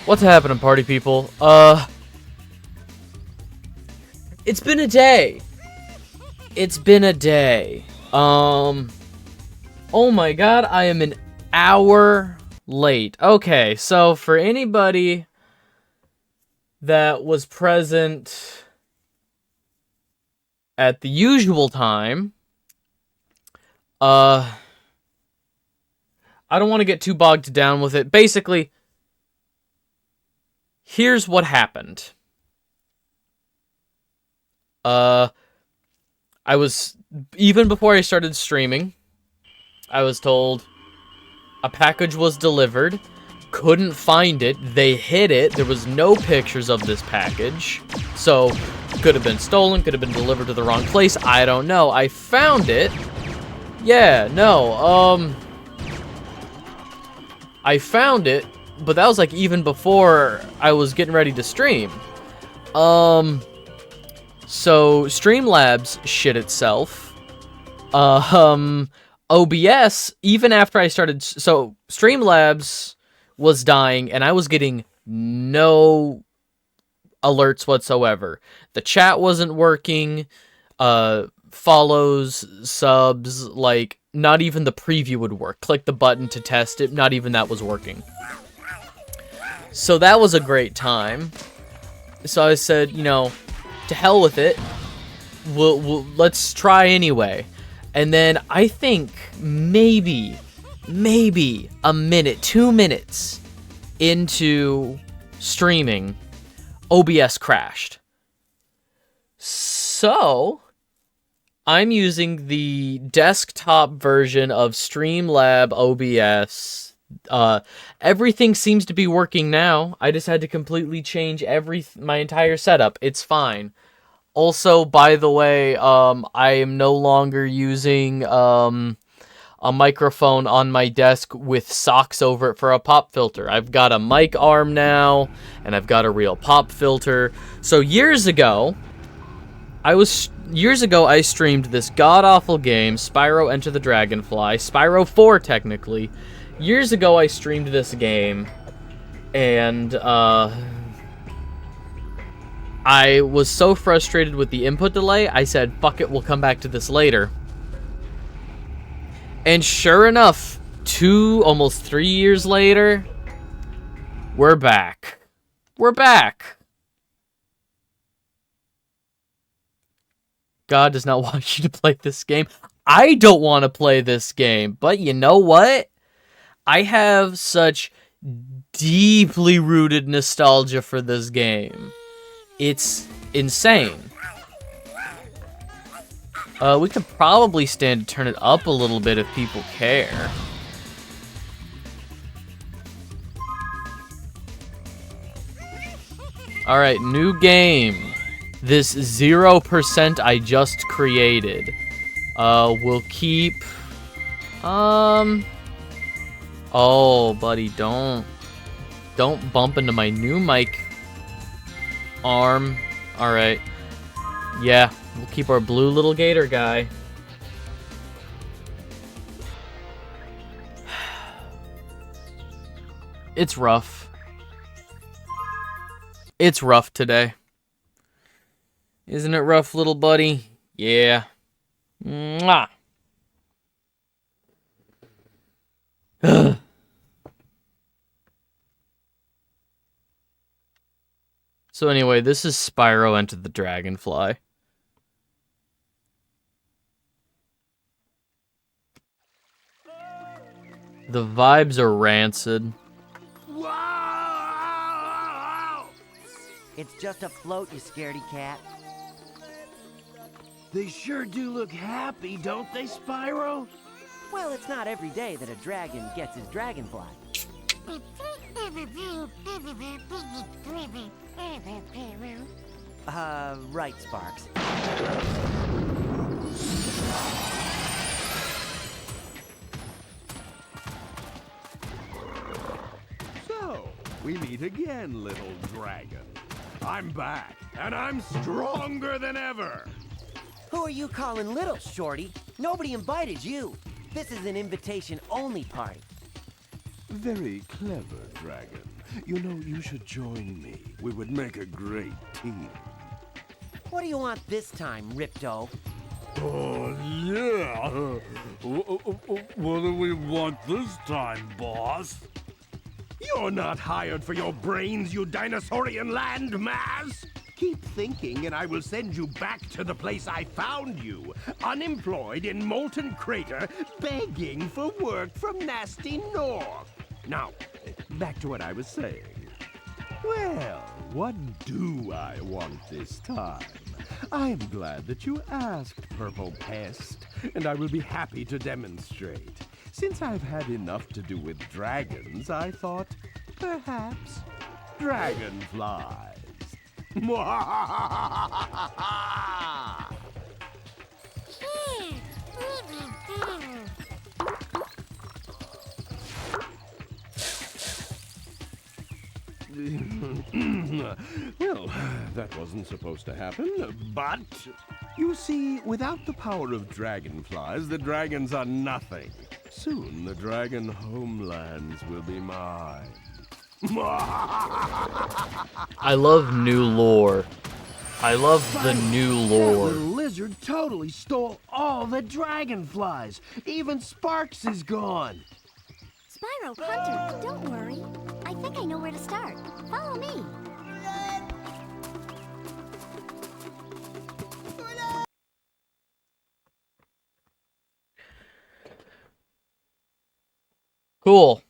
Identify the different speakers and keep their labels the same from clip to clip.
Speaker 1: What's happening, party people? It's been a day. It's been a day. Oh my god, I am an hour late. Okay, so for anybody that was present at the usual time, I don't want to get too bogged down with it. Basically, here's what happened. I was, even before I started streaming, I was told a package was delivered, couldn't find it, they hid it, there was no pictures of this package, so could have been stolen, could have been delivered to the wrong place, I don't know. I found it. Yeah, no, I found it, but that was like even before I was getting ready to stream. So Streamlabs shit itself. OBS, even after I started, so Streamlabs was dying and I was getting no alerts whatsoever. The chat wasn't working, follows, subs, like, not even the preview would work. Click the button to test it, not even that was working. So that was a great time. So I said, you know, to hell with it. Let's try anyway. And then I think maybe a minute, 2 minutes into streaming, OBS crashed. So I'm using the desktop version of Streamlab OBS. Everything seems to be working now. I just had to completely change my entire setup. It's fine. Also, by the way, I am no longer using a microphone on my desk with socks over it for a pop filter. I've got a mic arm now, and I've got a real pop filter. So years ago, I streamed this god-awful game, Spyro Enter the Dragonfly, Spyro 4 technically. Years ago, I streamed this game, and I was so frustrated with the input delay, I said, fuck it, we'll come back to this later. And sure enough, almost 3 years later, we're back. We're back. God does not want you to play this game. I don't want to play this game, but you know what? I have such deeply rooted nostalgia for this game. It's insane. We could probably stand to turn it up a little bit if people care. Alright, new game. This 0% I just created. We'll keep... Oh, buddy, don't bump into my new mic arm. Alright. Yeah, we'll keep our blue little gator guy. It's rough. It's rough today. Isn't it rough, little buddy? Yeah. Mwah. So anyway, this is Spyro Enter the Dragonfly. The vibes are rancid.
Speaker 2: Wow! It's just a float, you scaredy cat.
Speaker 3: They sure do look happy, don't they, Spyro?
Speaker 2: Well, it's not every day that a dragon gets his dragonfly. Right, Sparks.
Speaker 3: So, we meet again, little dragon. I'm back, and I'm stronger than ever.
Speaker 2: Who are you calling little, Shorty? Nobody invited you. This is an invitation-only party.
Speaker 3: Very clever, Dragon. You know, you should join me. We would make a great team.
Speaker 2: What do you want this time, Ripto?
Speaker 4: Oh, yeah. What do we want this time, boss?
Speaker 3: You're not hired for your brains, you dinosaurian landmass! Keep thinking and I will send you back to the place I found you, unemployed in Molten Crater, begging for work from Nasty North. Now, back to what I was saying. Well, what do I want this time? I'm glad that you asked, Purple Pest, and I will be happy to demonstrate. Since I've had enough to do with dragons, I thought, perhaps, dragonflies. Well, that wasn't supposed to happen, but you see, without the power of dragonflies, the dragons are nothing. Soon the dragon homelands will be mine.
Speaker 1: I love new lore. I love the new
Speaker 5: That
Speaker 1: lore.
Speaker 5: little lizard totally stole all the dragonflies. Even Sparks is gone.
Speaker 6: Spyro, Hunter, don't worry. I think I know where to start. Follow me.
Speaker 1: Cool.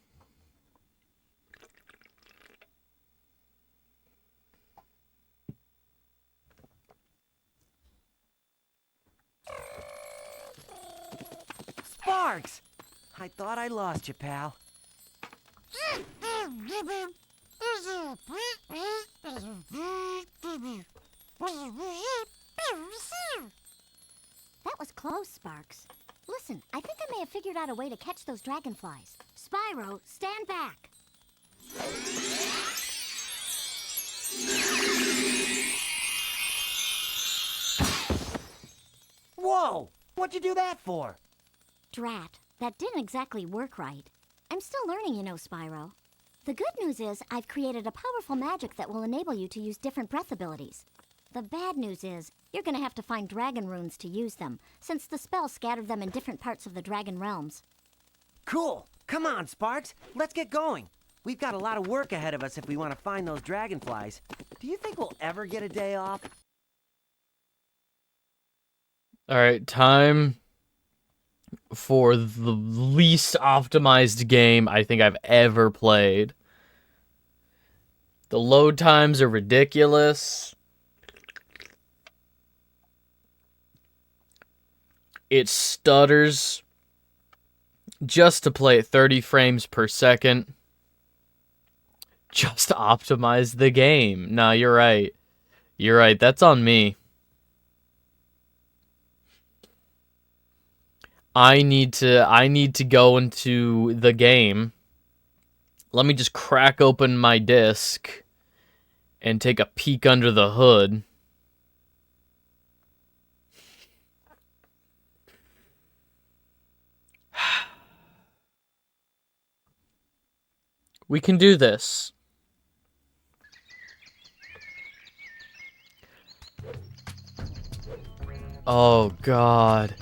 Speaker 2: Sparks! I thought I lost you, pal.
Speaker 6: That was close, Sparks. Listen, I think I may have figured out a way to catch those dragonflies. Spyro, stand back.
Speaker 2: Whoa! What'd you do that for?
Speaker 6: Drat, that didn't exactly work right. I'm still learning, you know, Spyro. The good news is I've created a powerful magic that will enable you to use different breath abilities. The bad news is you're gonna have to find dragon runes to use them, since the spell scattered them in different parts of the dragon realms.
Speaker 2: Cool! Come on, Sparks! Let's get going! We've got a lot of work ahead of us if we want to find those dragonflies. Do you think we'll ever get a day off?
Speaker 1: Alright, time for the least optimized game I think I've ever played. The load times are ridiculous. It stutters just to play at 30 frames per second. Just to optimize the game. Nah, you're right. You're right, that's on me. I need to go into the game. Let me just crack open my disc and take a peek under the hood. We can do this. Oh, God.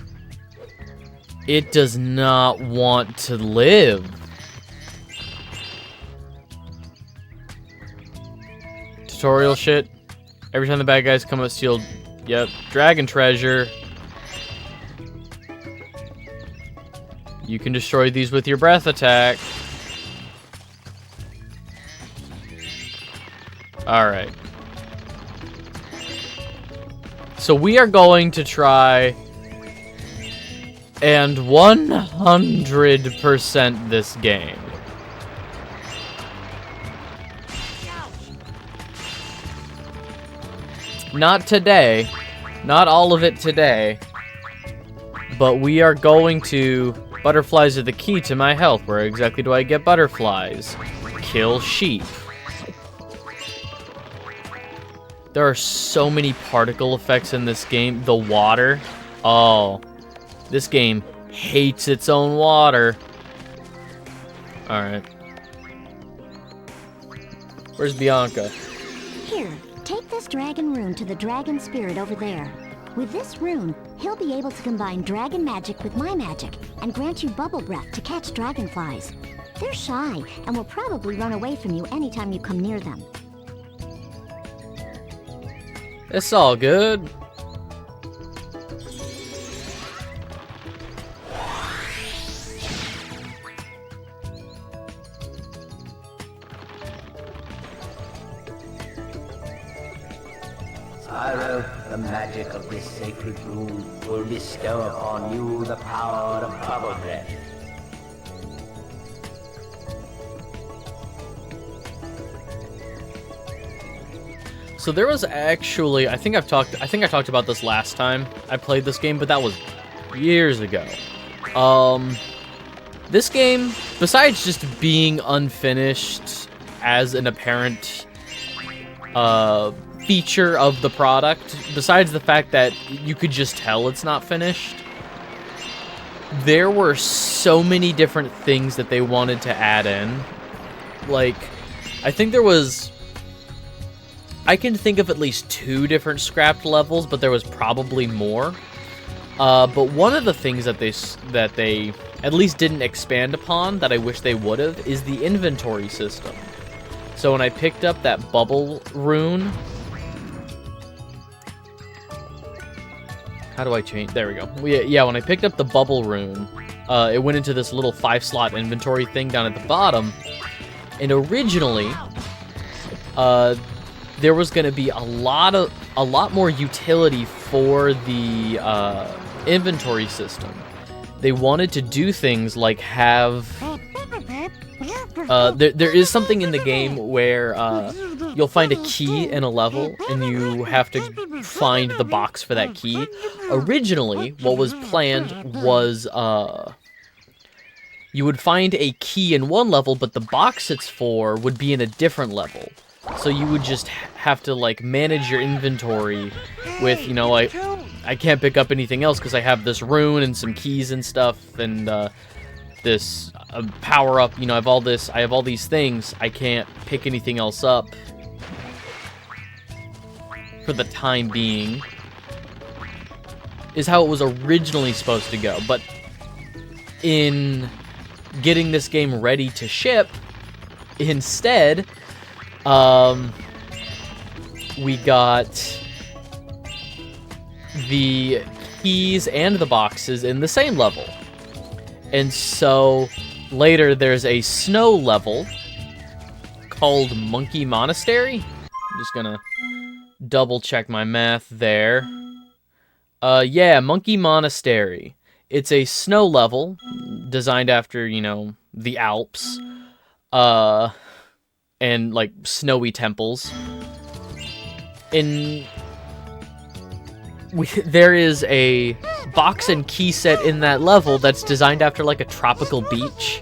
Speaker 1: It does not want to live. Tutorial shit. Every time the bad guys come up, steal... Yep. Dragon treasure. You can destroy these with your breath attack. Alright. So we are going to try and 100% this game. Not today. Not all of it today. But we are going to... Butterflies are the key to my health. Where exactly do I get butterflies? Kill sheep. There are so many particle effects in this game. The water. Oh. This game hates its own water. Alright. Where's Bianca?
Speaker 6: Here, take this dragon rune to the dragon spirit over there. With this rune, he'll be able to combine dragon magic with my magic and grant you bubble breath to catch dragonflies. They're shy and will probably run away from you anytime you come near them.
Speaker 1: It's all good.
Speaker 7: Spyro, the magic of this sacred rune will bestow upon you the power of bubble breath.
Speaker 1: So there was actually, I think I talked about this last time I played this game, but that was years ago. This game, besides just being unfinished as an apparent feature of the product, besides the fact that you could just tell it's not finished, there were so many different things that they wanted to add in. Like, I think there was... I can think of at least 2 different scrapped levels, but there was probably more. But one of the things that they at least didn't expand upon, that I wish they would have, is the inventory system. So when I picked up that bubble rune... How do I change? There we go. Yeah, when I picked up the bubble rune, it went into this little 5-slot inventory thing down at the bottom. And originally... there was going to be a lot more utility for the inventory system. They wanted to do things like have... there is something in the game where you'll find a key in a level, and you have to find the box for that key. Originally, what was planned was... you would find a key in one level, but the box it's for would be in a different level. So you would just have to, like, manage your inventory with, you know, I can't pick up anything else because I have this rune and some keys and stuff, and this power-up, you know, I have all these things. I can't pick anything else up for the time being, is how it was originally supposed to go. But in getting this game ready to ship, instead... we got the keys and the boxes in the same level. And so later there's a snow level called Monkey Monastery. I'm just gonna double check my math there. Yeah, Monkey Monastery. It's a snow level designed after, you know, the Alps. And, like, snowy temples. There is a box and key set in that level that's designed after, like, a tropical beach.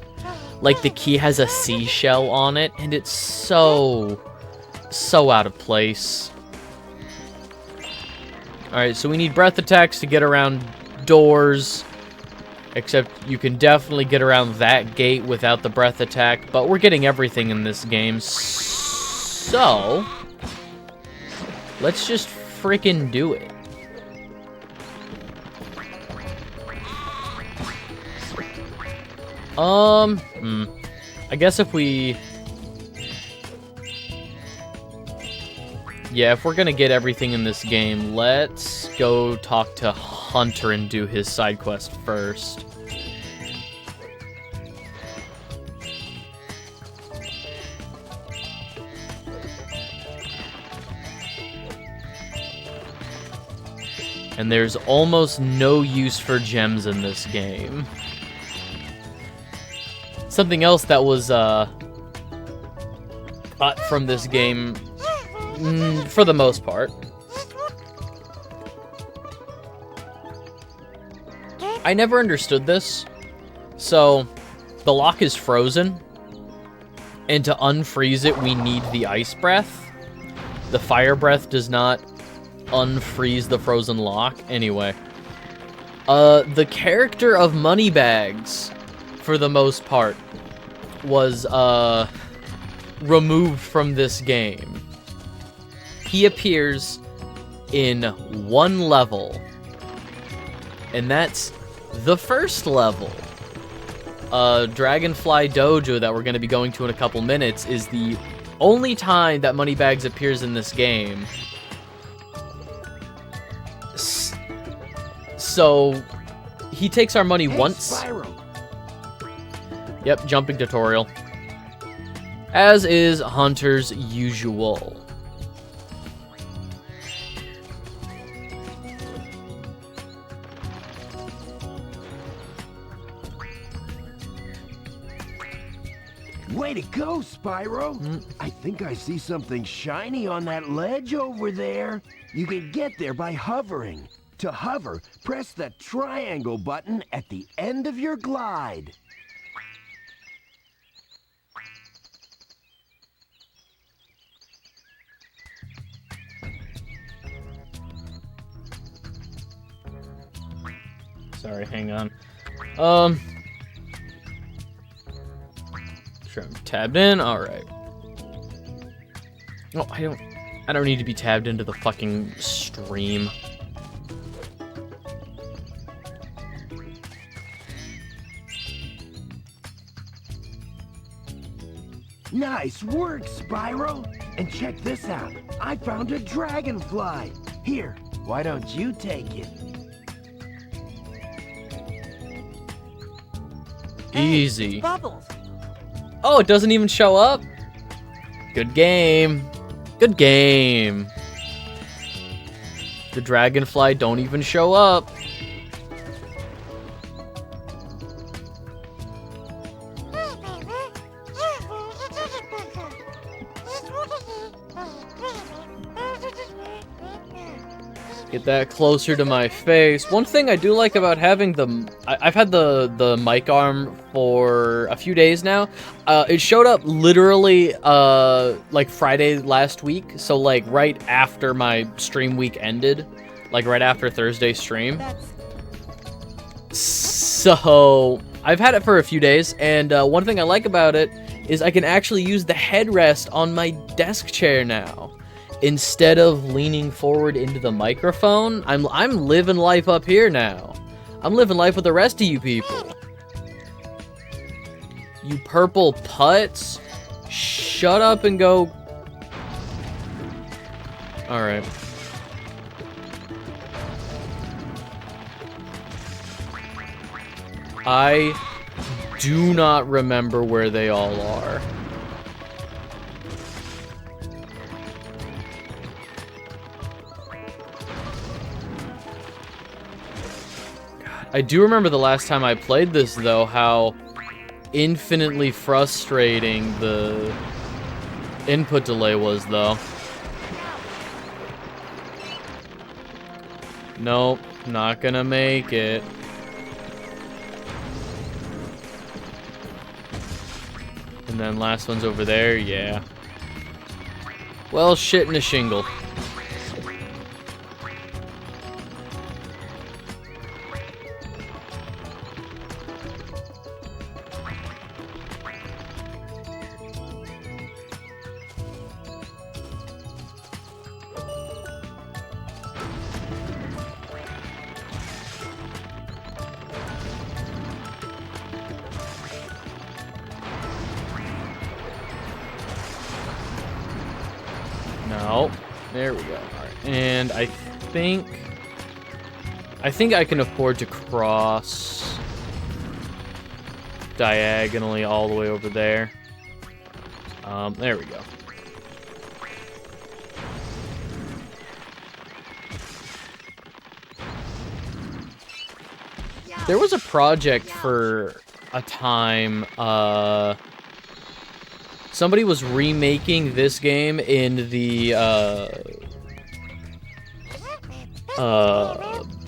Speaker 1: Like, the key has a seashell on it, and it's so out of place. Alright, so we need breath attacks to get around doors. Except you can definitely get around that gate without the breath attack, but we're getting everything in this game, so let's just freaking do it. I guess if we... Yeah, if we're gonna get everything in this game, let's go talk to Hunter and do his side quest first. And there's almost no use for gems in this game. Something else that was cut from this game, for the most part. I never understood this. So, the lock is frozen, and to unfreeze it, we need the ice breath. The fire breath does not unfreeze the frozen lock. Anyway, the character of Moneybags, for the most part, was removed from this game. He appears in one level, and that's the first level. Dragonfly Dojo that we're going to be going to in a couple minutes is the only time that Moneybags appears in this game. So he takes our money once.
Speaker 5: Spyro.
Speaker 1: Yep, jumping tutorial. As is Hunter's usual.
Speaker 5: Way to go, Spyro! I think I see something shiny on that ledge over there. You can get there by hovering. To hover, press the triangle button at the end of your glide.
Speaker 1: Sorry, hang on. Sure, I'm tabbed in. All right. Oh, I don't need to be tabbed into the fucking stream.
Speaker 5: Nice work, Spyro! And check this out. I found a dragonfly. Here, why don't you take it?
Speaker 1: Easy.
Speaker 2: It's Bubbles.
Speaker 1: Oh, it doesn't even show up? Good game. Good game. The Dragonfly don't even show up. Get that closer to my face. One thing I do like about having the... I've had the mic arm for a few days now. It showed up literally like Friday last week. So like right after my stream week ended. Like right after Thursday's stream. So I've had it for a few days. And one thing I like about it is I can actually use the headrest on my desk chair now. Instead of leaning forward into the microphone, I'm living life up here now. I'm living life with the rest of you people. You purple putts, shut up and go. All right. I do not remember where they all are. I do remember the last time I played this, though, how infinitely frustrating the input delay was, though. Nope, not gonna make it. And then last one's over there, yeah. Well, shit in a shingle. No. There we go. Alright. And I think I can afford to cross diagonally all the way over there. There we go. There was a project for a time, somebody was remaking this game in the,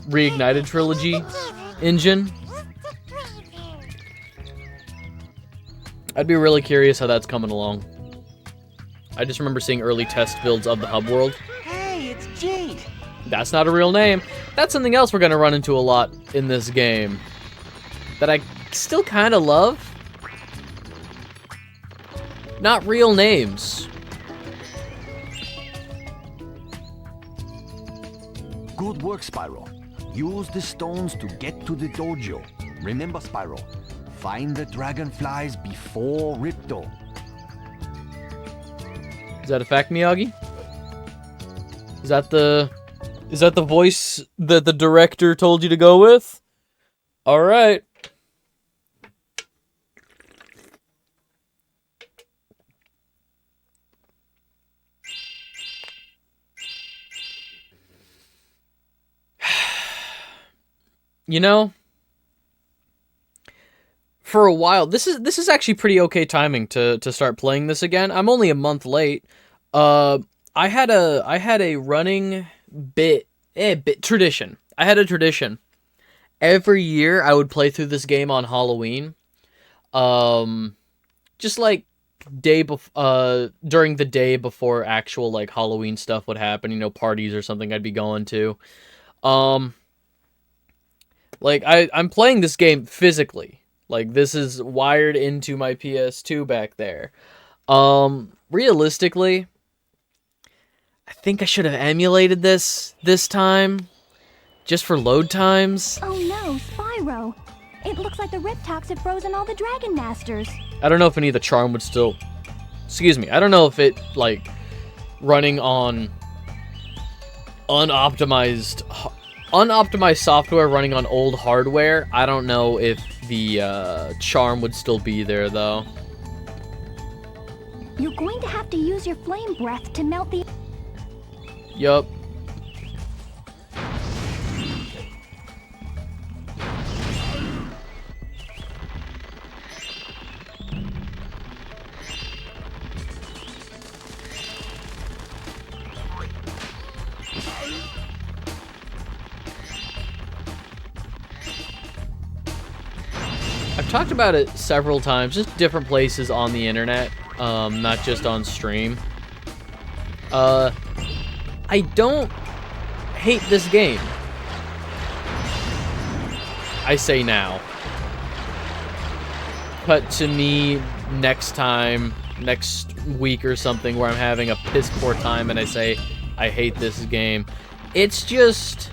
Speaker 1: Reignited Trilogy engine. I'd be really curious how that's coming along. I just remember seeing early test builds of the hub world.
Speaker 2: Hey, it's Jade.
Speaker 1: That's not a real name. That's something else we're gonna run into a lot in this game that I still kind of love. Not real names.
Speaker 8: Good work, Spyro. Use the stones to get to the dojo. Remember, Spyro, find the dragonflies before Ripto.
Speaker 1: Is that a fact, Miyagi? Is that the voice that the director told you to go with? All right. You know, for a while, this is actually pretty okay timing to start playing this again. I'm only a month late. I had a running tradition. I had a tradition. Every year I would play through this game on Halloween. Just like during the day before actual like Halloween stuff would happen, you know, parties or something I'd be going to. Like, I'm playing this game physically. Like, this is wired into my PS2 back there. Realistically, I think I should have emulated this time. Just for load times.
Speaker 6: Oh no, Spyro. It looks like the Riptox have frozen all the Dragon Masters.
Speaker 1: I don't know if any of the charm would still... Excuse me. I don't know if it, like, running on unoptimized software running on old hardware. I don't know if the charm would still be there, though.
Speaker 6: You're going to have to use your flame breath to melt the...
Speaker 1: Yup. I've talked about it several times, just different places on the internet, not just on stream. I don't hate this game. I say now. Cut to me next week or something, where I'm having a piss poor time and I say, I hate this game. It's just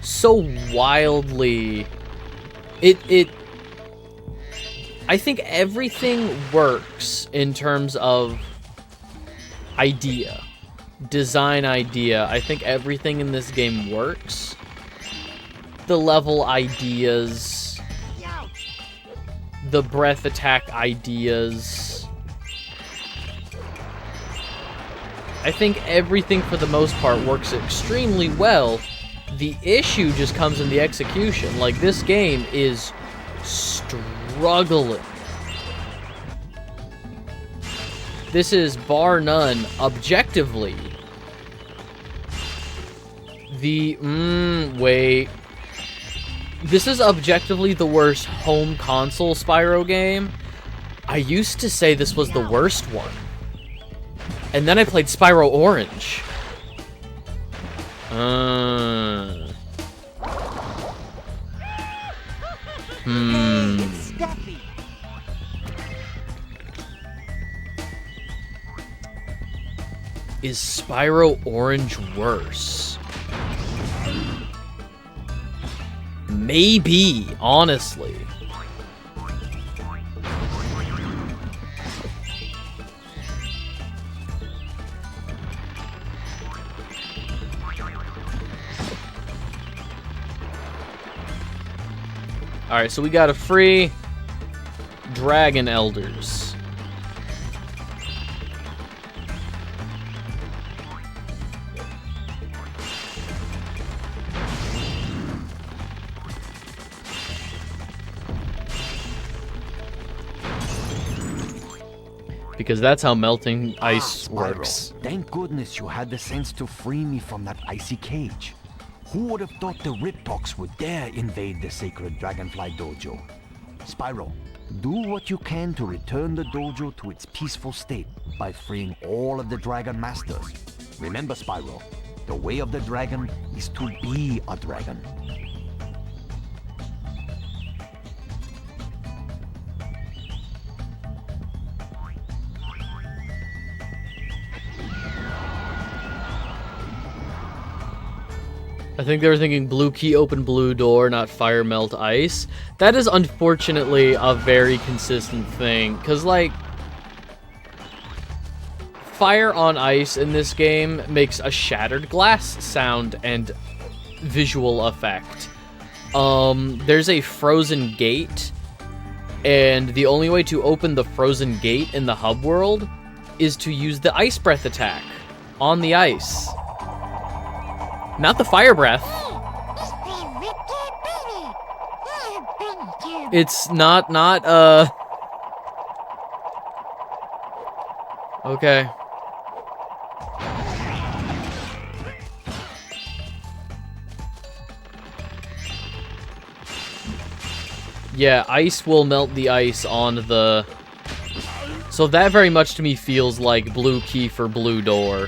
Speaker 1: so wildly... I think everything works in terms of idea. Design idea. I think everything in this game works. The level ideas. The breath attack ideas. I think everything for the most part works extremely well. The issue just comes in the execution. Like, this game is struggling. This is, bar none, objectively, wait. This is objectively the worst home console Spyro game. I used to say this was the worst one. And then I played Spyro Orange.
Speaker 2: Hey, it's Steffi.
Speaker 1: Is Spyro Orange worse? Maybe, honestly. Alright, so we got a free Dragon Elders. Because that's how melting ice
Speaker 8: Spyro,
Speaker 1: works.
Speaker 8: Thank goodness you had the sense to free me from that icy cage. Who would have thought the Riptox would dare invade the sacred Dragonfly dojo? Spyro, do what you can to return the dojo to its peaceful state by freeing all of the Dragon Masters. Remember, Spyro, the way of the dragon is to be a dragon.
Speaker 1: I think they were thinking blue key open blue door, not fire melt ice. That is unfortunately a very consistent thing, because, like, fire on ice in this game makes a shattered glass sound and visual effect. There's a frozen gate, and the only way to open the frozen gate in the hub world is to use the ice breath attack on the ice. Not the fire breath. It's not, okay. Yeah, ice will melt the ice on the... So that very much to me feels like blue key for blue door.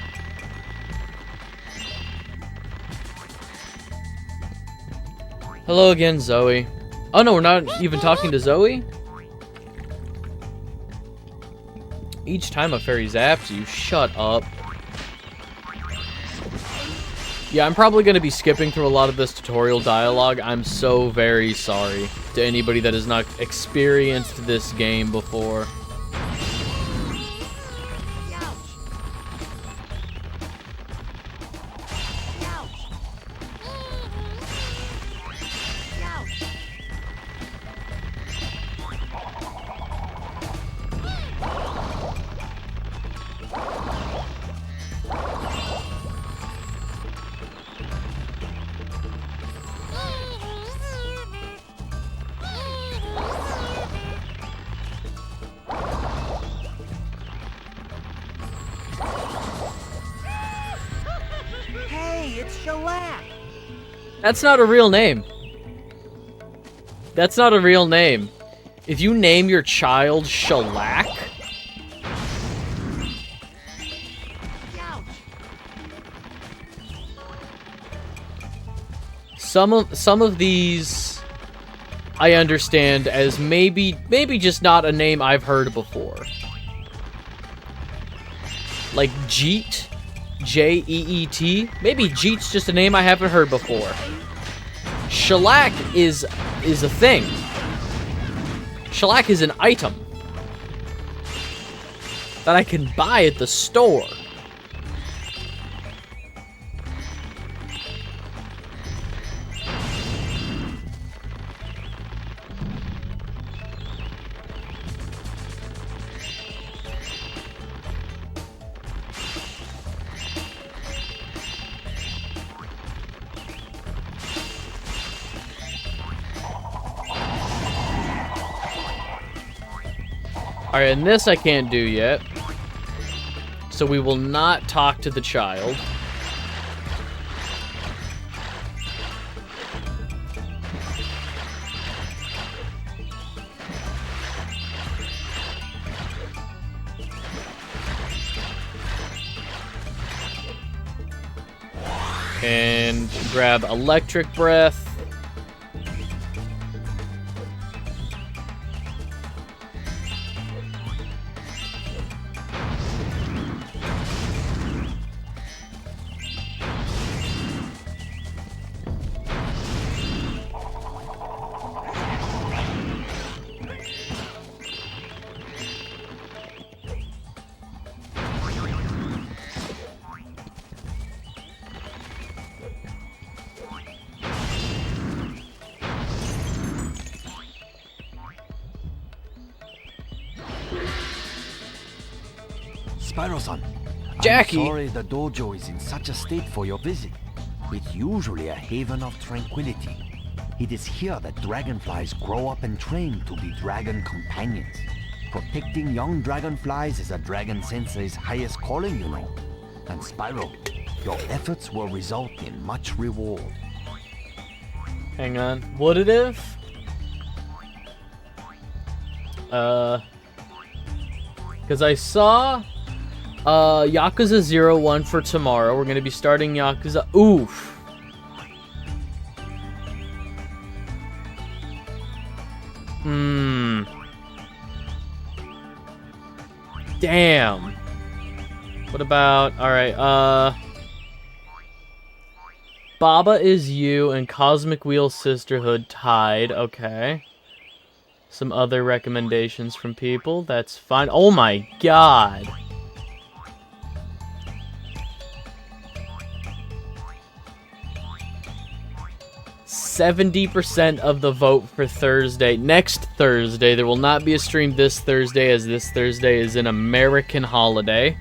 Speaker 1: Hello again, Zoe. Oh no, we're not even talking to Zoe? Each time a fairy zaps you, shut up. Yeah, I'm probably going to be skipping through a lot of this tutorial dialogue. I'm so very sorry to anybody that has not experienced this game before. That's not a real name. That's not a real name. If you name your child Shellac... Some of these I understand as maybe just not a name I've heard before. Like Jeet, Jeet. Maybe Jeet's just a name I haven't heard before. Shellac is a thing. Shellac is an item that I can buy at the store. Alright, and this I can't do yet. So we will not talk to the child. And grab electric breath.
Speaker 8: Spyro-san,
Speaker 1: Jackie.
Speaker 8: I'm sorry the dojo is in such a state for your visit. It's usually a haven of tranquility. It is here that dragonflies grow up and train to be dragon companions. Protecting young dragonflies is a dragon sensei's highest calling, you know. And Spyro, your efforts will result in much reward.
Speaker 1: Hang on. What it is? Because I saw Yakuza 01 for tomorrow. We're going to be starting Yakuza... Oof. Damn. What about... Alright, Baba Is You and Cosmic Wheel Sisterhood tied. Okay. Some other recommendations from people. That's fine. Oh my god. %70 of the vote for Thursday. Next Thursday. There will not be a stream this Thursday, as this Thursday is an American holiday.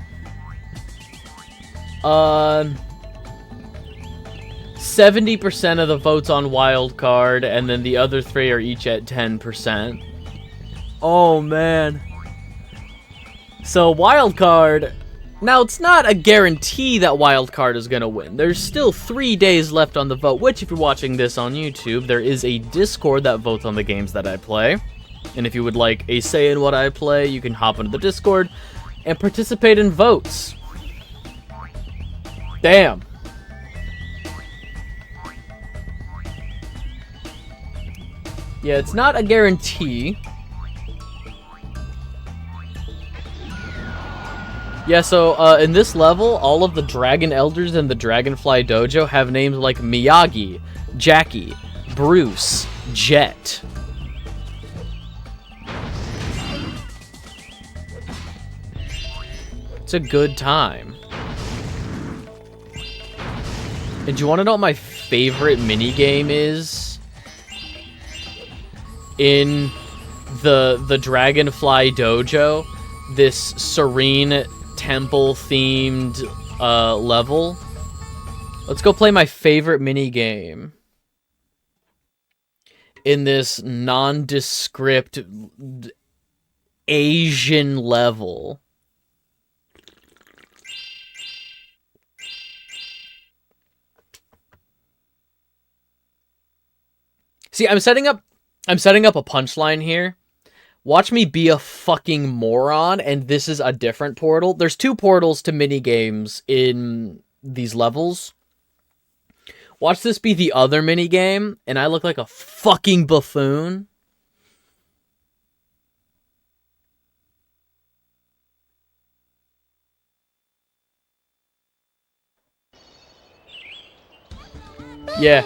Speaker 1: 70% of the votes on Wildcard, and then the other 3 are each at 10%. Oh, man. So, Wildcard... Now, it's not a guarantee that Wildcard is going to win. There's still 3 days left on the vote, which, if you're watching this on YouTube, there is a Discord that votes on the games that I play. And if you would like a say in what I play, you can hop into the Discord and participate in votes. Damn. Yeah, it's not a guarantee. Yeah, so in this level, all of the Dragon Elders in the Dragonfly Dojo have names like Miyagi, Jackie, Bruce, Jet. It's a good time. And do you want to know what my favorite minigame is? In the Dragonfly Dojo, this serene temple-themed level. Let's go play my favorite minigame in this nondescript Asian level. See, I'm setting up a punchline here. Watch me be a fucking moron, and this is a different portal. There's 2 portals to minigames in these levels. Watch this be the other minigame, and I look like a fucking buffoon. Yeah.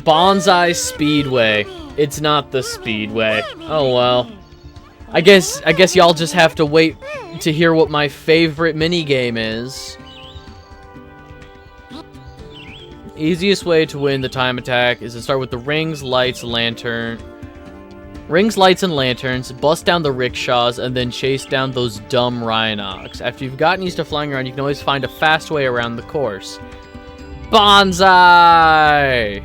Speaker 1: Bonsai Speedway. It's not the Speedway. Oh well. I guess y'all just have to wait to hear what my favorite minigame is. Easiest way to win the time attack is to start with the rings, lights, and lanterns, bust down the rickshaws, and then chase down those dumb Rhinox. After you've gotten used to flying around, you can always find a fast way around the course. Bonsai!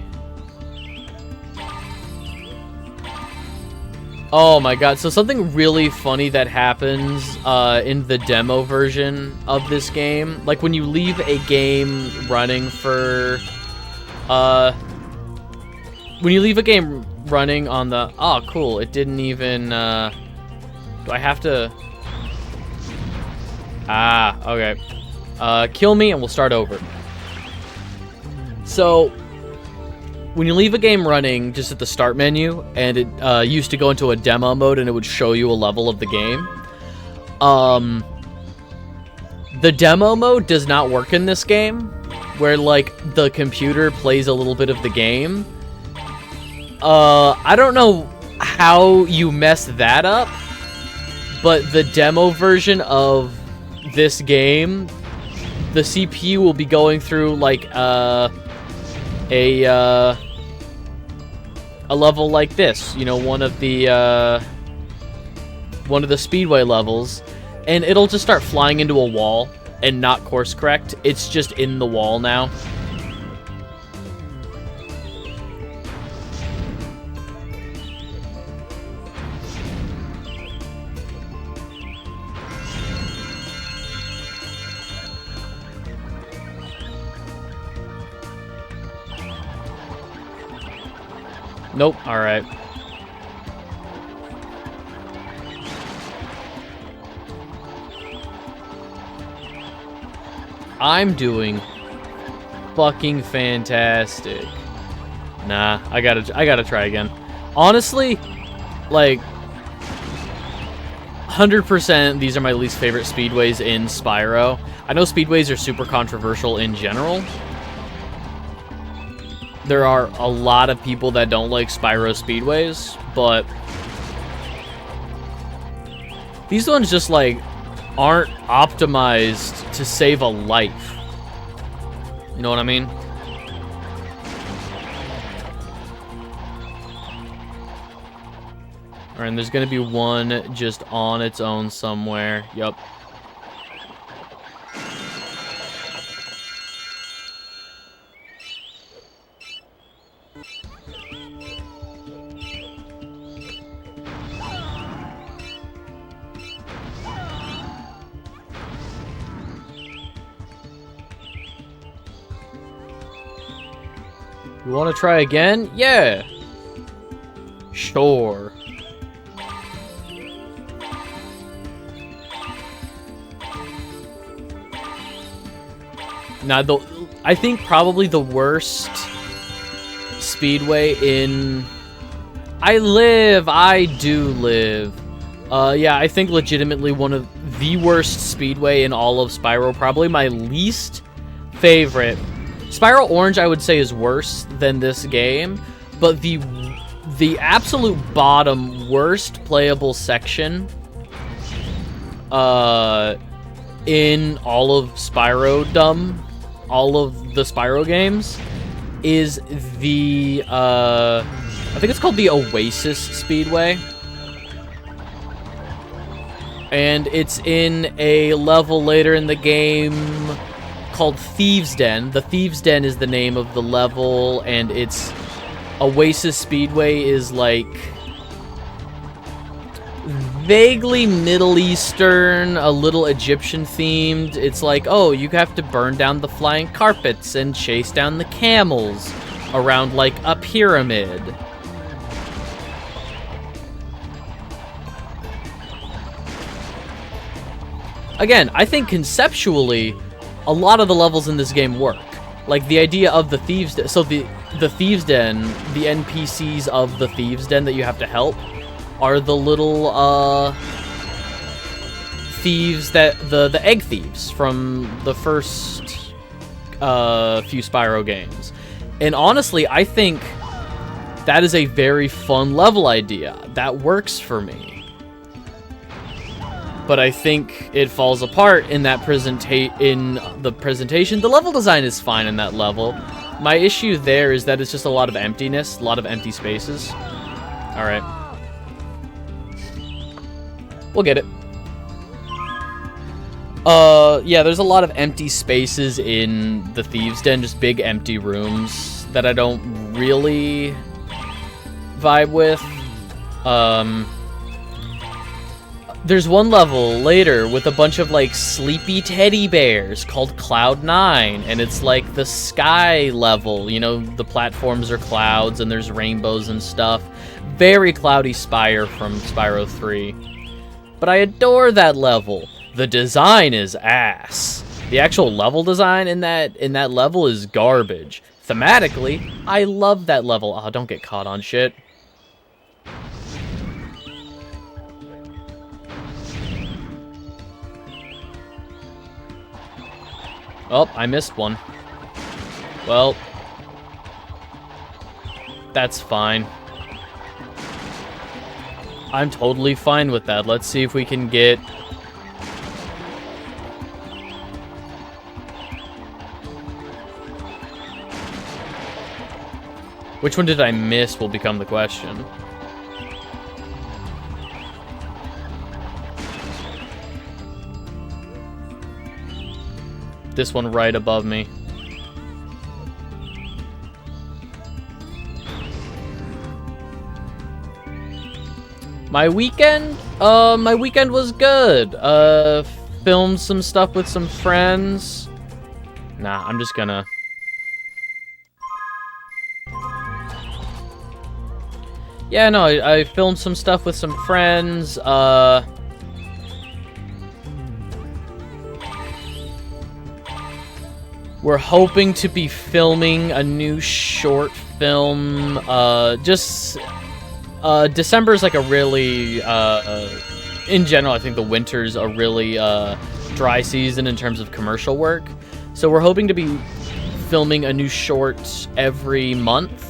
Speaker 1: Oh my god, so something really funny that happens in the demo version of this game, like when you leave a game running for, when you leave a game running on the, oh cool, it didn't even, do I have to, okay, kill me and we'll start over. So, when you leave a game running just at the start menu, and it used to go into a demo mode and it would show you a level of the game, the demo mode does not work in this game, where, like, the computer plays a little bit of the game. I don't know how you mess that up, but the demo version of this game, the CPU will be going through, like, a level like this, you know, one of the speedway levels, and it'll just start flying into a wall and not course correct. It's just in the wall now. Nope, alright. I'm doing fucking fantastic. Nah, I gotta try again. Honestly, like, 100% these are my least favorite speedways in Spyro. I know speedways are super controversial in general, there are a lot of people that don't like Spyro speedways, but these ones just, like, aren't optimized to save a life. You know what I mean? Alright, and there's gonna be one just on its own somewhere. Yup. You want to try again? Yeah. Sure. Now, I think probably the worst speedway in... I do live. Yeah, I think legitimately one of the worst speedway in all of Spyro. Probably my least favorite. Spyro Orange, I would say, is worse than this game, but the absolute bottom worst playable section in all of Spyro-dom, all of the Spyro games, is the I think it's called the Oasis Speedway. And it's in a level later in the game called Thieves' Den. The Thieves' Den is the name of the level, and it's Oasis Speedway is like vaguely Middle Eastern, a little Egyptian themed. It's like, oh, you have to burn down the flying carpets and chase down the camels around like a pyramid. Again, I think conceptually, a lot of the levels in this game work. Like, the idea of the Thieves' Den... So, the Thieves' Den, the NPCs of the Thieves' Den that you have to help are the little, thieves that... The egg thieves from the first, few Spyro games. And honestly, I think that is a very fun level idea. That works for me. But I think it falls apart in that the presentation. The level design is fine in that level. My issue there is that it's just a lot of emptiness, a lot of empty spaces. All right. We'll get it. Yeah, there's a lot of empty spaces in the Thieves' Den, just big empty rooms that I don't really vibe with. There's one level later with a bunch of, like, sleepy teddy bears called Cloud 9, and it's like the sky level. You know, the platforms are clouds, and there's rainbows and stuff. Very cloudy Spire from Spyro 3. But I adore that level. The design is ass. The actual level design in that level is garbage. Thematically, I love that level. Oh, don't get caught on shit. Oh, I missed one. Well, that's fine. I'm totally fine with that. Let's see if we can get... Which one did I miss will become the question. This one right above me. My weekend was good. Filmed some stuff with some friends. Nah, I'm just gonna... Yeah, no, I filmed some stuff with some friends. We're hoping to be filming a new short film. December is like a really, in general, I think the winter's a really dry season in terms of commercial work. So we're hoping to be filming a new short every month.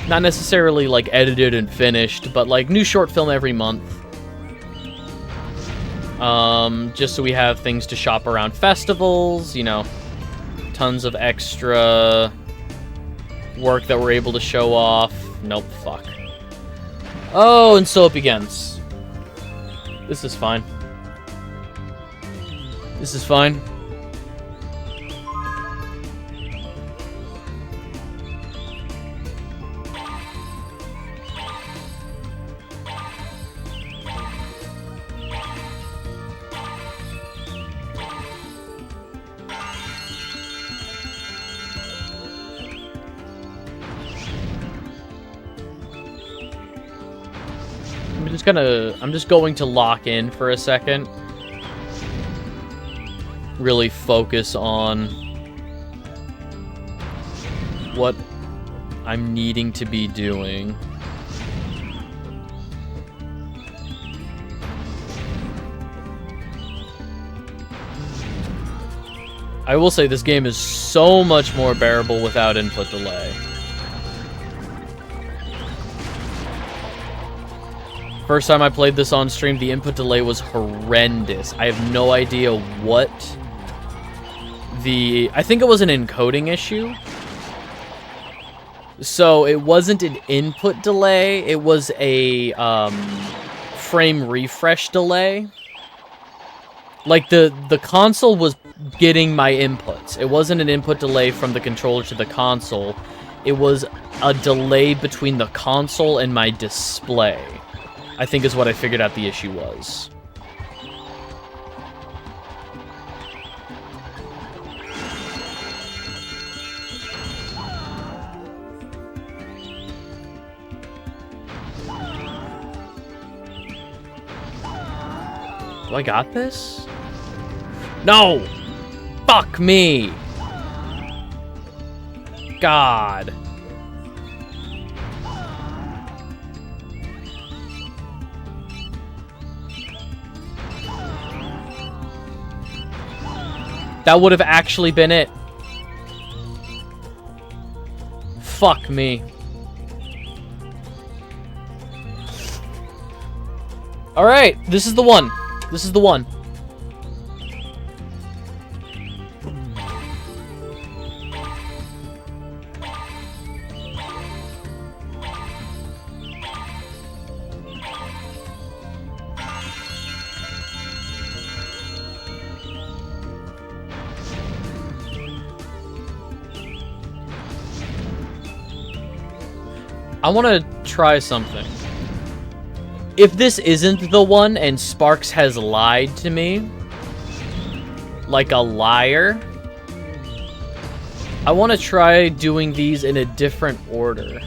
Speaker 1: Not necessarily like edited and finished, but like new short film every month. Just so we have things to shop around festivals, you know, tons of extra work that we're able to show off. Nope, fuck. Oh, and so it begins. This is fine. This is fine. I'm just going to lock in for a second. Really focus on what I'm needing to be doing. I will say this game is so much more bearable without input delay. First time I played this on stream, the input delay was horrendous. I have no idea what I think it was an encoding issue. So it wasn't an input delay, it was a frame refresh delay. Like the console was getting my inputs. It wasn't an input delay from the controller to the console. It was a delay between the console and my display, I think is what I figured out the issue was. Do I got this? No! Fuck me! God. That would have actually been it. Fuck me. Alright, this is the one. This is the one. I want to try something. If this isn't the one and Sparks has lied to me, like a liar, I want to try doing these in a different order.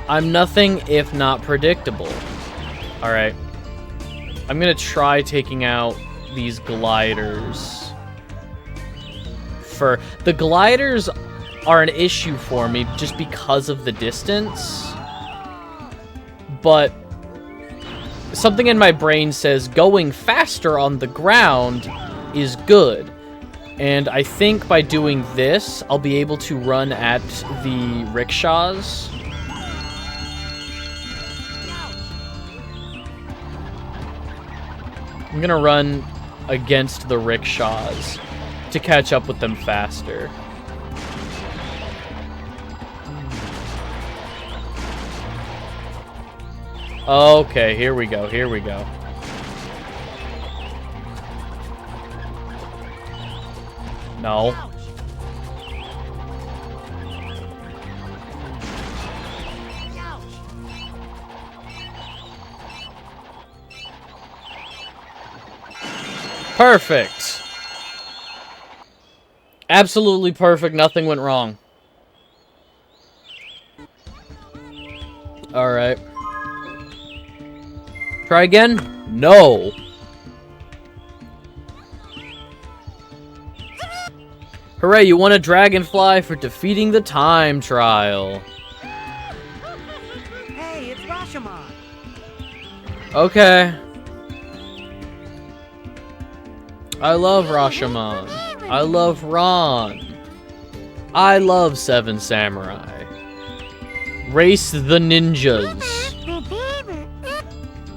Speaker 1: I'm nothing if not predictable. Alright. I'm gonna try taking out these gliders. The gliders are an issue for me just because of the distance. But something in my brain says going faster on the ground is good. And I think by doing this, I'll be able to run at the rickshaws. I'm gonna run against the rickshaws to catch up with them faster. Okay, here we go, here we go. No. Perfect. Absolutely perfect. Nothing went wrong. Alright. Try again? No. Hooray, you won a Dragonfly for defeating the time trial.
Speaker 2: Hey, it's Rashomon.
Speaker 1: Okay. I love Rashomon. I love Ron. I love Seven Samurai. Race the ninjas.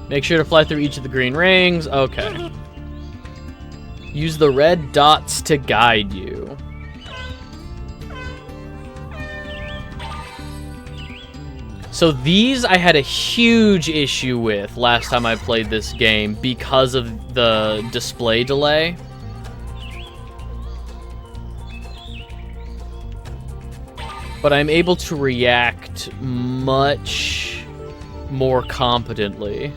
Speaker 1: Make sure to fly through each of the green rings. Okay. Use the red dots to guide you. So these I had a huge issue with last time I played this game because of the display delay. But I'm able to react much more competently.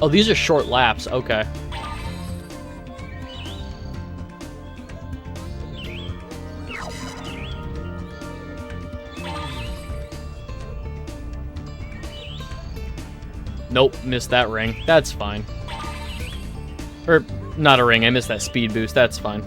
Speaker 1: Oh, these are short laps. Okay. Nope, missed that ring. That's fine. Or, not a ring, I missed that speed boost. That's fine.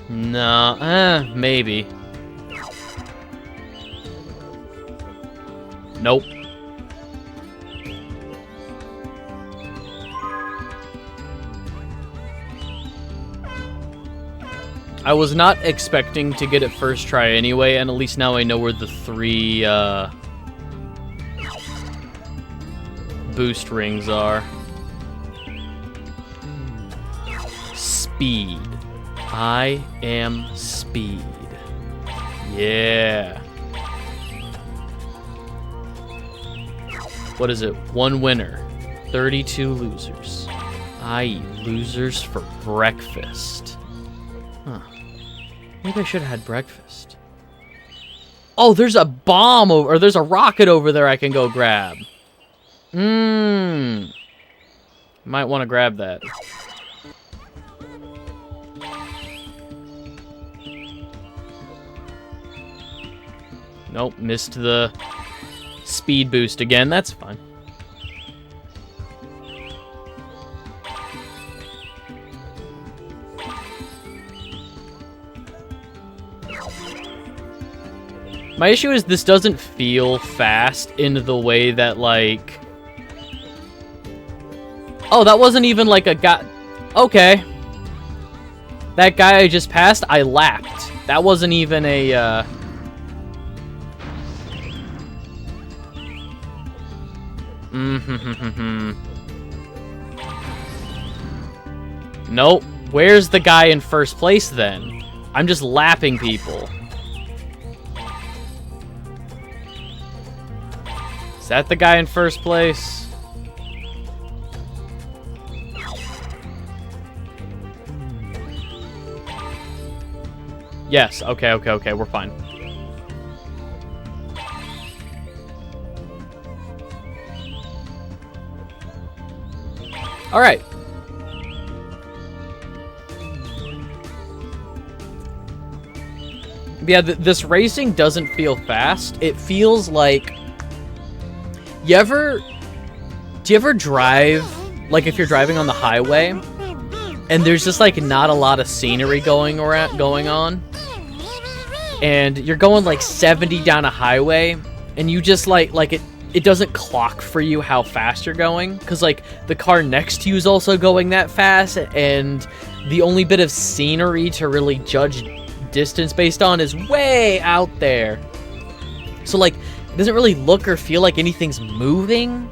Speaker 1: No, maybe. Nope. I was not expecting to get it first try anyway, and at least now I know where the 3 boost rings are. Speed. I am speed. Yeah. What is it? 1 winner, 32 losers. I eat losers for breakfast. Huh. Maybe I should have had breakfast. Oh, there's a bomb over, or there's a rocket over there I can go grab. Might want to grab that. Nope, missed the speed boost again. That's fine. My issue is this doesn't feel fast in the way that, like... Oh, that wasn't even like a guy... Okay. That guy I just passed, I lapped. That wasn't even a, Nope. Where's the guy in first place then? I'm just lapping people. Is that the guy in first place? Yes. Okay, we're fine. All right. Yeah, this racing doesn't feel fast. It feels like... Do you ever drive, like if you're driving on the highway, and there's just like not a lot of scenery going on, and you're going like 70 down a highway, and you just like it doesn't clock for you how fast you're going, because like the car next to you is also going that fast, and the only bit of scenery to really judge distance based on is way out there. So like it doesn't really look or feel like anything's moving.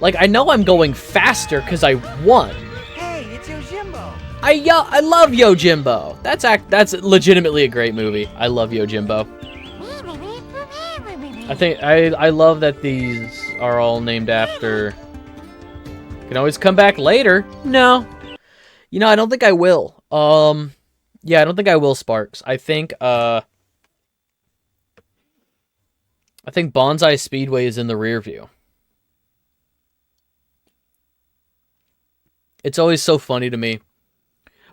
Speaker 1: Like I know I'm going faster because I won.
Speaker 2: Hey, it's Yojimbo.
Speaker 1: I love Yojimbo. That's legitimately a great movie. I love Yojimbo. I love that these are all named after. Can always come back later. No. You know, I don't think I will. Yeah, I don't think I will, Sparks. I think Bonsai Speedway is in the rear view. It's always so funny to me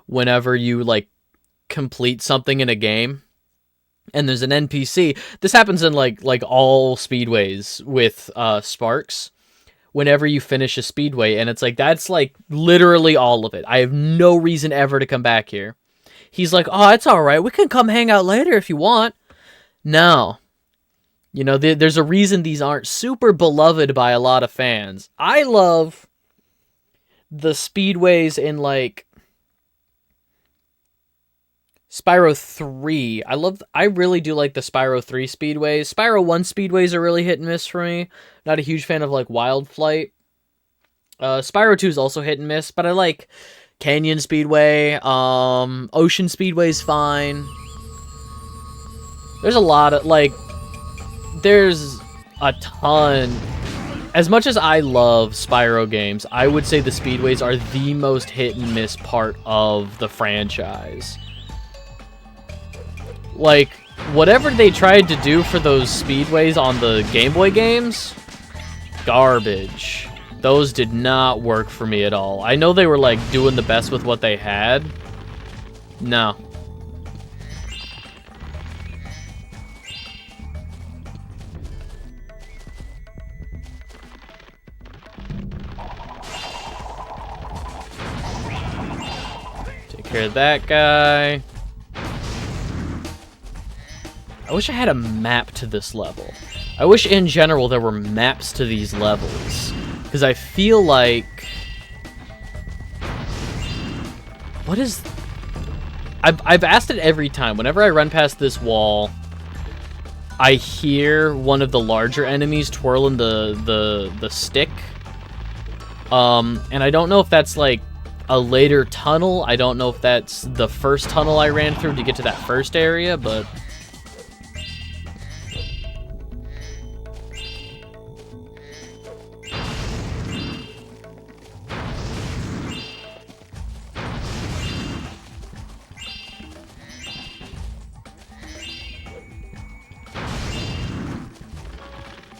Speaker 1: whenever you, like, complete something in a game and there's an NPC. This happens in, like all speedways with Sparks. Whenever you finish a speedway, and it's like, that's, like, literally all of it. I have no reason ever to come back here. He's like, oh, it's alright. We can come hang out later if you want. No. You know, there's a reason these aren't super beloved by a lot of fans. I love the speedways in, like, Spyro 3. I really do like the Spyro 3 speedways. Spyro 1 speedways are really hit and miss for me. Not a huge fan of, like, Wild Flight. Spyro 2 is also hit and miss, but I like Canyon Speedway. Ocean Speedway's fine. There's a lot of, like, there's a ton. As much as I love Spyro games, I would say the speedways are the most hit and miss part of the franchise. Like, whatever they tried to do for those speedways on the Game Boy games, garbage. Those did not work for me at all. I know they were, like, doing the best with what they had. No. Take care of that guy. I wish I had a map to this level. I wish in general there were maps to these levels. Because I feel like... What is... I've asked it every time. Whenever I run past this wall, I hear one of the larger enemies twirling the stick. And I don't know if that's like a later tunnel. I don't know if that's the first tunnel I ran through to get to that first area, but...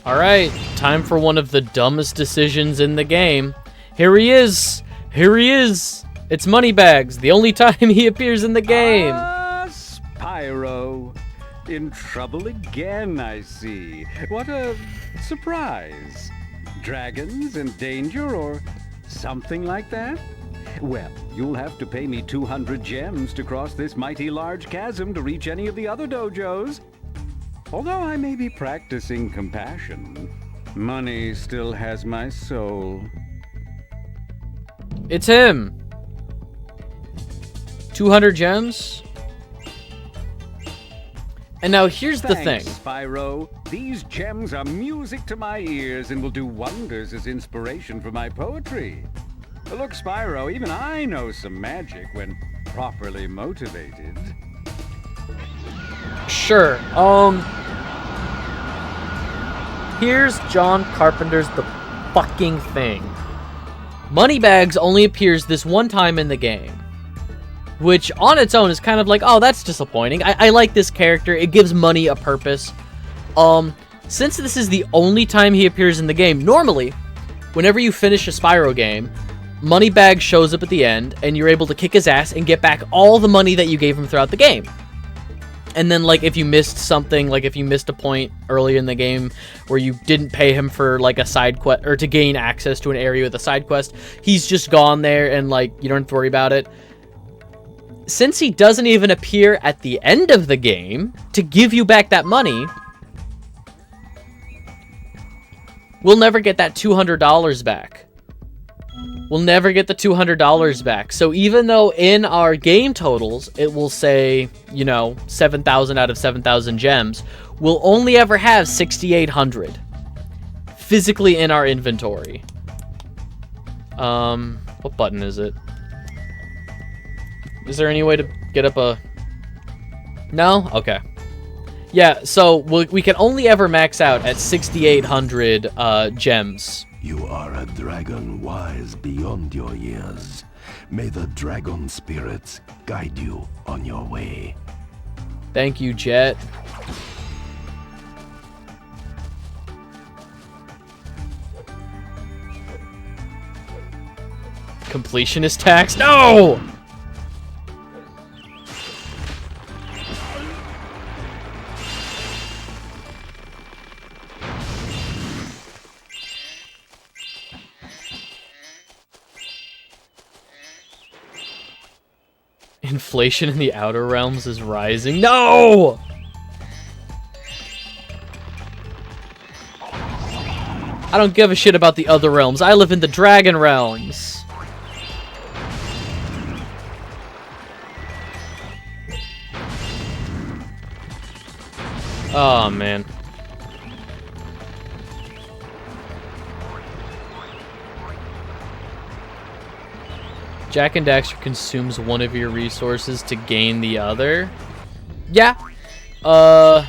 Speaker 1: Alright, time for one of the dumbest decisions in the game. Here he is! Here he is! It's Moneybags, the only time he appears in the game!
Speaker 9: Ah, Spyro. In trouble again, I see. What a surprise. Dragons in danger or something like that? Well, you'll have to pay me 200 gems to cross this mighty large chasm to reach any of the other dojos. Although I may be practicing compassion, money still has my soul.
Speaker 1: It's him! 200 gems? And now here's the thing.
Speaker 9: Spyro. These gems are music to my ears and will do wonders as inspiration for my poetry. Look, Spyro, even I know some magic when properly motivated.
Speaker 1: Sure, here's John Carpenter's The fucking thing. Moneybags only appears this one time in the game. Which, on its own, is kind of like, oh, that's disappointing. I like this character. It gives Money a purpose. Since this is the only time he appears in the game, normally, whenever you finish a Spyro game, Moneybags shows up at the end, and you're able to kick his ass and get back all the money that you gave him throughout the game. And then, like, if you missed something, like if you missed a point earlier in the game where you didn't pay him for, like, a side quest, or to gain access to an area with a side quest, he's just gone there and, like, you don't have to worry about it. Since he doesn't even appear at the end of the game to give you back that money, we'll never get that $200 back. We'll never get the $200 back. So even though in our game totals, it will say, you know, 7,000 out of 7,000 gems, we'll only ever have 6,800 physically in our inventory. What button is it? Is there any way to get up a... No? Okay. Yeah, so we can only ever max out at 6,800 gems.
Speaker 5: You are a dragon wise beyond your years. May the dragon spirits guide you on your way.
Speaker 1: Thank you, Jet. Completionist tax? No! Inflation in the Outer Realms is rising. No! I don't give a shit about the other realms. I live in the Dragon Realms. Oh, man. Jak and Daxter consumes one of your resources to gain the other. Yeah. All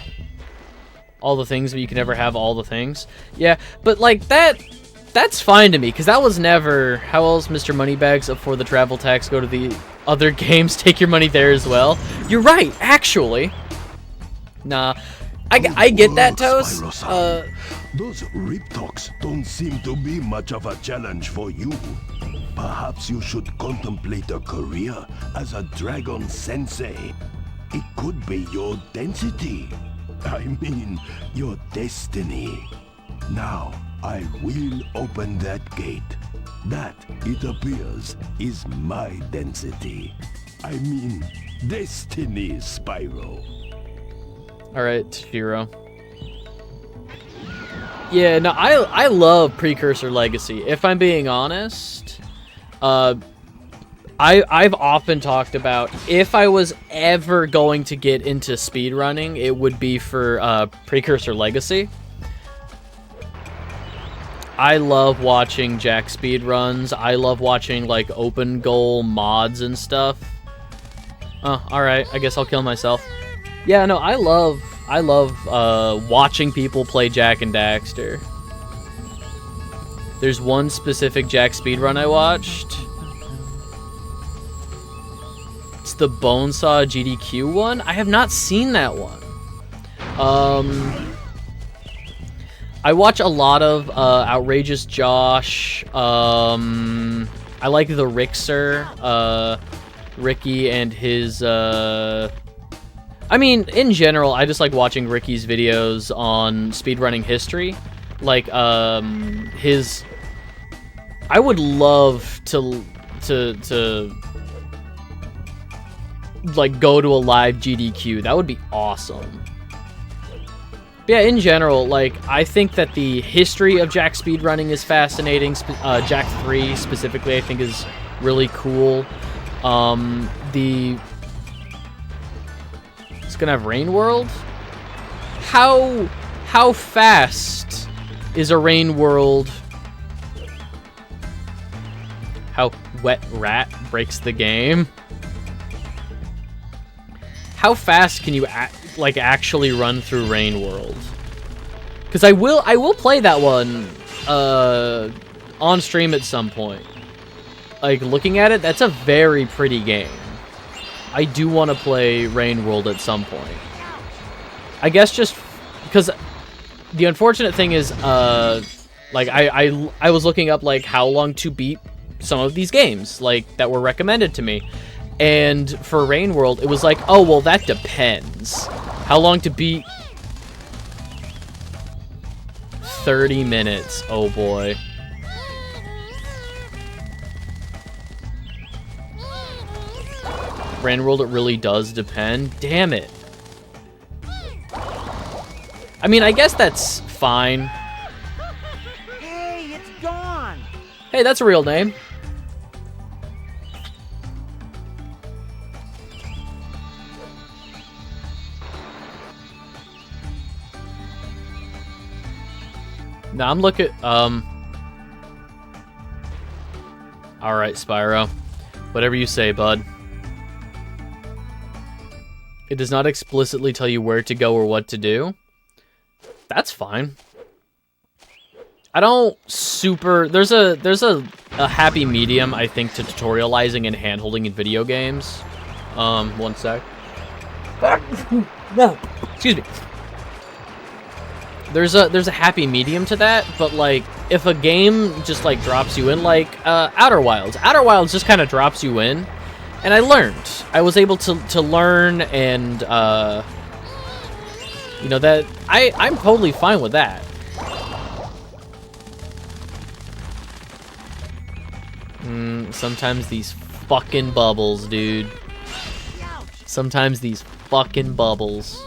Speaker 1: the things, but you can never have all the things. Yeah, but like that's fine to me, because that was never... How else, Mr. Moneybags, before the travel tax, go to the other games, take your money there as well? You're right, actually. Nah. I get that, Toast.
Speaker 5: Those Riptocs don't seem to be much of a challenge for you. Perhaps you should contemplate a career as a dragon sensei. It could be your density. I mean, your destiny. Now, I will open that gate. That, it appears, is my density. I mean, destiny, Spyro.
Speaker 1: Alright, Shiro. Yeah, no, I love Precursor Legacy. If I'm being honest, I've often talked about, if I was ever going to get into speedrunning, it would be for Precursor Legacy. I love watching Jak speedruns. I love watching, like, open goal mods and stuff. Oh, alright, I guess I'll kill myself. Yeah, no, I love watching people play Jak and Daxter. There's one specific Jak speedrun I watched. It's the Bonesaw GDQ one. I have not seen that one. I watch a lot of Outrageous Josh. I like the Rixer, Ricky and his. I mean, in general, I just like watching Ricky's videos on speedrunning history. Like, his... I would love to like, go to a live GDQ. That would be awesome. But yeah, in general, like, I think that the history of Jak speedrunning is fascinating. Jak 3, specifically, I think is really cool. It's gonna have Rain World? How fast is a Rain World? How Wet Rat breaks the game? How fast can you like actually run through Rain World? Because I will play that one on stream at some point. Like, looking at it, that's a very pretty game. I do want to play Rain World at some point. I guess just because the unfortunate thing is, like, I was looking up, like, how long to beat some of these games, like, that were recommended to me. And for Rain World, it was like, oh, well, that depends. How long to beat? 30 minutes. Oh, boy. Rain World, it really does depend. Damn it. I mean, I guess that's fine.
Speaker 2: Hey, it's Dawn!
Speaker 1: Hey, that's a real name. Now I'm looking, alright, Spyro. Whatever you say, bud. It does not explicitly tell you where to go or what to do. That's fine. I don't super... There's a happy medium, I think, to tutorializing and handholding in video games. One sec. No. Excuse me. There's a happy medium to that, but, like, if a game just, like, drops you in, like, Outer Wilds. Outer Wilds just kind of drops you in, and I learned. I was able to learn and, you know, that... I'm totally fine with that. Sometimes these fucking bubbles, dude. Sometimes these fucking bubbles.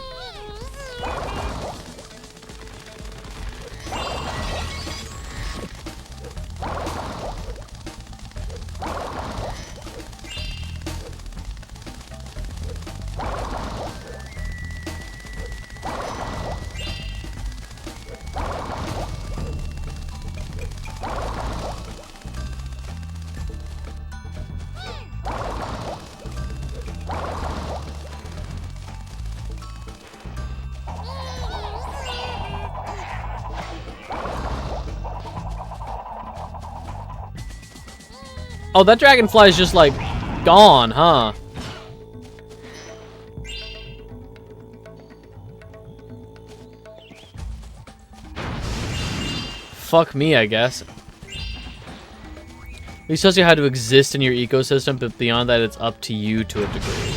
Speaker 1: Oh, that dragonfly is just, like, gone, huh? Fuck me, I guess. He tells you how to exist in your ecosystem, but beyond that, it's up to you to a degree.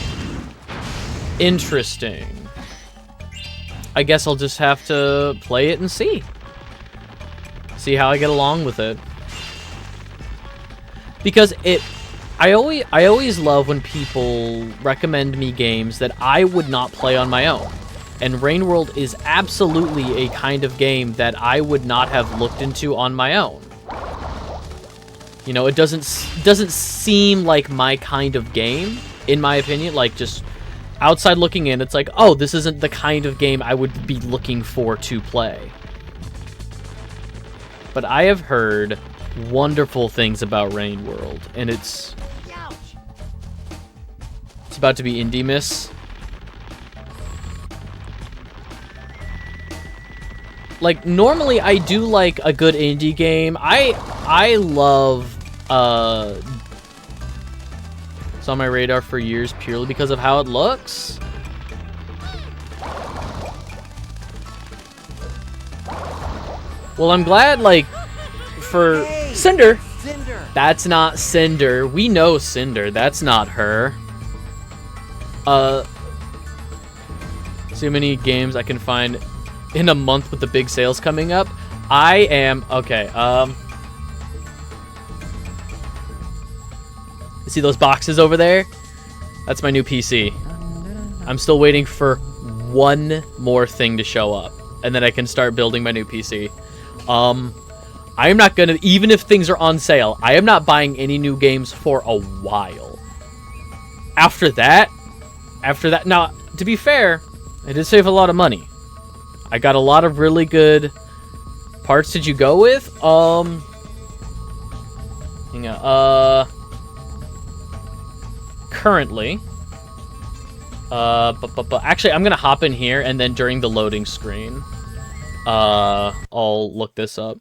Speaker 1: Interesting. I guess I'll just have to play it and see. See how I get along with it. Because I always love when people recommend me games that I would not play on my own. And Rain World is absolutely a kind of game that I would not have looked into on my own. You know, it doesn't seem like my kind of game, in my opinion. Like, just outside looking in, it's like, oh, this isn't the kind of game I would be looking for to play. But I have heard wonderful things about Rain World, and it's about to be Indie Miss. Like, normally I do like a good indie game. I love it's on my radar for years purely because of how it looks. Well, I'm glad, like, for Cinder. That's not Cinder. We know Cinder. That's not her. See how many games I can find in a month with the big sales coming up. I am okay. See those boxes over there? That's my new PC. I'm still waiting for one more thing to show up, and then I can start building my new PC. I am not gonna, even if things are on sale, I am not buying any new games for a while. After that, now, to be fair, I did save a lot of money. I got a lot of really good parts. Did you go with? Hang on, currently, but actually, I'm gonna hop in here, and then during the loading screen, I'll look this up.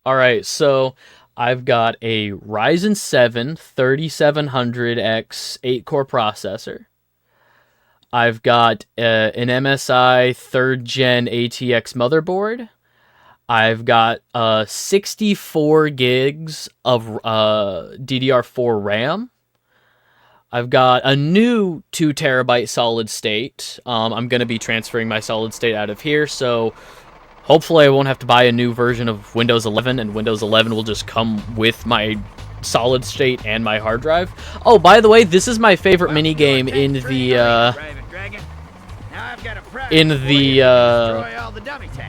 Speaker 1: Alright, so I've got a Ryzen 7 3700X 8-core processor. I've got an MSI 3rd Gen ATX motherboard. I've got 64 gigs of DDR4 RAM. I've got a new 2 terabyte solid state. I'm going to be transferring my solid state out of here, so hopefully I won't have to buy a new version of Windows 11, and Windows 11 will just come with my solid state and my hard drive. Oh, by the way, this is my favorite minigame in the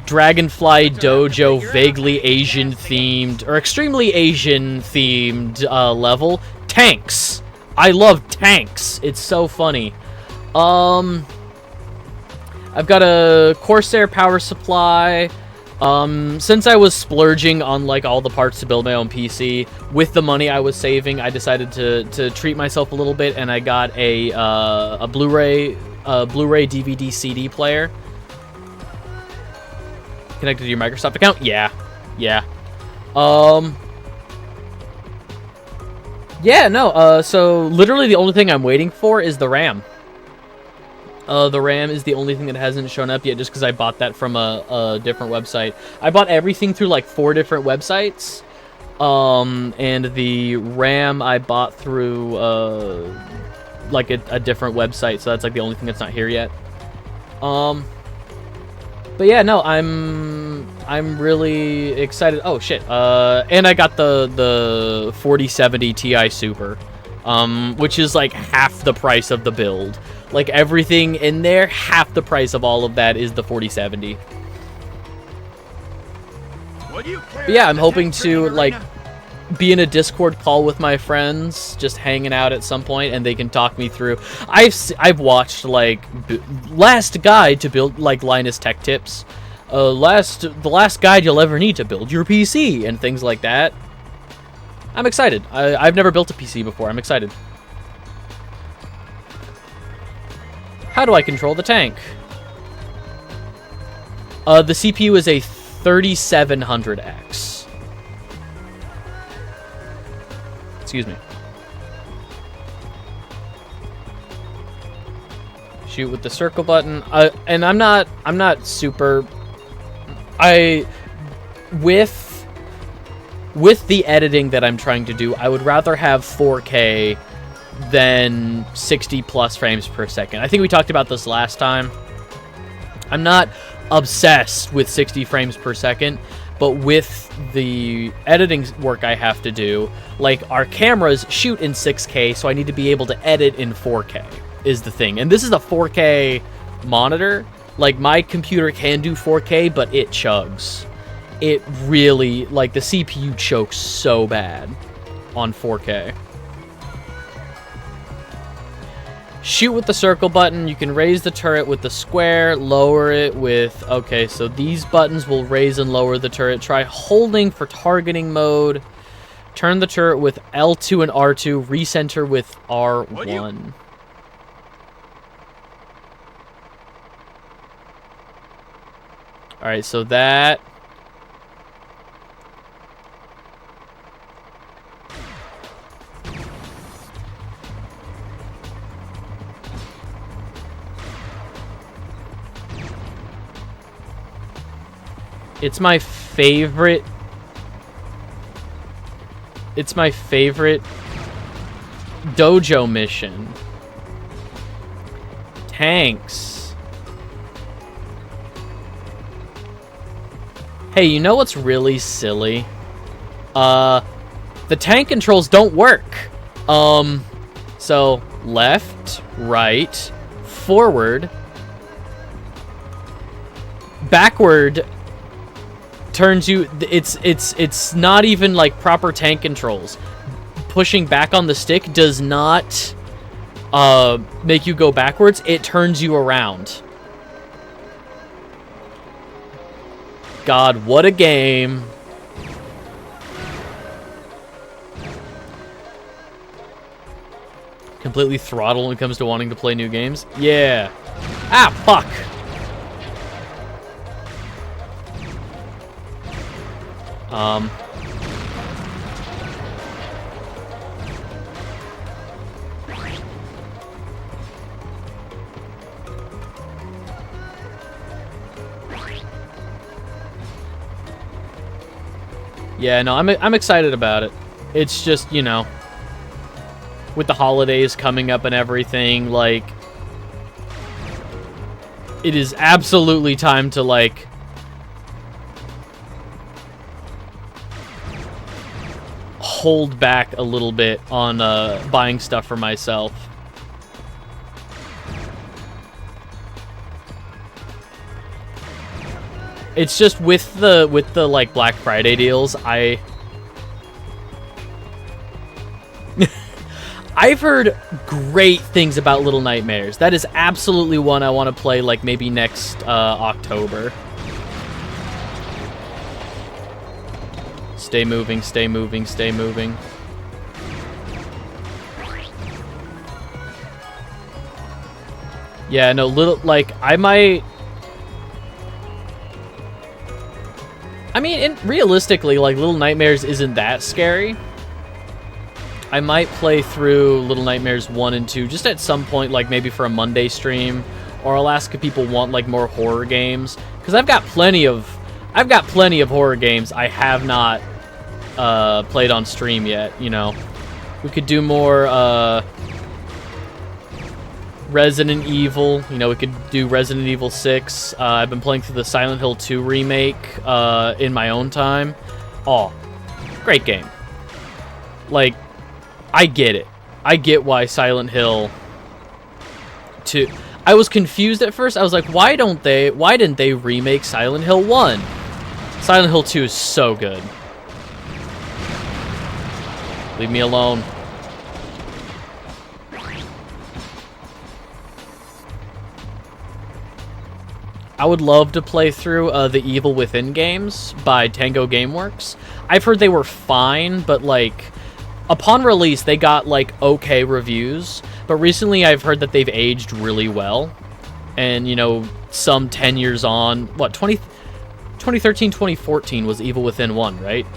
Speaker 1: Dragonfly Dojo vaguely Asian themed, or extremely Asian themed level. Tanks! I love tanks! It's so funny. I've got a Corsair power supply. Since I was splurging on like all the parts to build my own PC, with the money I was saving, I decided to treat myself a little bit, and I got a Blu-ray DVD CD player. Connected to your Microsoft account? Yeah. Yeah, no, so literally the only thing I'm waiting for is the RAM. The RAM is the only thing that hasn't shown up yet, just because I bought that from a different website. I bought everything through like 4 different websites, and the RAM I bought through like a different website, so that's like the only thing that's not here yet. But yeah, no, I'm really excited. Oh shit! And I got the 4070 Ti Super, which is like half the price of the build. Like everything in there, half the price of all of that is the 4070. But yeah, I'm hoping to like be in a Discord call with my friends, just hanging out at some point, and they can talk me through. I've watched like last guide to build like Linus Tech Tips, the last guide you'll ever need to build your PC and things like that. I'm excited. I've never built a PC before. I'm excited. How do I control the tank? The CPU is a 3700X. Excuse me. Shoot with the circle button. And I'm not super. With the editing that I'm trying to do, I would rather have 4K than 60 plus frames per second. I think we talked about this last time. I'm not obsessed with 60 frames per second, but with the editing work I have to do, like our cameras shoot in 6K, so I need to be able to edit in 4K is the thing. And this is a 4K monitor. Like my computer can do 4K, but it chugs. It really, like the CPU chokes so bad on 4K. Shoot with the circle button. You can raise the turret with the square, lower it with... Okay, so these buttons will raise and lower the turret. Try holding for targeting mode. Turn the turret with L2 and R2. Recenter with R1. Alright, so that... It's my favorite dojo mission. Tanks. Hey, you know what's really silly? The tank controls don't work. So left, right, forward, backward turns you. It's not even like proper tank controls. Pushing back on the stick does not make you go backwards. It turns you around. God, what a game. Completely throttle when it comes to wanting to play new games. Yeah. Ah, fuck. Yeah, no, I'm excited about it. It's just, you know, with the holidays coming up and everything, like, it is absolutely time to, like, hold back a little bit on buying stuff for myself. It's just with the like Black Friday deals, I've heard great things about Little Nightmares. That is absolutely one I want to play, like, maybe next October. Stay moving, stay moving, stay moving. Yeah, no, I might... I mean, realistically, like, Little Nightmares isn't that scary. I might play through Little Nightmares 1 and 2 just at some point, like, maybe for a Monday stream. Or I'll ask if people want, like, more horror games. Because I've got plenty of horror games I have not played on stream yet, you know. We could do more, Resident Evil. You know, we could do Resident Evil 6. I've been playing through the Silent Hill 2 remake in my own time. Oh, great game. Like, I get it. I get why Silent Hill 2... I was confused at first. I was like, why didn't they remake Silent Hill 1? Silent Hill 2 is so good. Leave me alone. I would love to play through the Evil Within games by Tango Gameworks. I've heard they were fine, but, like, upon release, they got, like, okay reviews. But recently, I've heard that they've aged really well. And, you know, some 10 years on... What, 2013, 2014 was Evil Within 1, right?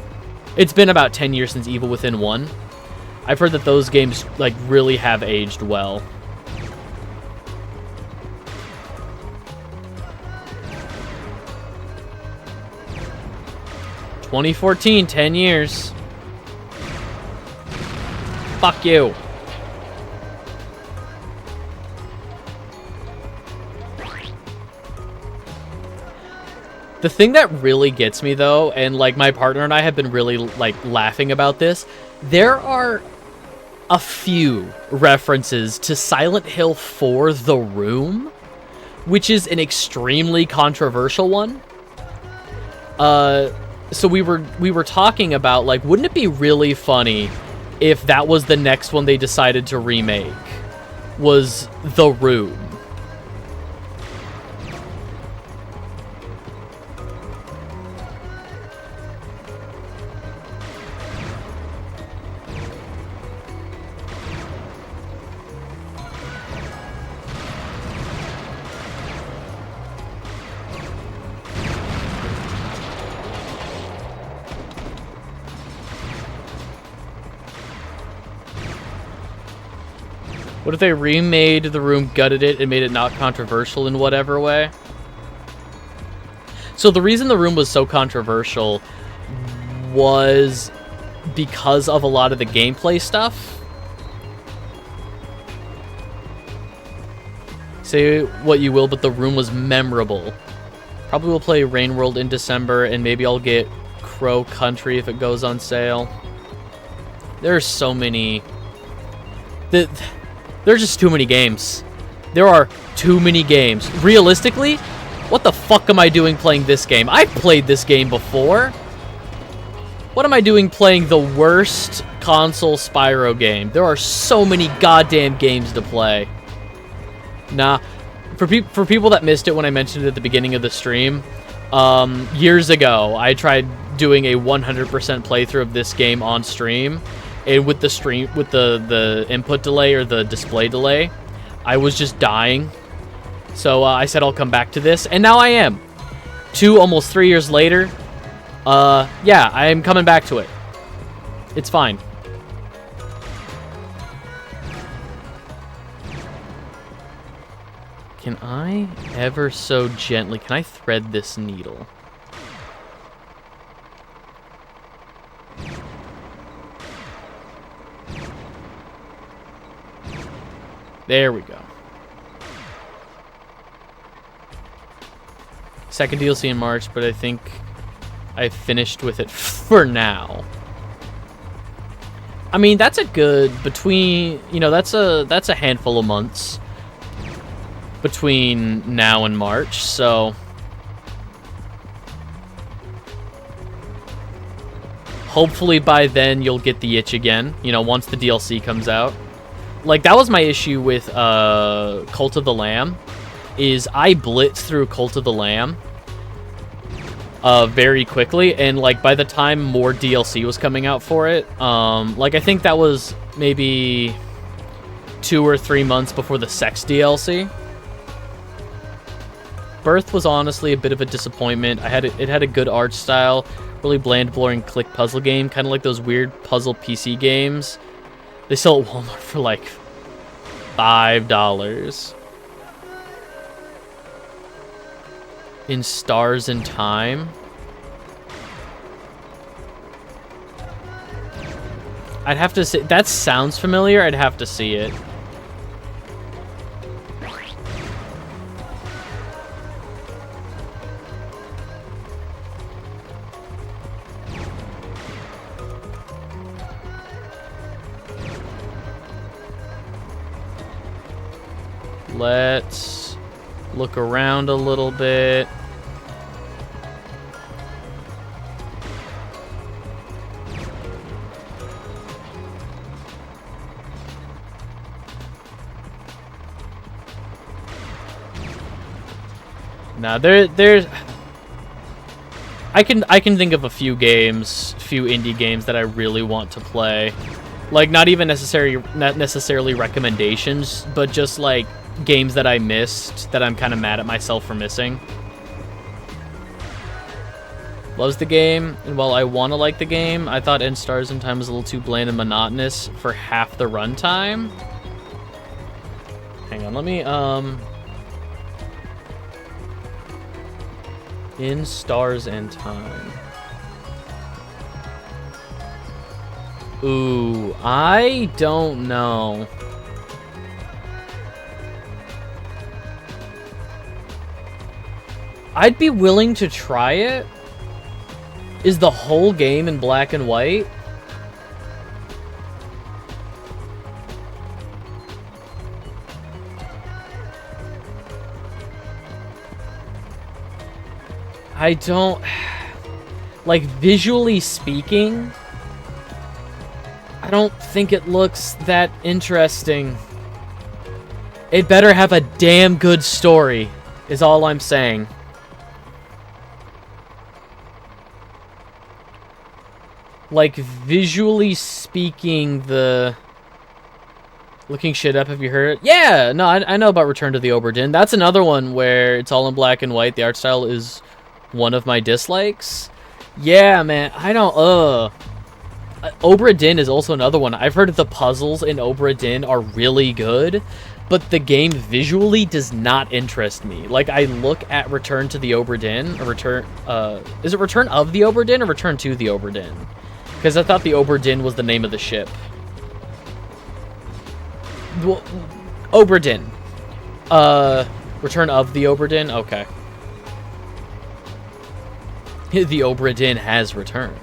Speaker 1: It's been about 10 years since Evil Within 1. I've heard that those games, like, really have aged well. ...2014, 10 years. Fuck you. The thing that really gets me, though, and, like, my partner and I have been really, like, laughing about this, there are a few references to Silent Hill 4 The Room, which is an extremely controversial one. So we were talking about, like, wouldn't it be really funny if that was the next one they decided to remake, was The Room? What if they remade The Room, gutted it, and made it not controversial in whatever way? So the reason The Room was so controversial was because of a lot of the gameplay stuff. Say what you will, but The Room was memorable. Probably will play Rain World in December, and maybe I'll get Crow Country if it goes on sale. There's so many... There's just too many games. There are too many games. Realistically, what the fuck am I doing playing this game? I've played this game before. What am I doing playing the worst console Spyro game? There are so many goddamn games to play. Nah. For people that missed it when I mentioned it at the beginning of the stream, years ago, I tried doing a 100% playthrough of this game on stream. And with the input delay or the display delay, I was just dying. So I said I'll come back to this, and now I am. Almost 3 years later, yeah, I am coming back to it. It's fine. Can I ever so gently... Can I thread this needle? There we go. Second DLC in March, but I think I finished with it for now. I mean, that's a good between, you know, that's a handful of months between now and March, so hopefully by then you'll get the itch again, you know, once the DLC comes out. like, that was my issue with Cult of the Lamb, is I blitzed through Cult of the Lamb very quickly, and, like, by the time more DLC was coming out for it, like, I think that was maybe 2 or 3 months before the sex DLC. Birth was honestly a bit of a disappointment. It had a good art style, really bland, boring click puzzle game, kind of like those weird puzzle PC games. They sell at Walmart for like $5. In Stars in Time. I'd have to say, that sounds familiar. I'd have to see it. Let's look around a little bit. Now there's I can think of a few indie games that I really want to play. Like, not necessarily recommendations, but just like games that I missed that I'm kind of mad at myself for missing. Loves the game, and while I want to like the game, I thought In Stars in Time was a little too bland and monotonous for half the runtime. Hang on, let me In Stars and Time. Ooh, I don't know. I'd be willing to try it. Is the whole game in black and white? I don't... Like, visually speaking, I don't think it looks that interesting. It better have a damn good story, is all I'm saying. Like, visually speaking, the... Looking shit up, have you heard it? Yeah! No, I know about Return to the Obra Dinn. That's another one where it's all in black and white. The art style is one of my dislikes. Yeah, man, I don't... Obra Dinn is also another one. I've heard the puzzles in Obra Dinn are really good, but the game visually does not interest me. Like, I look at Return to the Obra Dinn, or Return... is it Return of the Obra Dinn or Return to the Obra Dinn? Because I thought the Obra Dinn was the name of the ship. Well, Obra Dinn. Return of the Obra Dinn? Okay. The Obra Dinn has returned.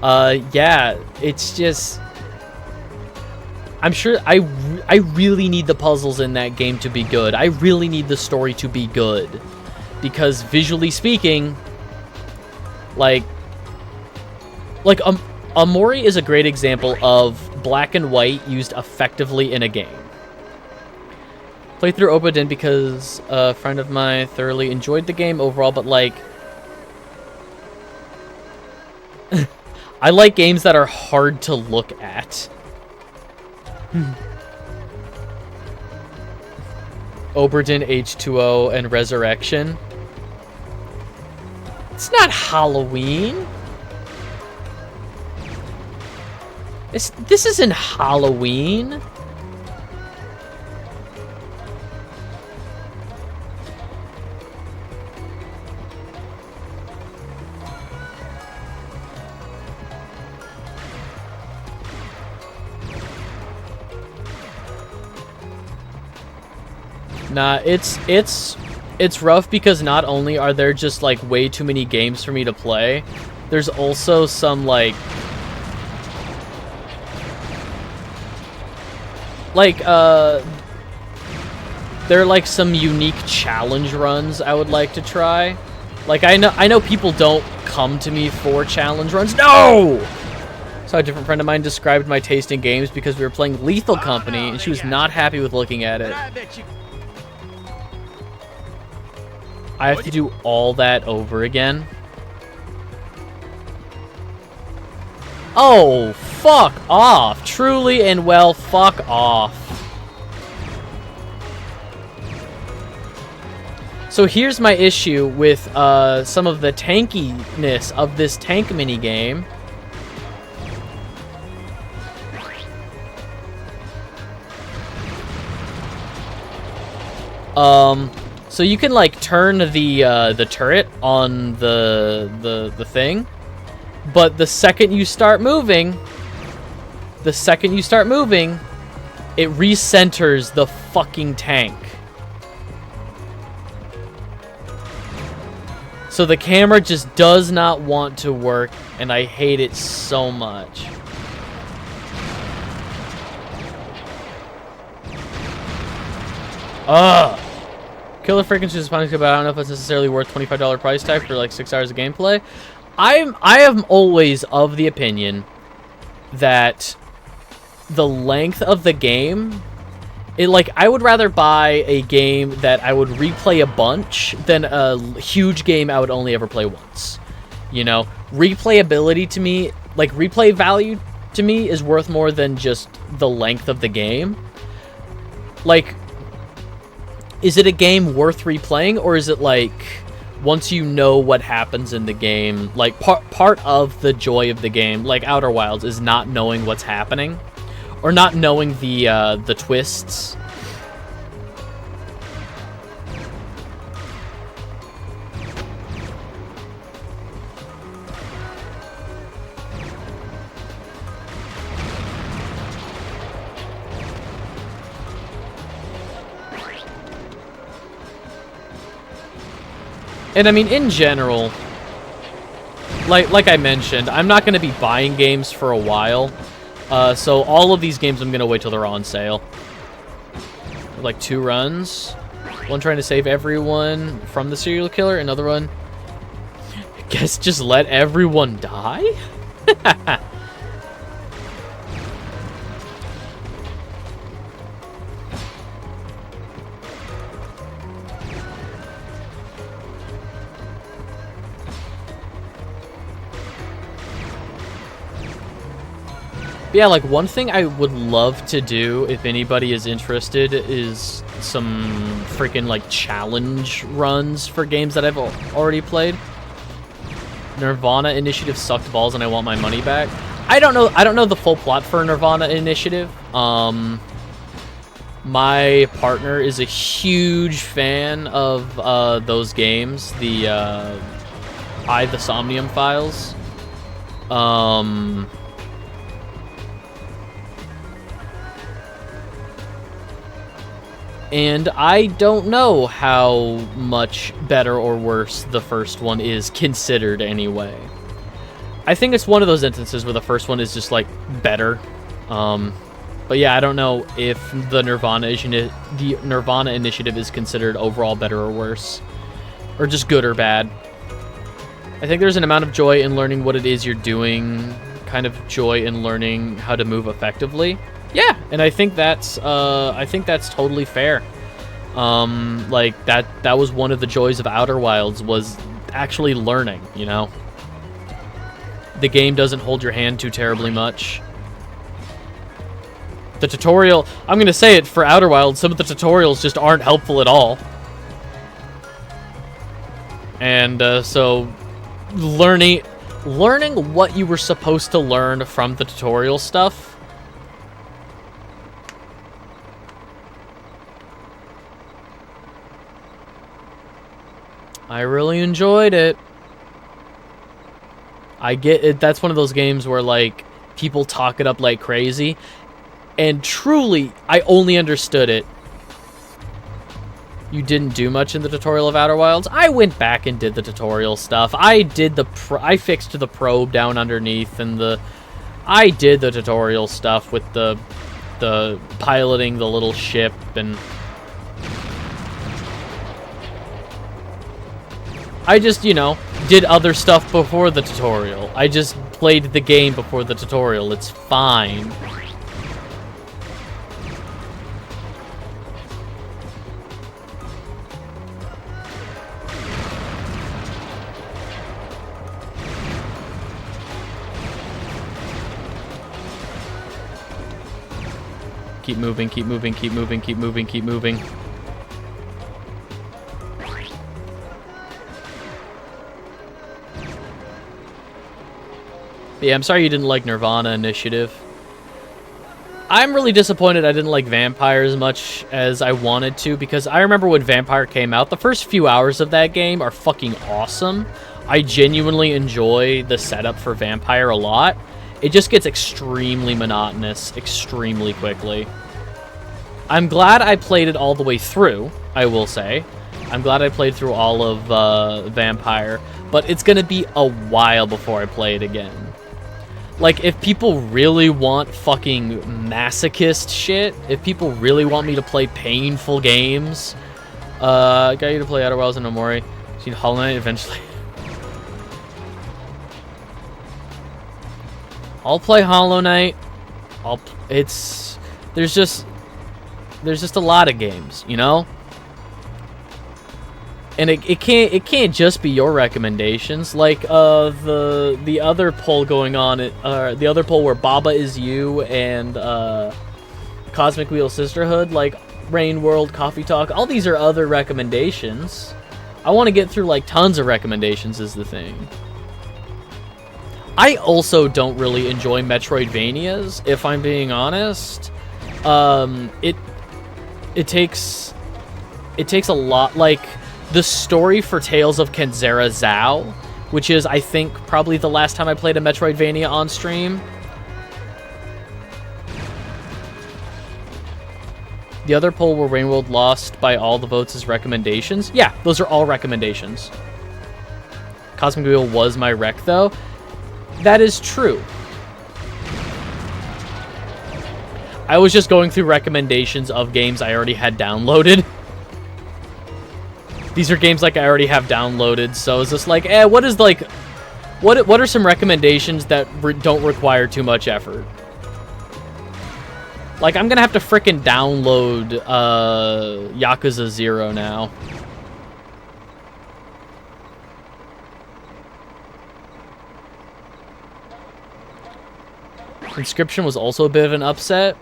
Speaker 1: Yeah, it's just... I'm sure I really need the puzzles in that game to be good. I really need the story to be good. Because visually speaking, like Amori is a great example of black and white used effectively in a game. Played through Obra Dinn because a friend of mine thoroughly enjoyed the game overall, but like... I like games that are hard to look at. Obra Dinn H2O and Resurrection. It's not Halloween. This isn't Halloween. Nah, it's rough because not only are there just like way too many games for me to play, there's also some like there are like some unique challenge runs I would like to try. Like I know people don't come to me for challenge runs. No! So a different friend of mine described my taste in games because we were playing Lethal Company, and she was not happy with looking at it. I have to do all that over again. Oh, fuck off. Truly and well, fuck off. So here's my issue with some of the tankiness of this tank minigame. So you can like turn the turret on the thing, but the second you start moving, it recenters the fucking tank. So the camera just does not want to work, and I hate it so much. Ugh. Killer frequency is fine, but I don't know if it's necessarily worth $25 price tag for like 6 hours of gameplay. I am always of the opinion that the length of the game, I would rather buy a game that I would replay a bunch than a huge game I would only ever play once. You know, replayability to me, like replay value to me, is worth more than just the length of the game. Like, is it a game worth replaying, or is it like, once you know what happens in the game, like part of the joy of the game, like Outer Wilds, is not knowing what's happening, or not knowing the twists. And I mean, in general, like I mentioned, I'm not going to be buying games for a while. So all of these games I'm going to wait till they're on sale. Like 2 runs. One trying to save everyone from the serial killer. Another one, I guess, just let everyone die? But yeah, like, one thing I would love to do, if anybody is interested, is some freaking, like, challenge runs for games that I've already played. Nirvana Initiative sucked balls and I want my money back. I don't know the full plot for Nirvana Initiative. My partner is a huge fan of those games, the the Somnium Files. And I don't know how much better or worse the first one is considered anyway. I think it's one of those instances where the first one is just, like, better. But yeah, I don't know if the Nirvana Initiative is considered overall better or worse. Or just good or bad. I think there's an amount of joy in learning what it is you're doing, kind of joy in learning how to move effectively. Yeah, and I think that's totally fair. Like that was one of the joys of Outer Wilds, was actually learning, you know. The game doesn't hold your hand too terribly much. The tutorial, I'm gonna say it for Outer Wilds, some of the tutorials just aren't helpful at all. And so learning what you were supposed to learn from the tutorial stuff, I really enjoyed it. I get it. That's one of those games where, like, people talk it up like crazy. And truly, I only understood it. You didn't do much in the tutorial of Outer Wilds. I went back and did the tutorial stuff. I fixed the probe down underneath, and I did the tutorial stuff with the piloting the little ship, and you know, did other stuff before the tutorial. I just played the game before the tutorial. It's fine. Keep moving, keep moving, keep moving, keep moving, keep moving. Yeah, I'm sorry you didn't like Nirvana Initiative. I'm really disappointed I didn't like Vampire as much as I wanted to, because I remember when Vampire came out, the first few hours of that game are fucking awesome. I genuinely enjoy the setup for Vampire a lot. It just gets extremely monotonous extremely quickly. I'm glad I played it all the way through, I will say. I'm glad I played through all of Vampire, but it's gonna be a while before I play it again. Like, if people really want fucking masochist shit, if people really want me to play painful games, I got you to play Outer Wilds and Omori. Seen Hollow Knight eventually. I'll play Hollow Knight. There's just a lot of games, you know? And it can't just be your recommendations. Like the other poll going on, the other poll where Baba Is You and Cosmic Wheel Sisterhood, like Rain World, Coffee Talk, all these are other recommendations. I want to get through like tons of recommendations is the thing. I also don't really enjoy Metroidvanias, if I'm being honest. It takes a lot, like the story for Tales of Kenzera Zao, which is, I think, probably the last time I played a Metroidvania on stream. The other poll where Rainworld lost by all the votes is recommendations. Yeah, those are all recommendations. Cosmic Wheel was my rec, though. That is true. I was just going through recommendations of games I already had downloaded. These are games like I already have downloaded, so it's just like, what is like, what are some recommendations that don't require too much effort? Like, I'm gonna have to frickin' download Yakuza 0 now. Inscription was also a bit of an upset.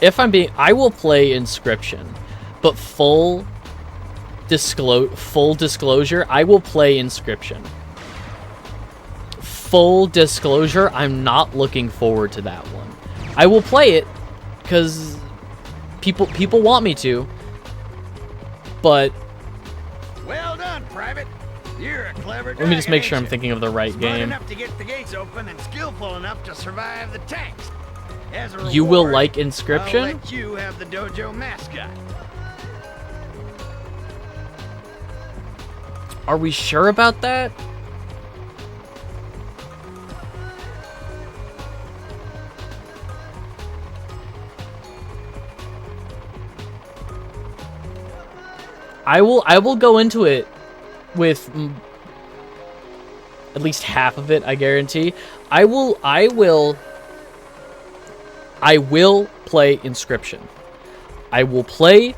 Speaker 1: If I'm being, I will play Inscription, but full disclosure, I will play Inscription. Full disclosure, I'm not looking forward to that one. I will play it because people want me to, but
Speaker 10: well done, Private. You're a clever
Speaker 1: let me just make
Speaker 10: dragon,
Speaker 1: sure I'm
Speaker 10: ain't
Speaker 1: thinking of the right
Speaker 10: you? Smart
Speaker 1: game.
Speaker 10: enough to get the gates open and skillful enough to survive the tanks. As a
Speaker 1: You will
Speaker 10: reward,
Speaker 1: like Inscription?
Speaker 10: I'll let you have the dojo mascot.
Speaker 1: Are we sure about that? I will go into it with at least half of it, I guarantee. I will play Inscription. I will play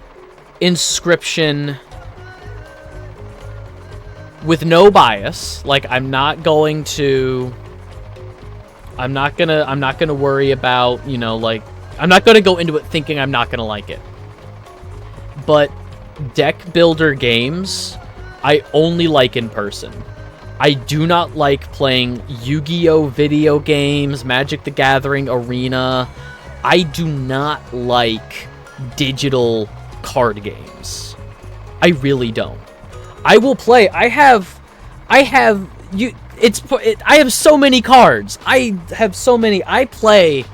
Speaker 1: Inscription with no bias. Like, I'm not gonna worry about, you know, like, I'm not gonna go into it thinking I'm not gonna like it. But deck builder games, I only like in person. I do not like playing Yu-Gi-Oh! Video games, Magic the Gathering Arena. I do not like digital card games. I really don't. I will play. I have so many cards. I have so many. I play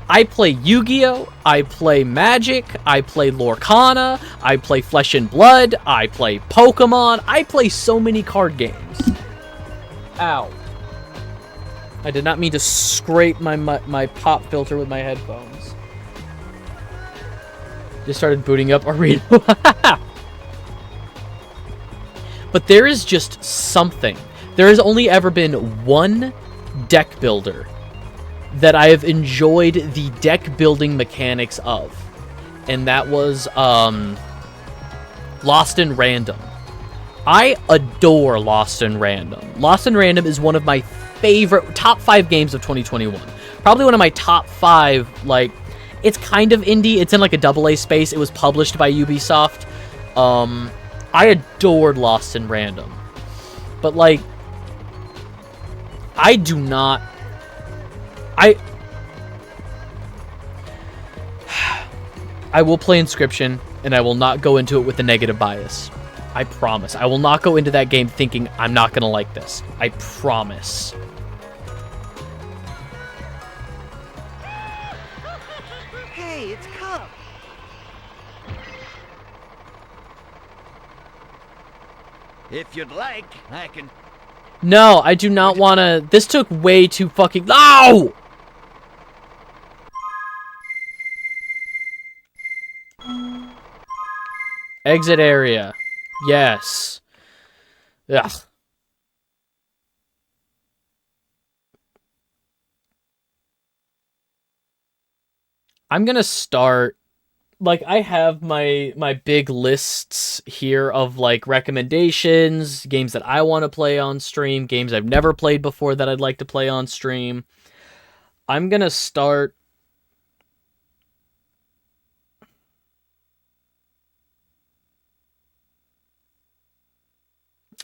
Speaker 1: Yu-Gi-Oh! I play Magic. I play Lorcana. I play Flesh and Blood. I play Pokemon. I play so many card games. Ow. I did not mean to scrape my pop filter with my headphones. Just started booting up Arena. But there is just something. There has only ever been one deck builder that I have enjoyed the deck building mechanics of. And that was Lost in Random. I adore Lost in Random. Lost in Random is one of my favorite top 5 games of 2021. Probably one of my top 5, like, it's kind of indie. It's in like a AA space. It was published by Ubisoft. I adored Lost in Random. But, like, I do not... I will play Inscription, and I will not go into it with a negative bias. I promise. I will not go into that game thinking I'm not going to like this. I promise.
Speaker 2: Hey, it's Cub.
Speaker 10: If you'd like, I can...
Speaker 1: No, I do not want to... This took way too fucking... No! Exit area. Yes. Ugh. I'm gonna start... Like, I have my big lists here of, like, recommendations, games that I want to play on stream, games I've never played before that I'd like to play on stream. I'm gonna start...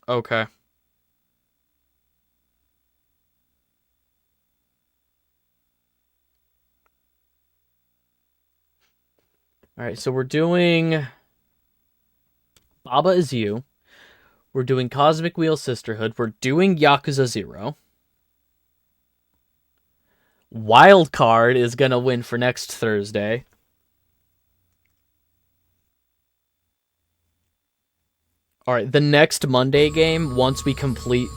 Speaker 1: Okay. Alright, so we're doing Baba Is You. We're doing Cosmic Wheel Sisterhood. We're doing Yakuza 0. Wildcard is going to win for next Thursday. Alright, the next Monday game, once we complete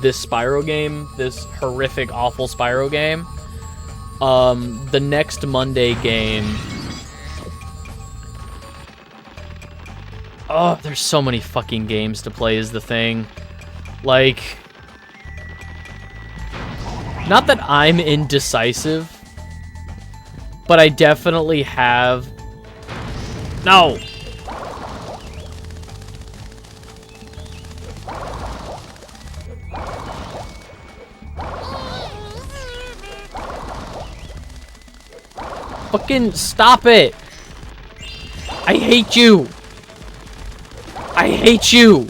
Speaker 1: this Spyro game, this horrific, awful Spyro game, the next Monday game... Oh, there's so many fucking games to play is the thing. Like... Not that I'm indecisive, but I definitely have... No! Fucking stop it! I hate you! I hate you!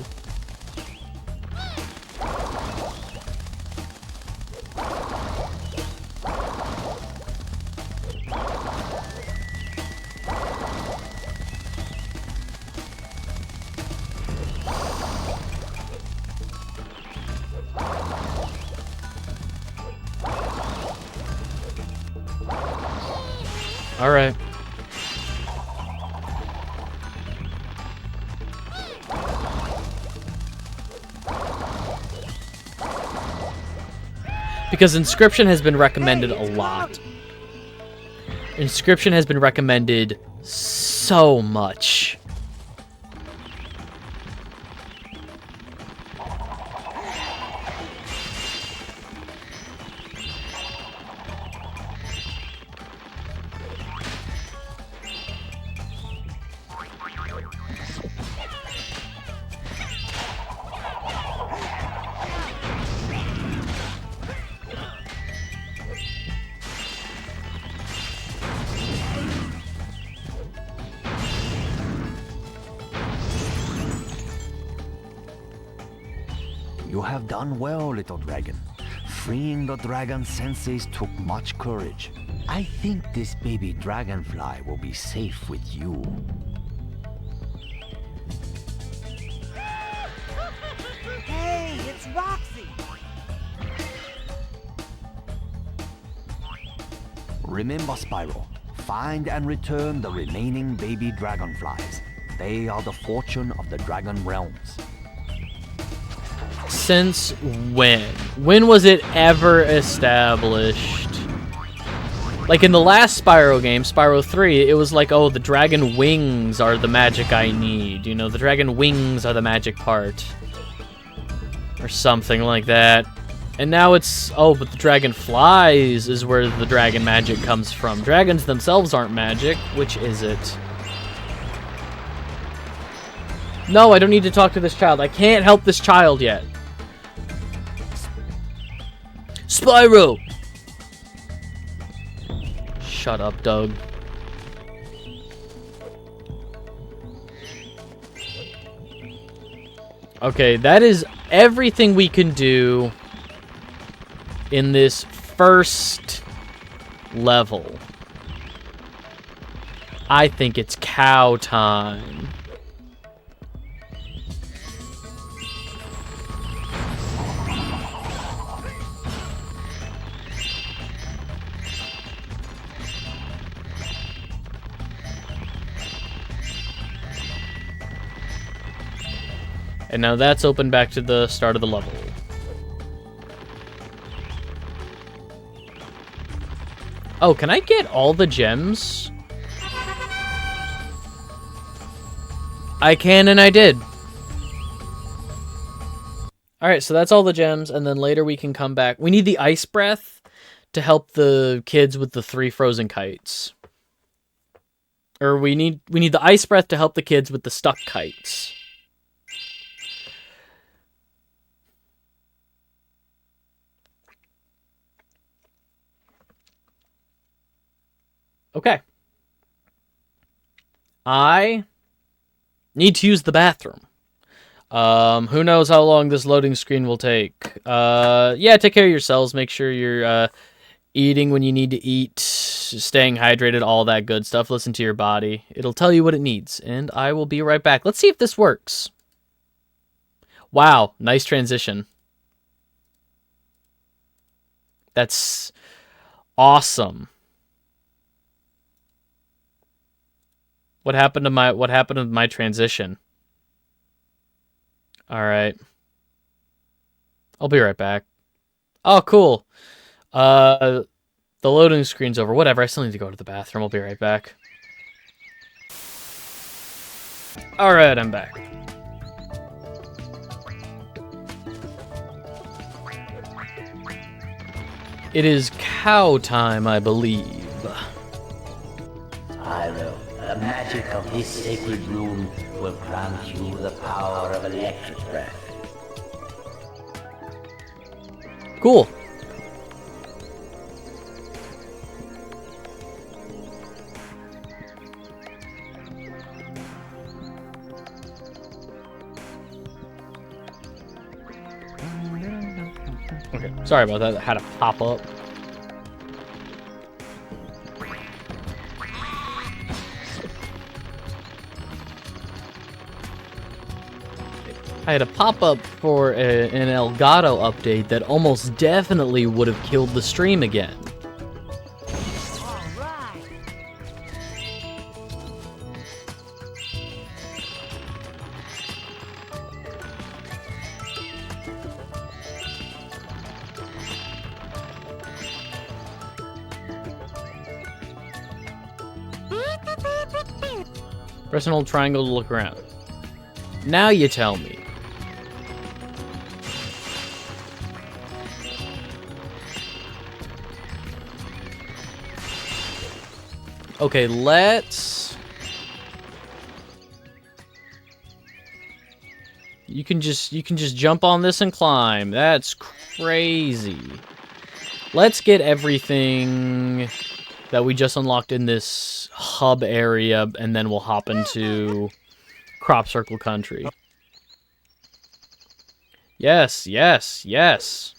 Speaker 1: Alright. Because Inscription has been recommended a lot. Inscription has been recommended so much.
Speaker 8: You have done well, little dragon. Freeing the dragon senseis took much courage. I think this baby dragonfly will be safe with you.
Speaker 2: Hey, it's Roxy.
Speaker 8: Remember, Spyro, find and return the remaining baby dragonflies. They are the fortune of the Dragon Realms.
Speaker 1: Since when? When was it ever established Like in the last Spyro game, Spyro 3, it was like, oh, the dragon wings are the magic I need. You know, the dragon wings are the magic part. Or something like that. And now it's, oh, but the dragonflies is where the dragon magic comes from. Dragons themselves aren't magic. Which is it? No, I don't need to talk to this child. I can't help this child yet. Spyro! Shut up, Doug. Okay, that is everything we can do in this first level. I think it's cow time. And now that's open back to the start of the level. Oh, can I get all the gems? I can, and I did. Alright, so that's all the gems, and then later we can come back. We need the ice breath to help the kids with the 3 frozen kites. Or we need the ice breath to help the kids with the stuck kites. Okay. I need to use the bathroom. Who knows how long this loading screen will take. Yeah, take care of yourselves. Make sure you're eating when you need to eat, staying hydrated, all that good stuff. Listen to your body. It'll tell you what it needs, and I will be right back. Let's see if this works. Wow, nice transition. That's awesome. What happened to my transition? All right. I'll be right back. Oh, cool. The loading screen's over. Whatever, I still need to go to the bathroom. I'll be right back. All right, I'm back. It is cow time, I believe.
Speaker 7: Spyro, the magic of this sacred rune will grant you the power of electric breath.
Speaker 1: Cool. Okay, sorry about that. I had to pop up. I had a pop-up for an Elgato update that almost definitely would have killed the stream again. Press and hold triangle to look around. Now you tell me. Okay, let's... You can just jump on this and climb. That's crazy. Let's get everything that we just unlocked in this hub area, and then we'll hop into Crop Circle Country. Yes, yes, yes.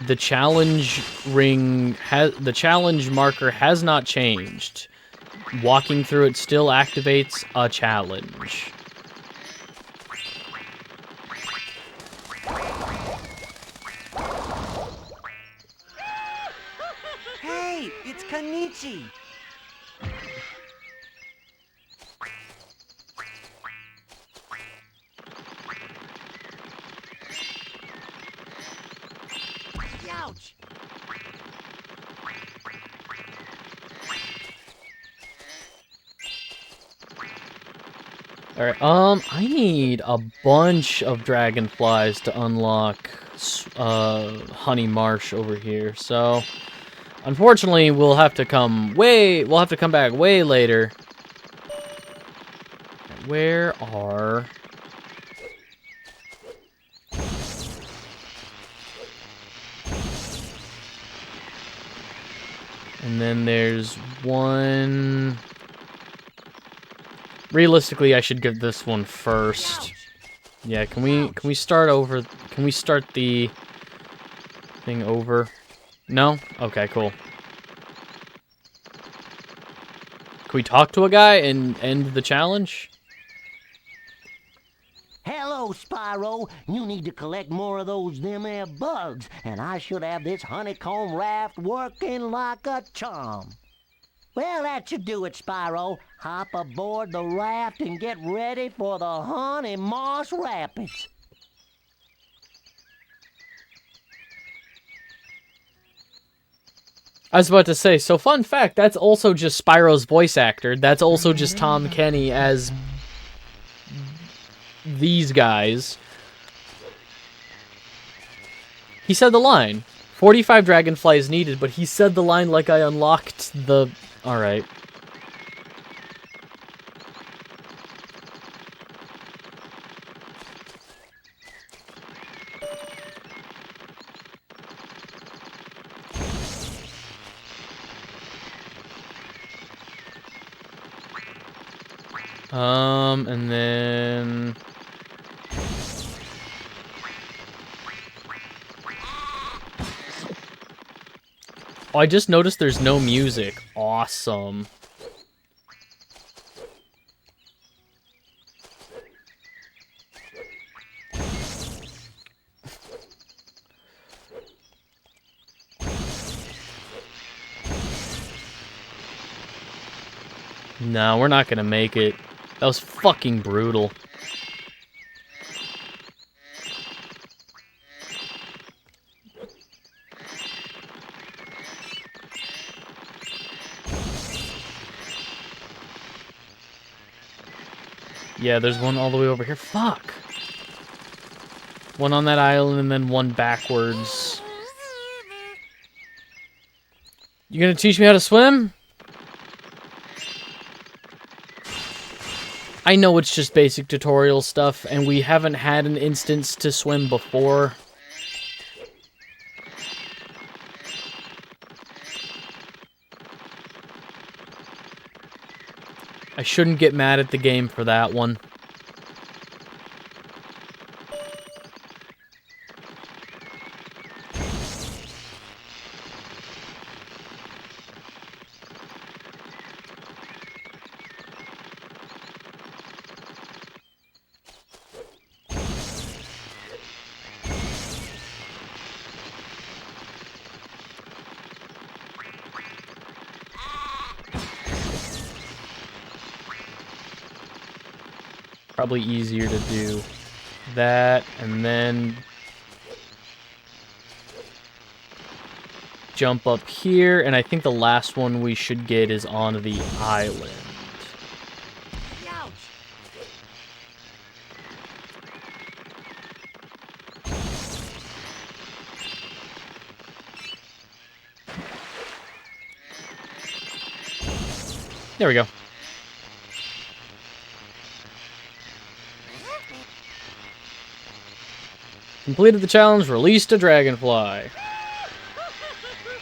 Speaker 1: The challenge the challenge marker has not changed. Walking through it still activates a challenge.
Speaker 2: Hey, it's Kanichi. Ouch!
Speaker 1: Alright, I need a bunch of dragonflies to unlock Honey Marsh over here, so unfortunately we'll have to come back way later. Where are... And then there's one... Realistically, I should give this one first. Yeah, can we start over? Can we start the thing over? No? Okay, cool. Can we talk to a guy and end the challenge?
Speaker 7: Hello, Spyro. You need to collect more of those them there bugs, and I should have this honeycomb raft working like a charm. Well, that should do it, Spyro. Hop aboard the raft and get ready for the Honey Moss Rapids.
Speaker 1: I was about to say, so fun fact, that's also just Spyro's voice actor. That's also just Tom Kenny as these guys. He said the line. 45 dragonflies needed, but he said the line like I unlocked the... Alright. And then... Oh, I just noticed there's no music. Awesome. No, we're not gonna make it. That was fucking brutal. Yeah, there's one all the way over here. Fuck! One on that island and then one backwards. You gonna teach me how to swim? I know it's just basic tutorial stuff, and we haven't had an instance to swim before. I shouldn't get mad at the game for that one. Probably easier to do that, and then jump up here, and I think the last one we should get is on the island.
Speaker 2: Ouch!
Speaker 1: There we go. Completed the challenge, released a dragonfly.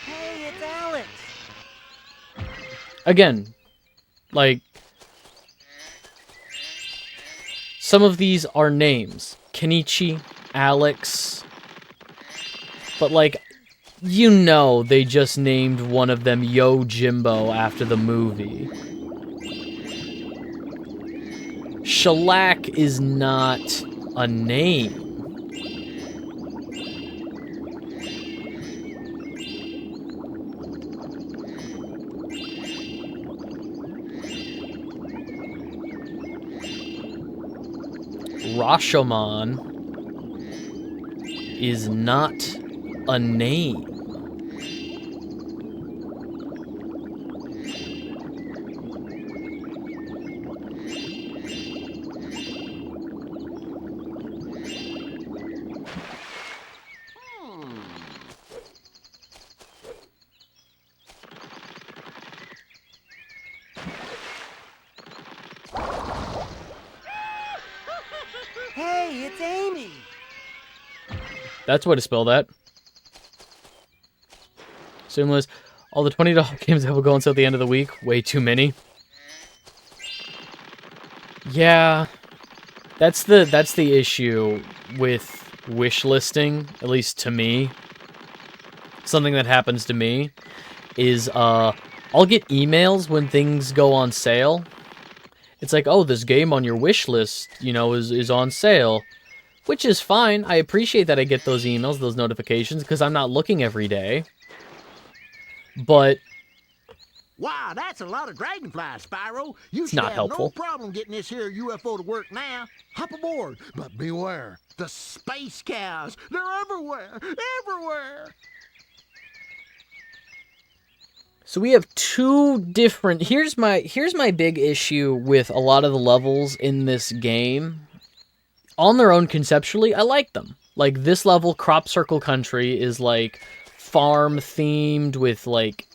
Speaker 2: Hey, it's Alex!
Speaker 1: Again, like, some of these are names. Kenichi, Alex. But, like, you know they just named one of them Yojimbo after the movie. Shellac is not a name. Rashomon is not a name. That's the way to spell that. Seamless. All the $20 games that will go until the end of the week. Way too many. Yeah. That's the issue with wish listing, at least to me. Something that happens to me is I'll get emails when things go on sale. It's like, oh, this game on your wish list, you know, is on sale. Which is fine. I appreciate that I get those emails, those notifications, because I'm not looking every day. But
Speaker 10: Wow, that's a lot of dragonflies, Spyro. You should
Speaker 1: not
Speaker 10: have
Speaker 1: helpful.
Speaker 10: no problem getting this here UFO to work now. Hop aboard, but beware. The space cows, they're everywhere, everywhere.
Speaker 1: So we have two different... Here's my big issue with a lot of the levels in this game. On their own, conceptually, I like them. Like, this level, Crop Circle Country, is, like, farm-themed with, like,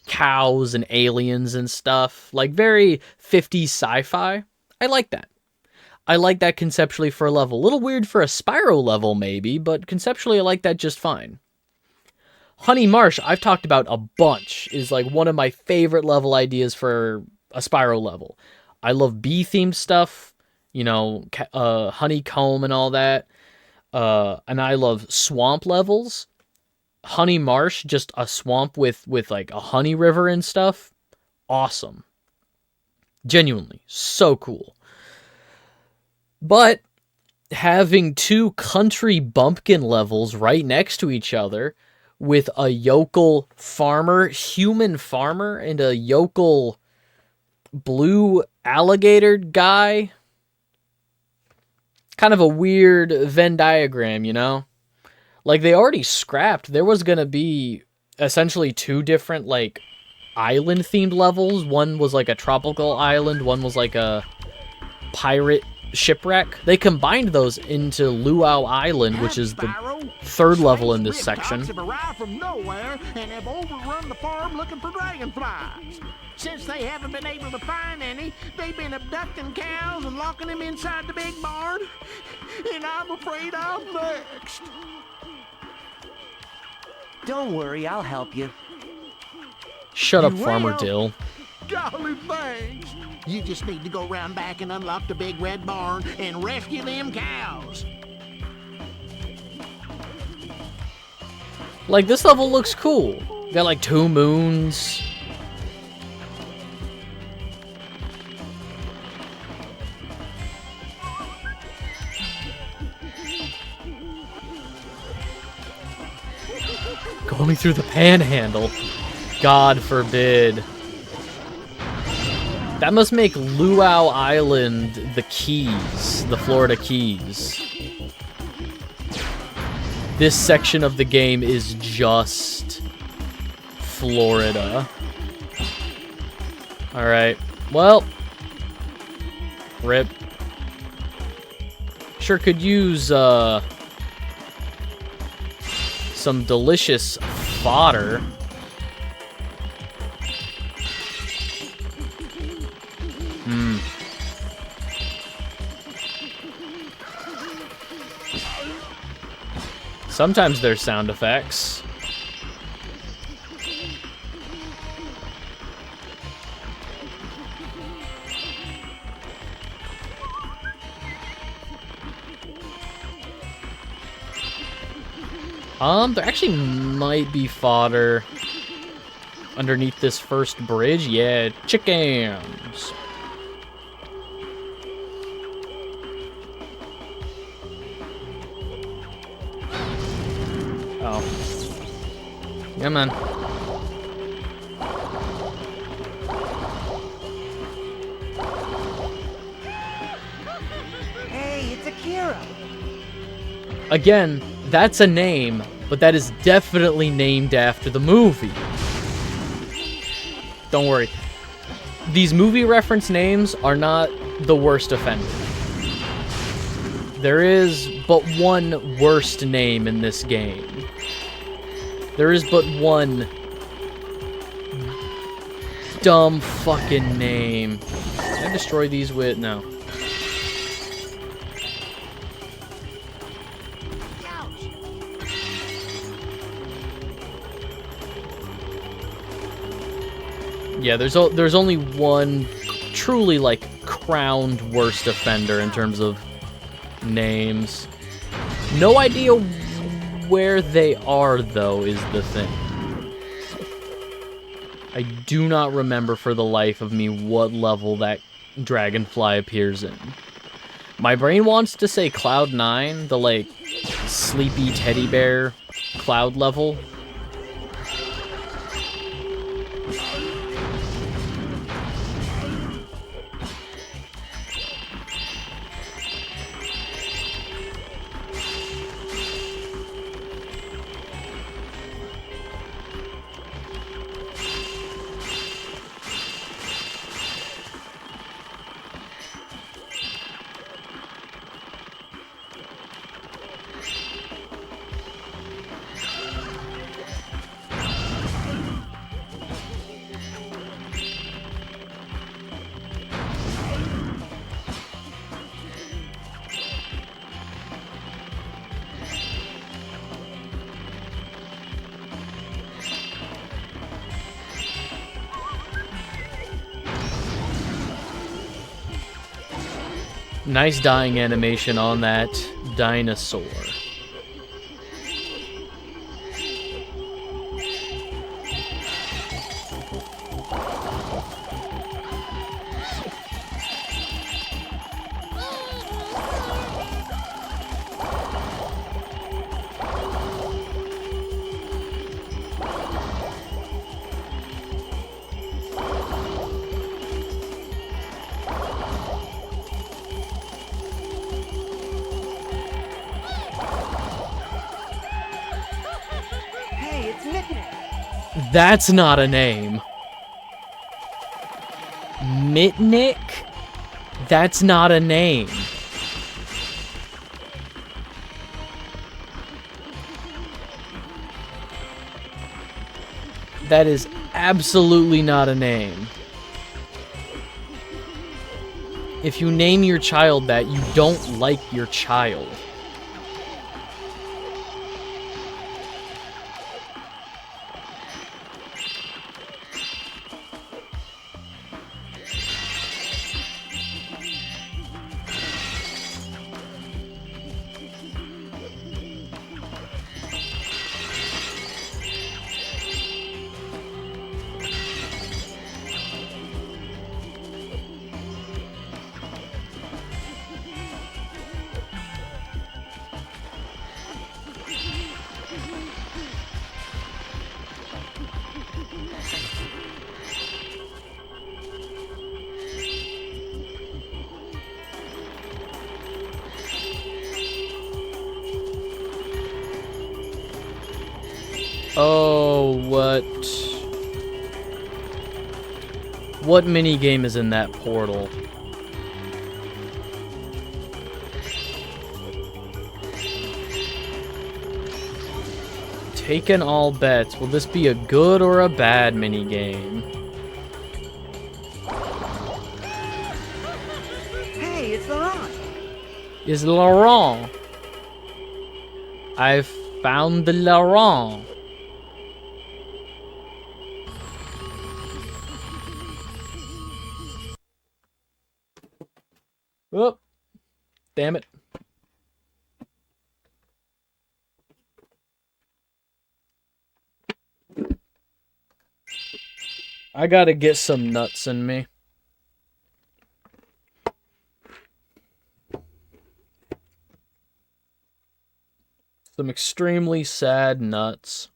Speaker 1: cows and aliens and stuff. Like, very 50s sci-fi. I like that. I like that conceptually for a level. A little weird for a Spyro level, maybe, but conceptually I like that just fine. Honey Marsh, I've talked about a bunch, is like one of my favorite level ideas for a Spyro level. I love bee-themed stuff, you know, honeycomb and all that. And I love swamp levels. Honey Marsh, just a swamp with like a honey river and stuff. Awesome. Genuinely, so cool. But having two country bumpkin levels right next to each other with a yokel farmer, human farmer, and a yokel blue alligator guy. Kind of a weird Venn diagram, you know? Like, they already scrapped. There was going to be essentially two different, like, island-themed levels. One was like a tropical island. One was like a pirate shipwreck. They combined those into Luau Island, which is the third level in this section.
Speaker 10: Have arrived from nowhere and have overrun the farm looking for dragonflies. Since they haven't been able to find any, they've been abducting cows and locking them inside the big barn. And I'm afraid I'm next.
Speaker 2: Don't worry, I'll help you.
Speaker 1: Shut up,
Speaker 10: You
Speaker 1: Farmer
Speaker 10: will?
Speaker 1: Dill.
Speaker 10: Golly, thanks. You just need to go round back and unlock the big red barn and rescue them cows.
Speaker 1: Like, this level looks cool. Got like 2 moons. Going through the panhandle. God forbid. That must make Luau Island the Keys, the Florida Keys. This section of the game is just Florida. Alright, well, rip. Sure could use some delicious fodder. Sometimes there's sound effects. There actually might be fodder underneath this first bridge. Yeah, chickens. Oh. Yeah, man.
Speaker 2: Hey, it's Akira.
Speaker 1: Again, that's a name, but that is definitely named after the movie. Don't worry. These movie reference names are not the worst offender. There is but one worst name in this game. There is but one dumb fucking name. Can I destroy these with... No. Yeah, there's only one truly, like, crowned worst offender in terms of names. No idea where they are, though, is the thing. I do not remember for the life of me what level that Dragonfly appears in. My brain wants to say Cloud 9, the, like, sleepy teddy bear cloud level. Nice dying animation on that dinosaur. That's not a name. Mitnick? That's not a name. That is absolutely not a name. If you name your child that, you don't like your child. Oh, what minigame is in that portal? Taken all bets. Will this be a good or a bad minigame?
Speaker 2: Hey, it's Laurent.
Speaker 1: Is Laurent? I've found the Laurent. Oh, damn it. I gotta get some nuts in me. Some extremely sad nuts.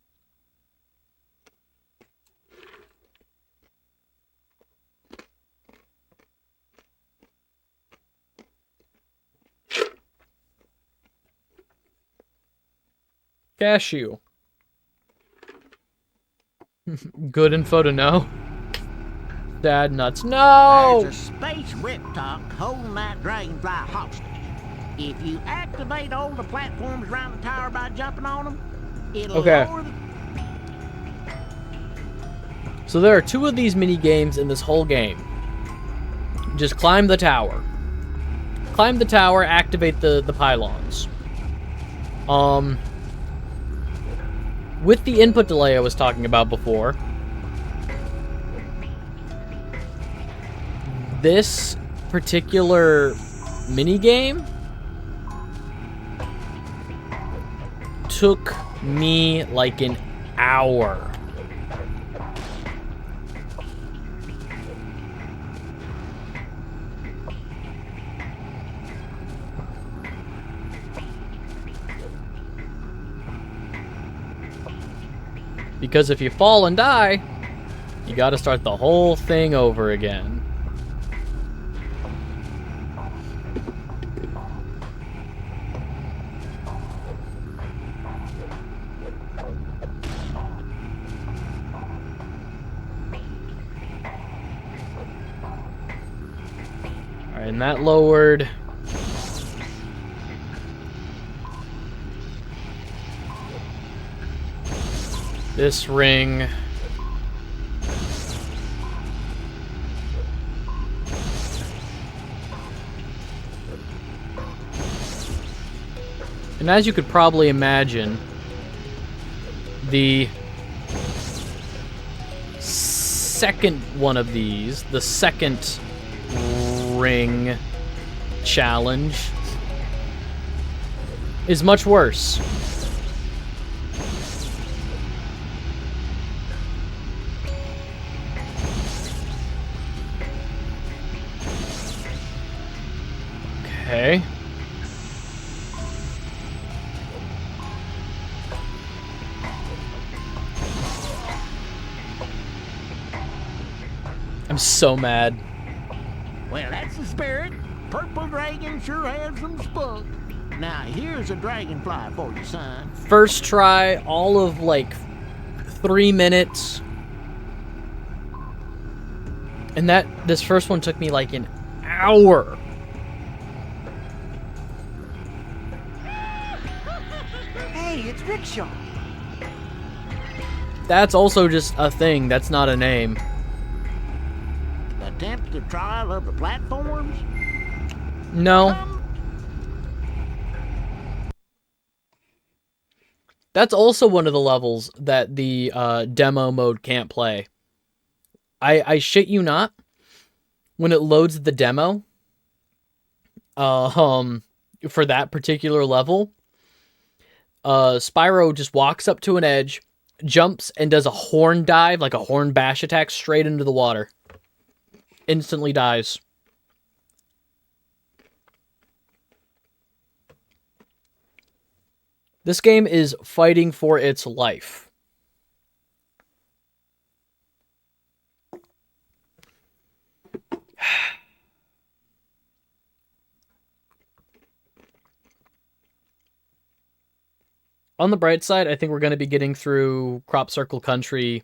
Speaker 1: Cashew. Good info to know. Sad nuts. No!
Speaker 10: There's a space riptalk holding that dragonfly hostage. If you activate all the platforms around the tower by jumping on them, it'll lower the...
Speaker 1: So there are two of these mini games in this whole game. Just climb the tower. Climb the tower, activate the pylons. With the input delay I was talking about before, this particular minigame took me like an hour. Because if you fall and die, you gotta start the whole thing over again. Alright, and that lowered. This ring. And as you could probably imagine, the second one of these, the second ring challenge, is much worse. Okay. I'm so mad.
Speaker 10: Well, that's the spirit. Purple dragon sure has some spunk. Now, here's a dragonfly for you, son.
Speaker 1: First try, all of like 3 minutes. And this first one took me like an hour.
Speaker 2: Hey, it's Rickshaw.
Speaker 1: That's also just a thing. That's not a name.
Speaker 10: Attempted trial of the platforms?
Speaker 1: No. That's also one of the levels that the demo mode can't play. I shit you not. When it loads the demo, for that particular level, Spyro just walks up to an edge, jumps, and does a horn dive, like a horn bash attack, straight into the water. Instantly dies. This game is fighting for its life. On the bright side, I think we're going to be getting through Crop Circle Country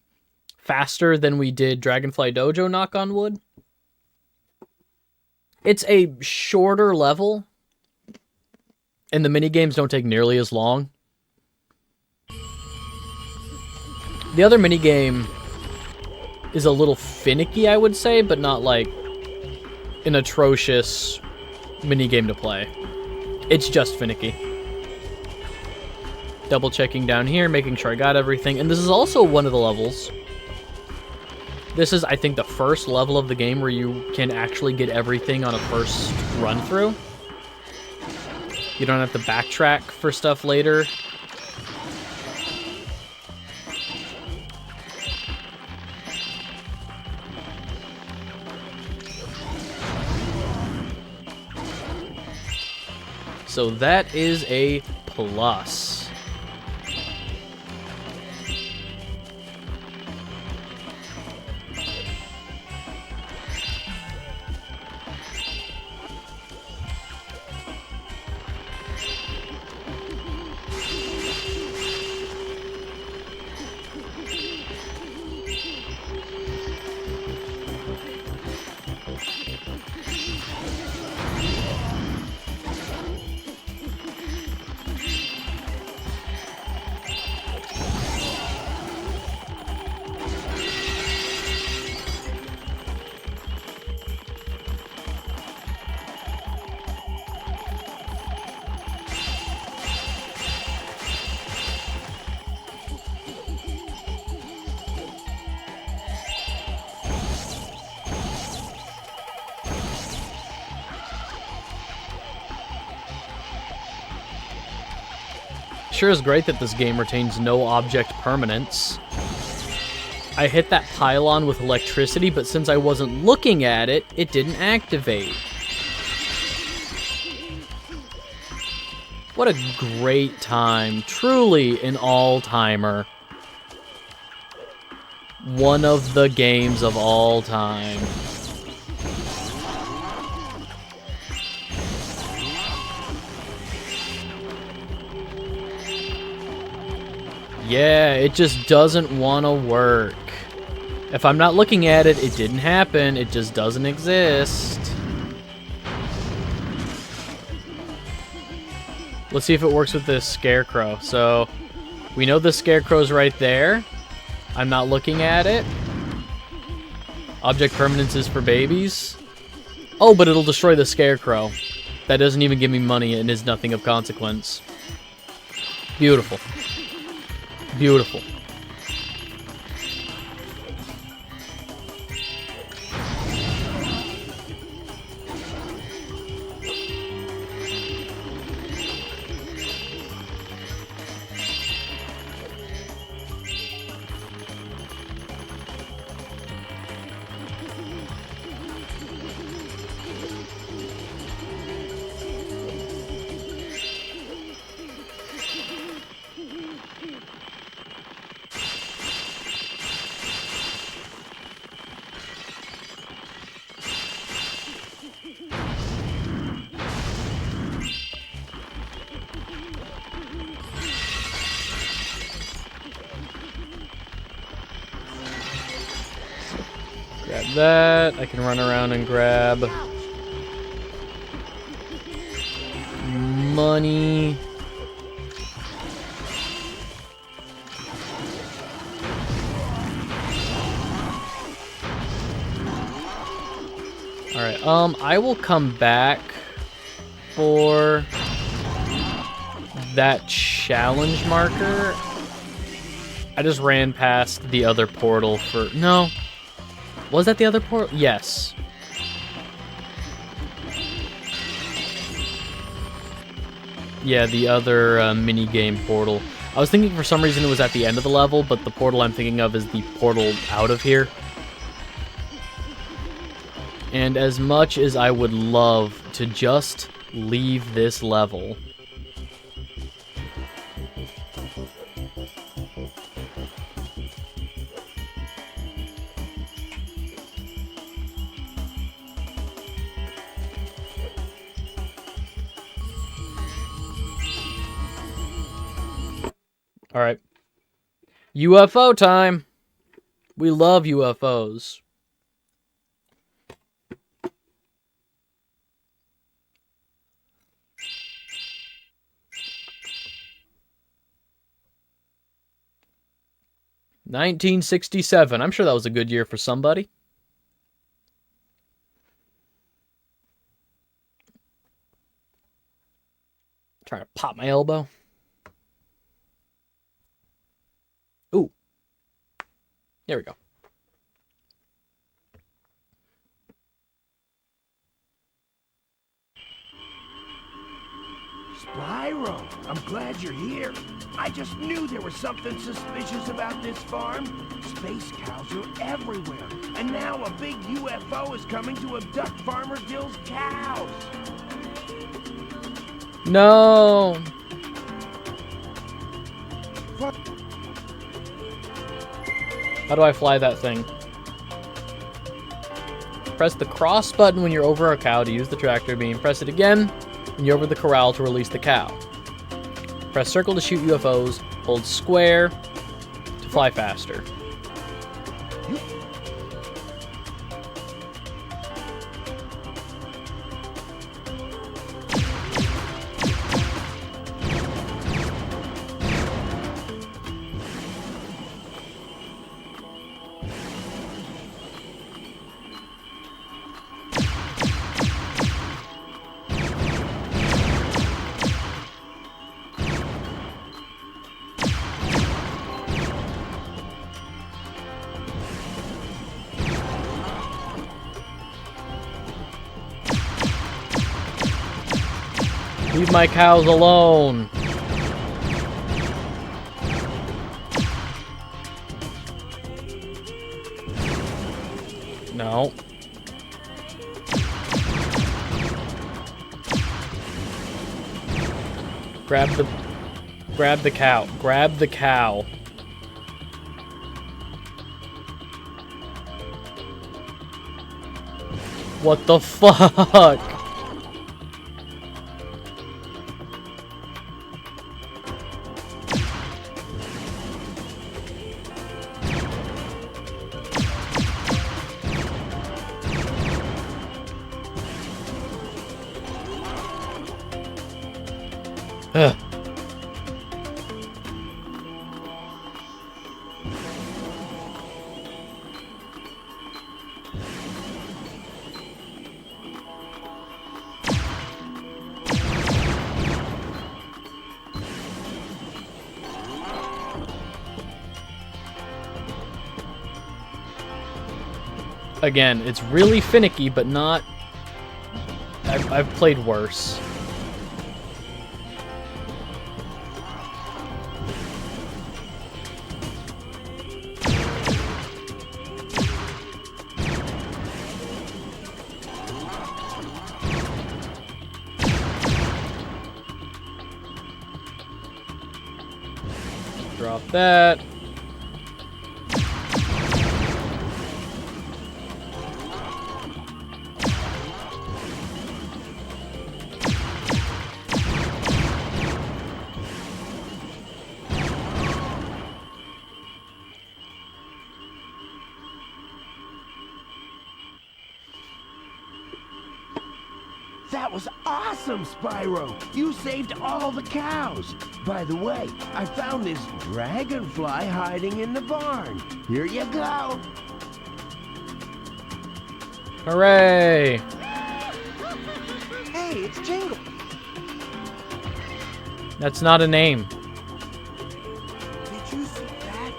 Speaker 1: faster than we did Dragonfly Dojo, knock on wood. It's a shorter level, and the minigames don't take nearly as long. The other minigame is a little finicky, I would say, but not like an atrocious minigame to play. It's just finicky. Double checking down here, making sure I got everything. And this is also one of the levels. This is, I think, the first level of the game where you can actually get everything on a first run through. You don't have to backtrack for stuff later. So that is a plus. sure is great that this game retains no object permanence. I hit that pylon with electricity, but since I wasn't looking at it, it didn't activate. What a great time. Truly an all-timer. One of the games of all time. Yeah, it just doesn't want to work. If I'm not looking at it, it didn't happen. It just doesn't exist. Let's see if it works with this scarecrow. So, we know the scarecrow's right there. I'm not looking at it. Object permanence is for babies. Oh, but it'll destroy the scarecrow. That doesn't even give me money and is nothing of consequence. Beautiful. Beautiful. Grab that. I can run around and grab money. Alright, I will come back for that challenge marker. I just ran past the other portal for... No. Was that the other portal? Yes. Yeah, the other mini-game portal. I was thinking for some reason it was at the end of the level, but the portal I'm thinking of is the portal out of here. And as much as I would love to just leave this level... Alright. UFO time! We love UFOs. $1967. I'm sure that was a good year for somebody. Trying to pop my elbow. Ooh. There we go.
Speaker 5: Spyro, I'm glad you're here. I just knew there was something suspicious about this farm. Space cows are everywhere, and now a big UFO is coming to abduct Farmer Dill's cows.
Speaker 1: No. How do I fly that thing? Press the cross button when you're over a cow to use the tractor beam. Press it again when you're over the corral to release the cow. Press circle to shoot UFOs. Hold square to fly faster. Leave my cows alone. No. Grab the cow. Grab the cow. What the fuck? Ugh. Again, it's really finicky, but not... I've played worse. Drop that.
Speaker 5: That was awesome, Spyro! You saved all the cows! By the way, I found this dragonfly hiding in the barn. Here you go!
Speaker 1: Hooray!
Speaker 2: Hey, it's Jingle.
Speaker 1: That's not a name.
Speaker 5: Did you see that?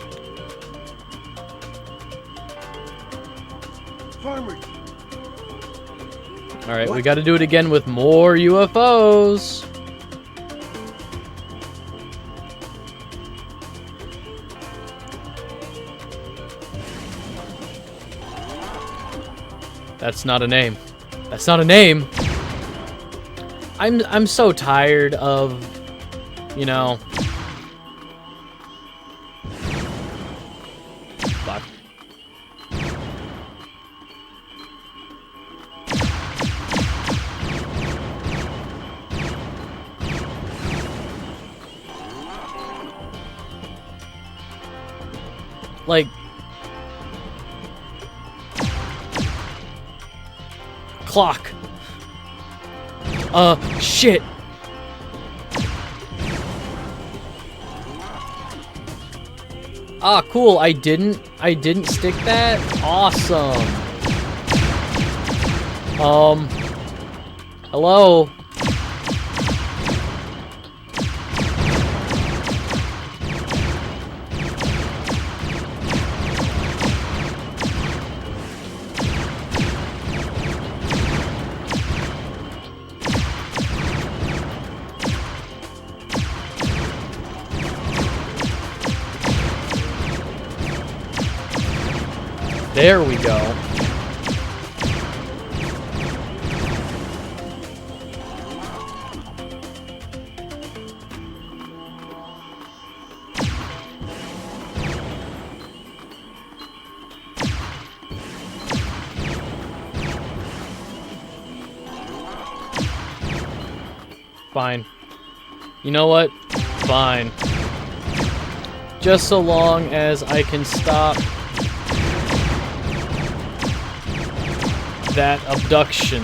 Speaker 5: Farmer.
Speaker 1: Alright, we gotta do it again with more UFOs. That's not a name. That's not a name. I'm so tired of, you know. Fuck. Like, clock. Shit. Ah, cool. I didn't stick that. Awesome. Hello. There we go. Fine. You know what? Fine. Just so long as I can stop that abduction.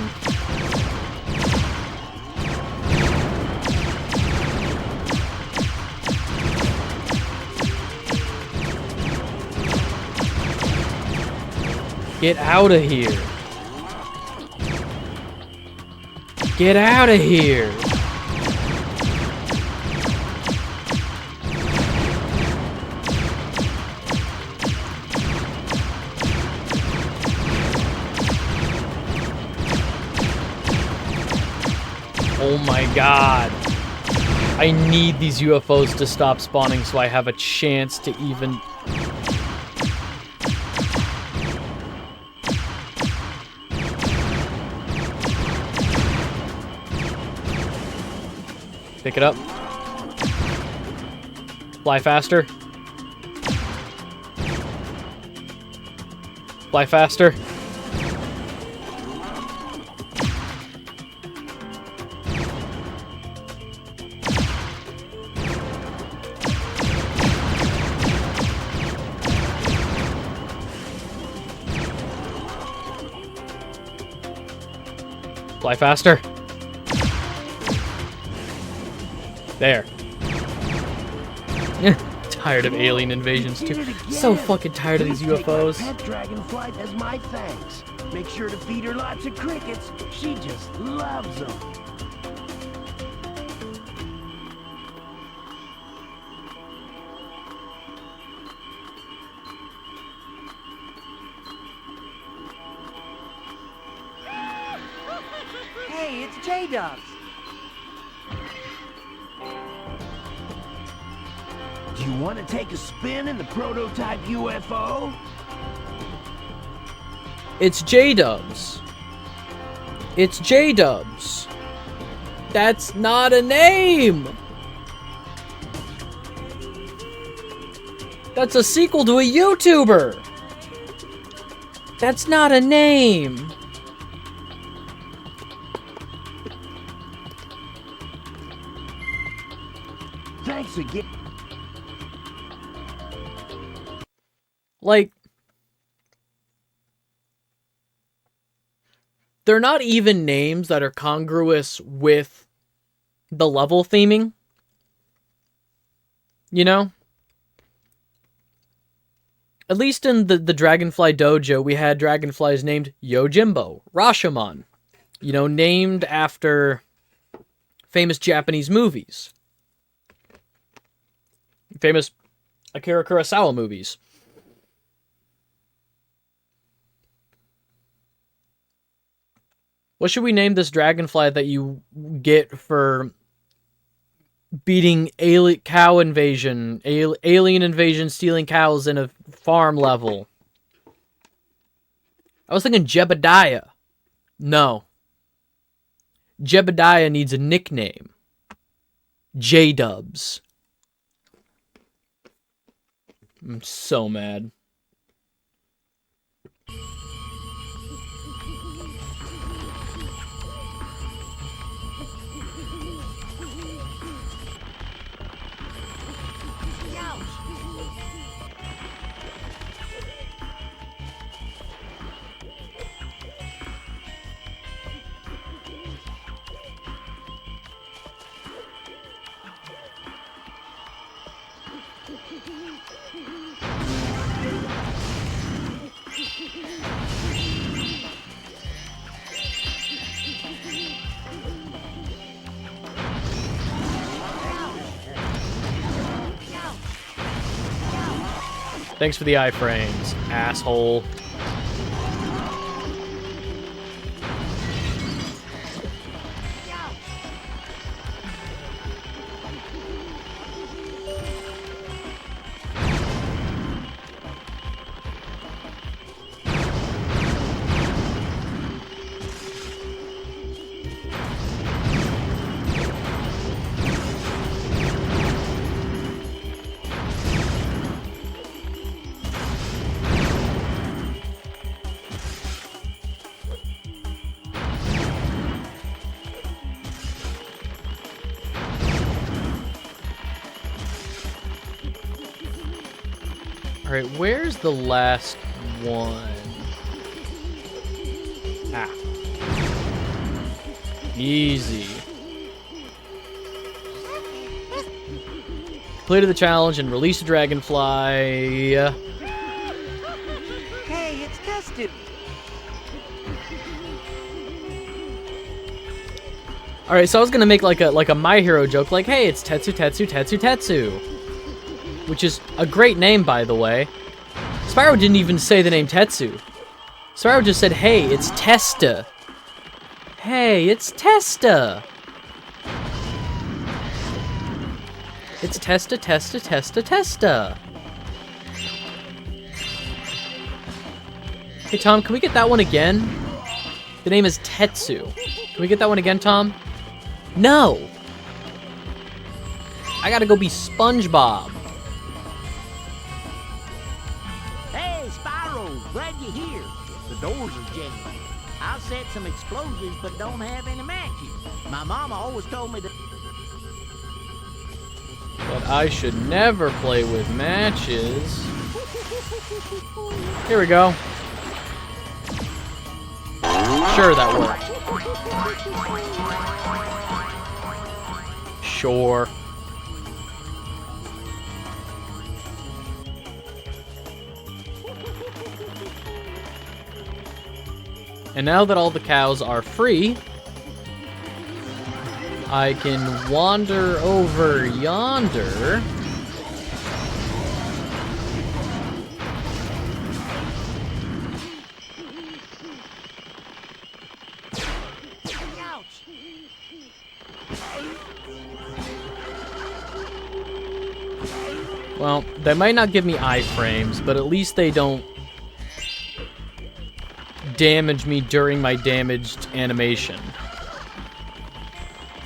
Speaker 1: Get out of here. Get out of here. Oh my god. I need these UFOs to stop spawning so I have a chance to even... Pick it up. Fly faster. Fly faster. Fly faster. There. Tired of alien invasions too. So fucking tired of these UFOs.
Speaker 5: Pet Dragonfly as my thanks. Make sure to feed her lots of crickets. She just loves them.
Speaker 2: Hey, it's J-Dubs.
Speaker 5: Do you want to take a spin in the prototype UFO?
Speaker 1: It's J-Dubs. It's J-Dubs. That's not a name! That's a sequel to a YouTuber! That's not a name!
Speaker 5: Thanks again.
Speaker 1: Like, they're not even names that are congruous with the level theming. You know? At least in the Dragonfly Dojo, we had dragonflies named Yojimbo, Rashomon. You know, named after famous Japanese movies. Famous Akira Kurosawa movies. What should we name this dragonfly that you get for beating alien invasion, stealing cows in a farm level? I was thinking Jebediah. No. Jebediah needs a nickname. J-Dubs. I'm so mad. Thanks for the iframes, asshole. Alright, where's the last one? Ah. Easy. Completed the challenge and released a dragonfly.
Speaker 2: Hey, it's Testu.
Speaker 1: Alright, so I was gonna make like a My Hero joke, like, hey, it's Tetsu, Tetsu, Tetsu, Tetsu. Which is a great name, by the way. Spyro didn't even say the name Tetsu. Spyro just said, hey, it's Testa. Hey, it's Testa. It's Testa, Testa, Testa, Testa. Hey, Tom, can we get that one again? The name is Tetsu. Can we get that one again, Tom? No. I gotta go be SpongeBob.
Speaker 10: Hey, Spyro, glad you're here. The doors are jammed. I'll set some explosives, but don't have any matches. My mama always told me that.
Speaker 1: But I should never play with matches. Here we go. Sure, that worked. Sure. And now that all the cows are free, I can wander over yonder. Well, they might not give me iframes, but at least they don't damage me during my damaged animation.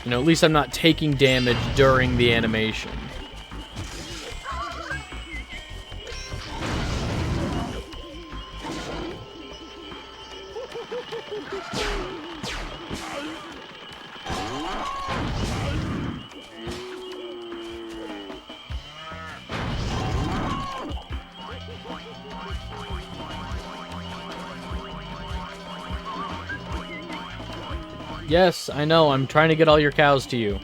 Speaker 1: You know, at least I'm not taking damage during the animation. Yes, I know. I'm trying to get all your cows to you.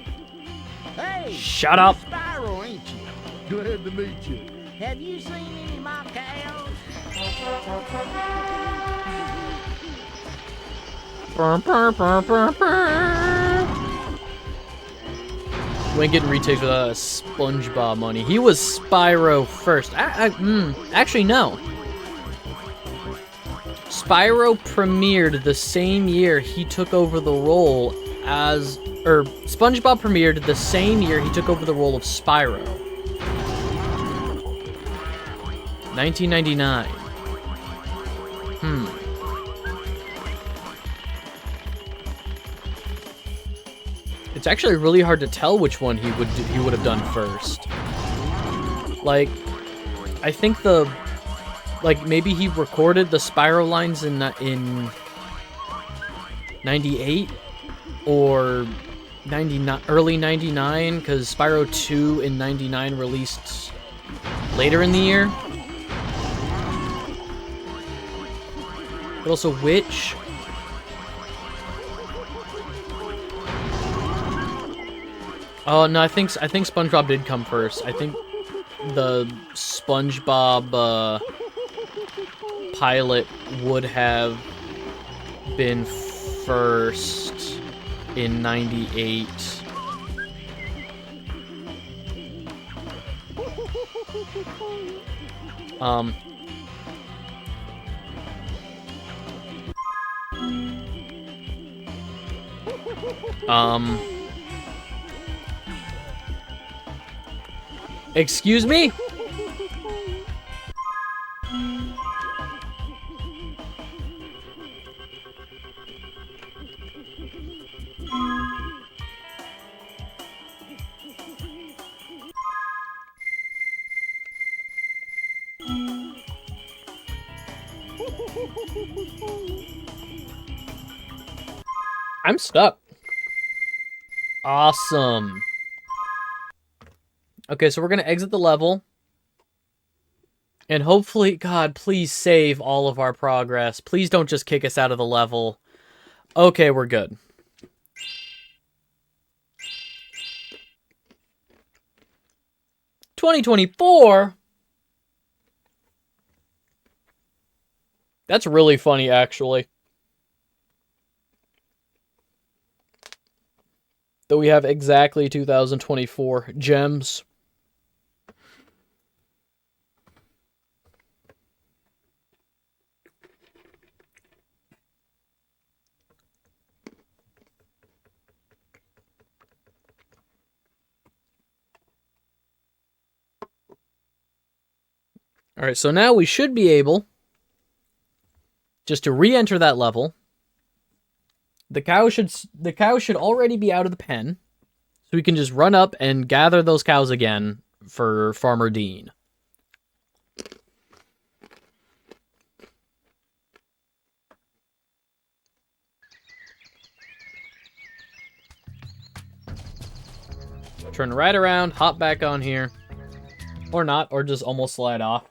Speaker 10: Hey,
Speaker 1: Shut up.
Speaker 10: Spyro, ain't you?
Speaker 5: Glad to meet you.
Speaker 10: Have you seen any of my cows?
Speaker 1: We ain't getting retakes without SpongeBob money. He was Spyro first. Actually, no. Spyro premiered the same year he took over the role as... SpongeBob premiered the same year he took over the role of Spyro. 1999. It's actually really hard to tell which one he would have done first. Like, I think maybe he recorded the Spyro lines in 98 or 99, early 99, because Spyro 2 in 99 released later in the year. But also which? Oh no, I think SpongeBob did come first. I think the SpongeBob pilot would have been first in 98. Excuse me? I'm stuck. Awesome. Okay, so we're going to exit the level. And hopefully, God, please save all of our progress. Please don't just kick us out of the level. Okay, we're good. $2024? That's really funny, actually. That we have exactly 2024 gems. All right, so now we should be able just to re-enter that level. The cow should already be out of the pen. So we can just run up and gather those cows again for Farmer Dean. Turn right around, hop back on here. Or not, or just almost slide off.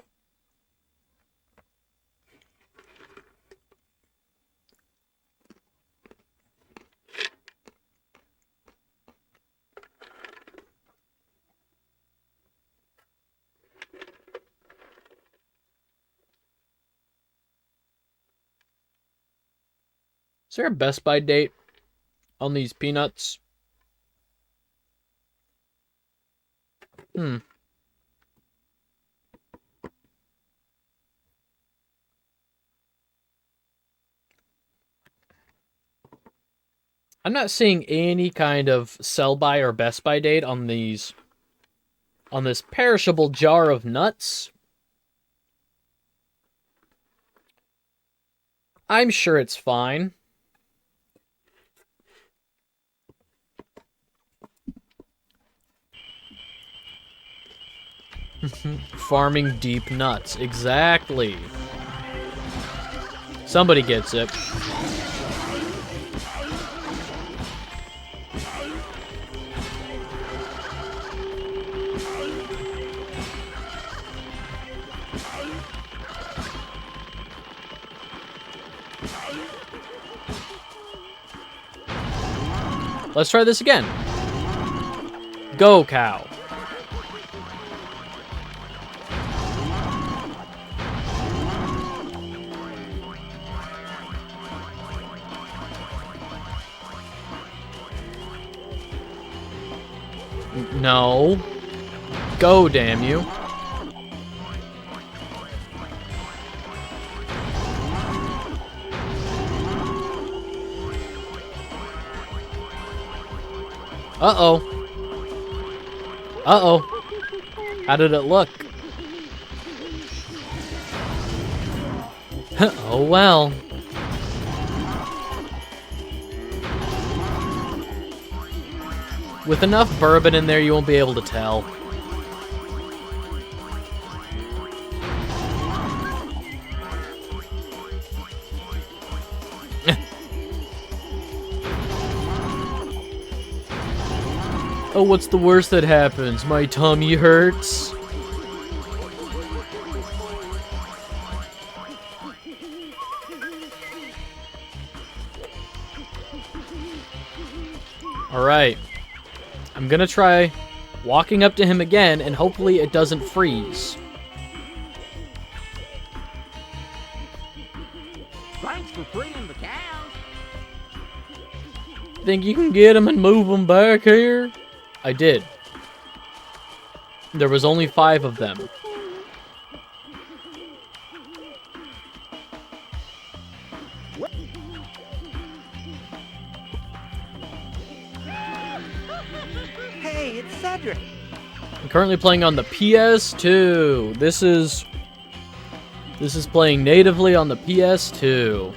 Speaker 1: Is there a Best Buy date on these peanuts? I'm not seeing any kind of sell-by or Best Buy date on these, on this perishable jar of nuts. I'm sure it's fine. Farming deep nuts. Exactly. Somebody gets it. Let's try this again. Go, cow. No. Go, damn you. Uh-oh. Uh-oh. How did it look? Oh, well. With enough bourbon in there, you won't be able to tell. Oh, what's the worst that happens? My tummy hurts. Alright. I'm gonna try walking up to him again, and hopefully it doesn't freeze.
Speaker 10: Thanks for freeing the cows.
Speaker 1: Think you can get him and move him back here? I did. There was only 5 of them.
Speaker 2: Hey, it's Cedric.
Speaker 1: I'm currently playing on the PS2. This is playing natively on the PS2.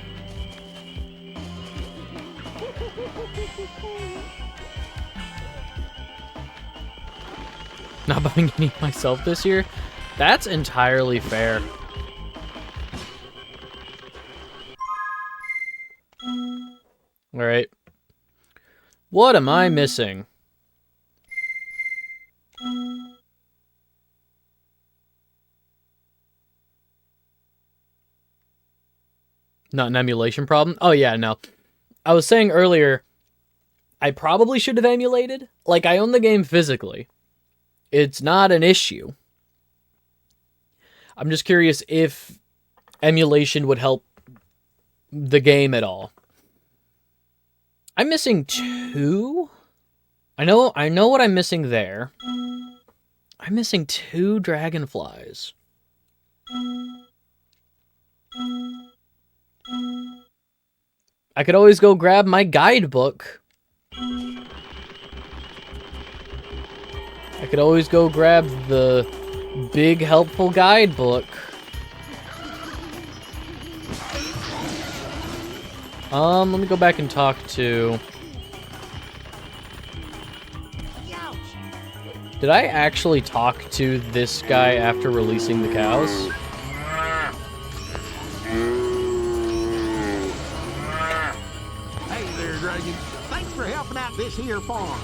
Speaker 1: Not buying any myself this year? That's entirely fair. Alright. What am I missing? Not an emulation problem? Oh yeah, no. I was saying earlier, I probably should have emulated. Like, I own the game physically. It's not an issue. I'm just curious if emulation would help the game at all. I'm missing 2? I know what I'm missing there. I'm missing 2 dragonflies. I could always go grab my guidebook. I could always go grab the big helpful guidebook. Let me go back and talk to... Did I actually talk to this guy after releasing the cows?
Speaker 10: Hey there, Dragon. Thanks for helping out this here farm.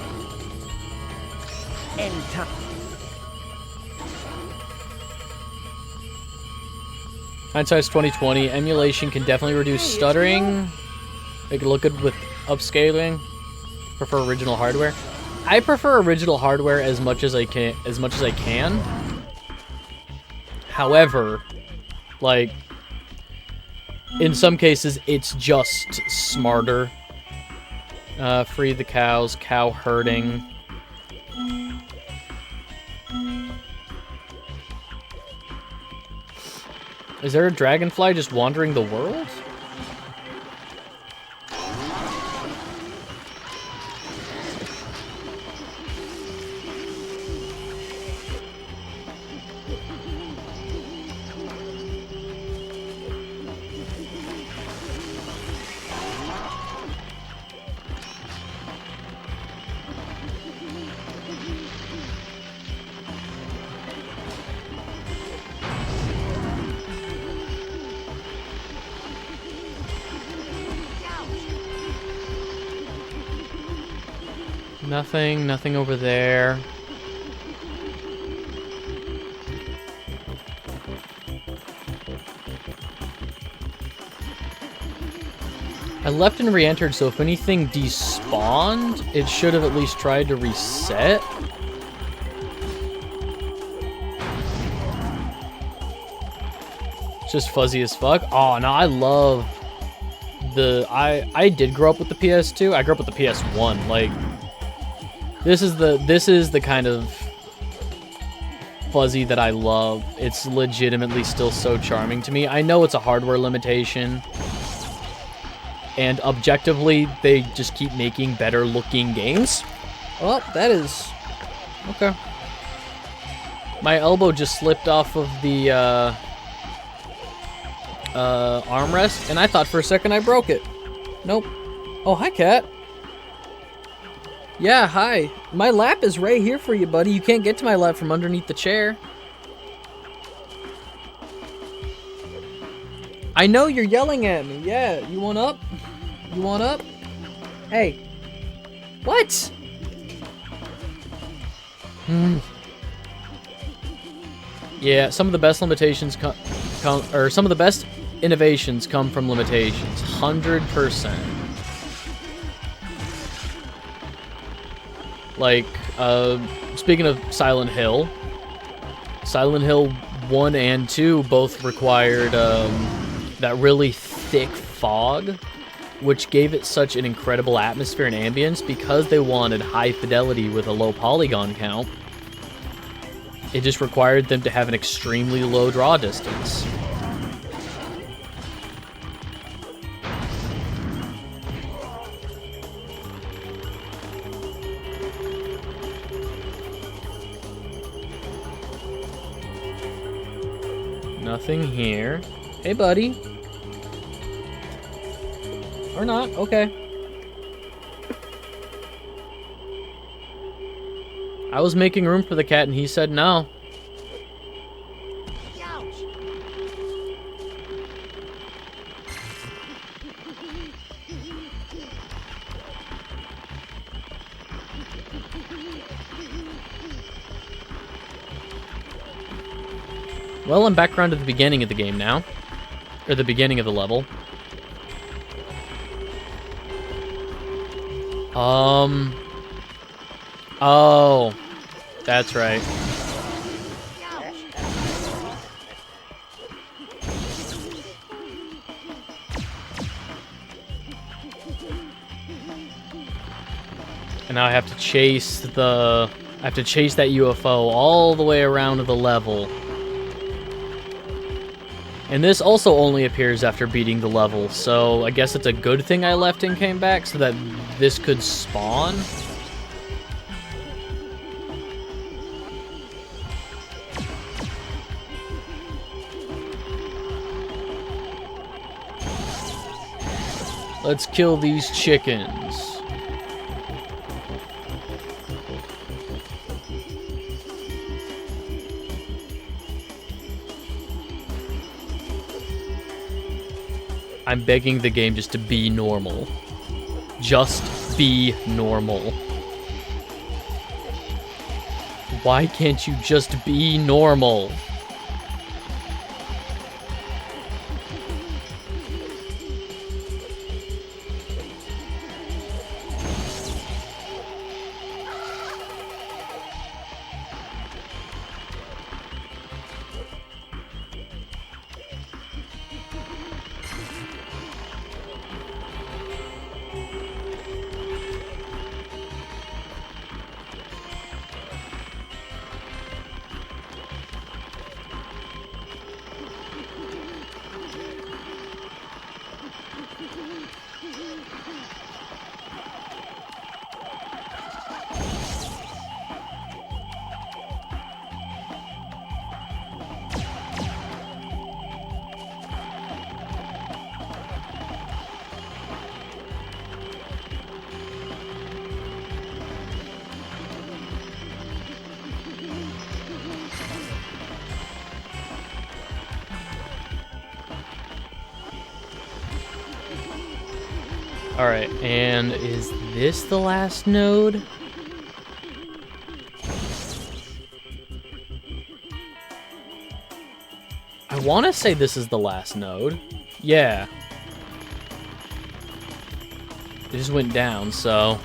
Speaker 2: Anytime.
Speaker 1: Hindsight's 2020. Emulation can definitely reduce stuttering. Make it look good with upscaling. Prefer original hardware. I prefer original hardware as much as I can. However, like in some cases it's just smarter. Free the cows, cow herding. Is there a dragonfly just wandering the world? Nothing over there. I left and re-entered, so if anything despawned, it should have at least tried to reset. It's just fuzzy as fuck. Oh, no, I love the... I did grow up with the PS2. I grew up with the PS1. Like, this is the kind of fuzzy that I love. It's legitimately still so charming to me. I know it's a hardware limitation, and objectively, they just keep making better looking games. Well, that is... okay. My elbow just slipped off of the armrest, and I thought for a second I broke it. Nope. Oh, hi, cat. Yeah, hi. My lap is right here for you, buddy. You can't get to my lap from underneath the chair. I know you're yelling at me. Yeah, you want up? You want up? Hey. What? Yeah, some of the best limitations or some of the best innovations come from limitations. 100%. Like, speaking of Silent Hill 1 and 2 both required that really thick fog, which gave it such an incredible atmosphere and ambience because they wanted high fidelity with a low polygon count. It just required them to have an extremely low draw distance. Nothing here. Hey, buddy. Or not. Okay. I was making room for the cat and he said no. Well, I'm back around to the beginning of the game now. Or the beginning of the level. Oh. That's right. And now I have to chase the... I have to chase that UFO all the way around the level. And this also only appears after beating the level, so I guess it's a good thing I left and came back so that this could spawn. Let's kill these chickens. I'm begging the game just to be normal. Just be normal. Why can't you just be normal? Alright, and is this the last node? I want to say this is the last node. Yeah. It just went down, so...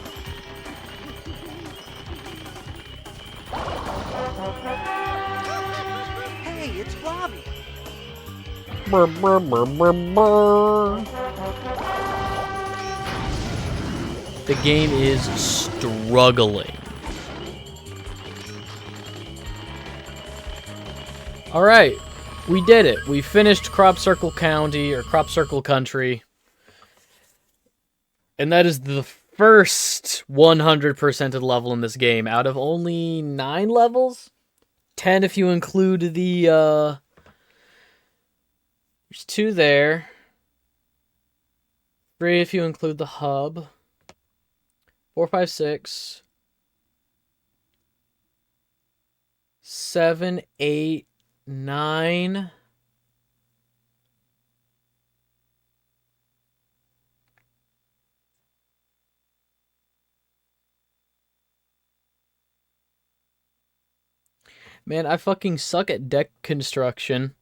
Speaker 2: Hey, it's Robbie.
Speaker 1: Brr, brr, brr, brr, brr. The game is struggling. Alright, we did it. We finished Crop Circle County, or Crop Circle Country. And that is the first 100%ed level in this game, out of only 9 levels? 10 if you include the, there's 2 there. 3 if you include the hub. 4, 5, 6, 7, 8, 9. Man, I fucking suck at deck construction.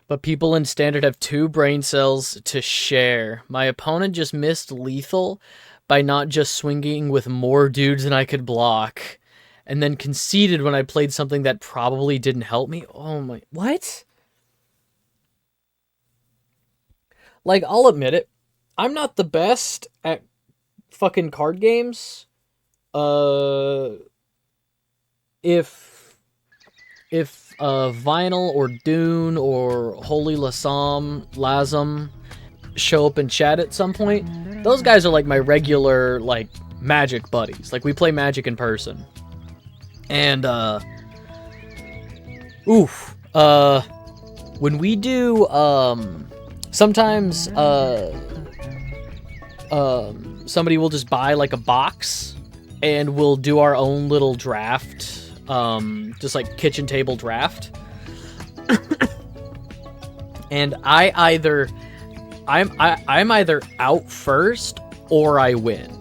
Speaker 1: But people in Standard have 2 brain cells to share. My opponent just missed lethal by not just swinging with more dudes than I could block, and then conceded when I played something that probably didn't help me. Oh my... What? Like, I'll admit it. I'm not the best at fucking card games. If Vinyl or Dune or Holy Lasam show up in chat at some point, those guys are like my regular, like, Magic buddies. Like, we play Magic in person. And, when we do, sometimes, somebody will just buy, like, a box, and we'll do our own little draft, just like kitchen table draft. And I'm either out first or I win.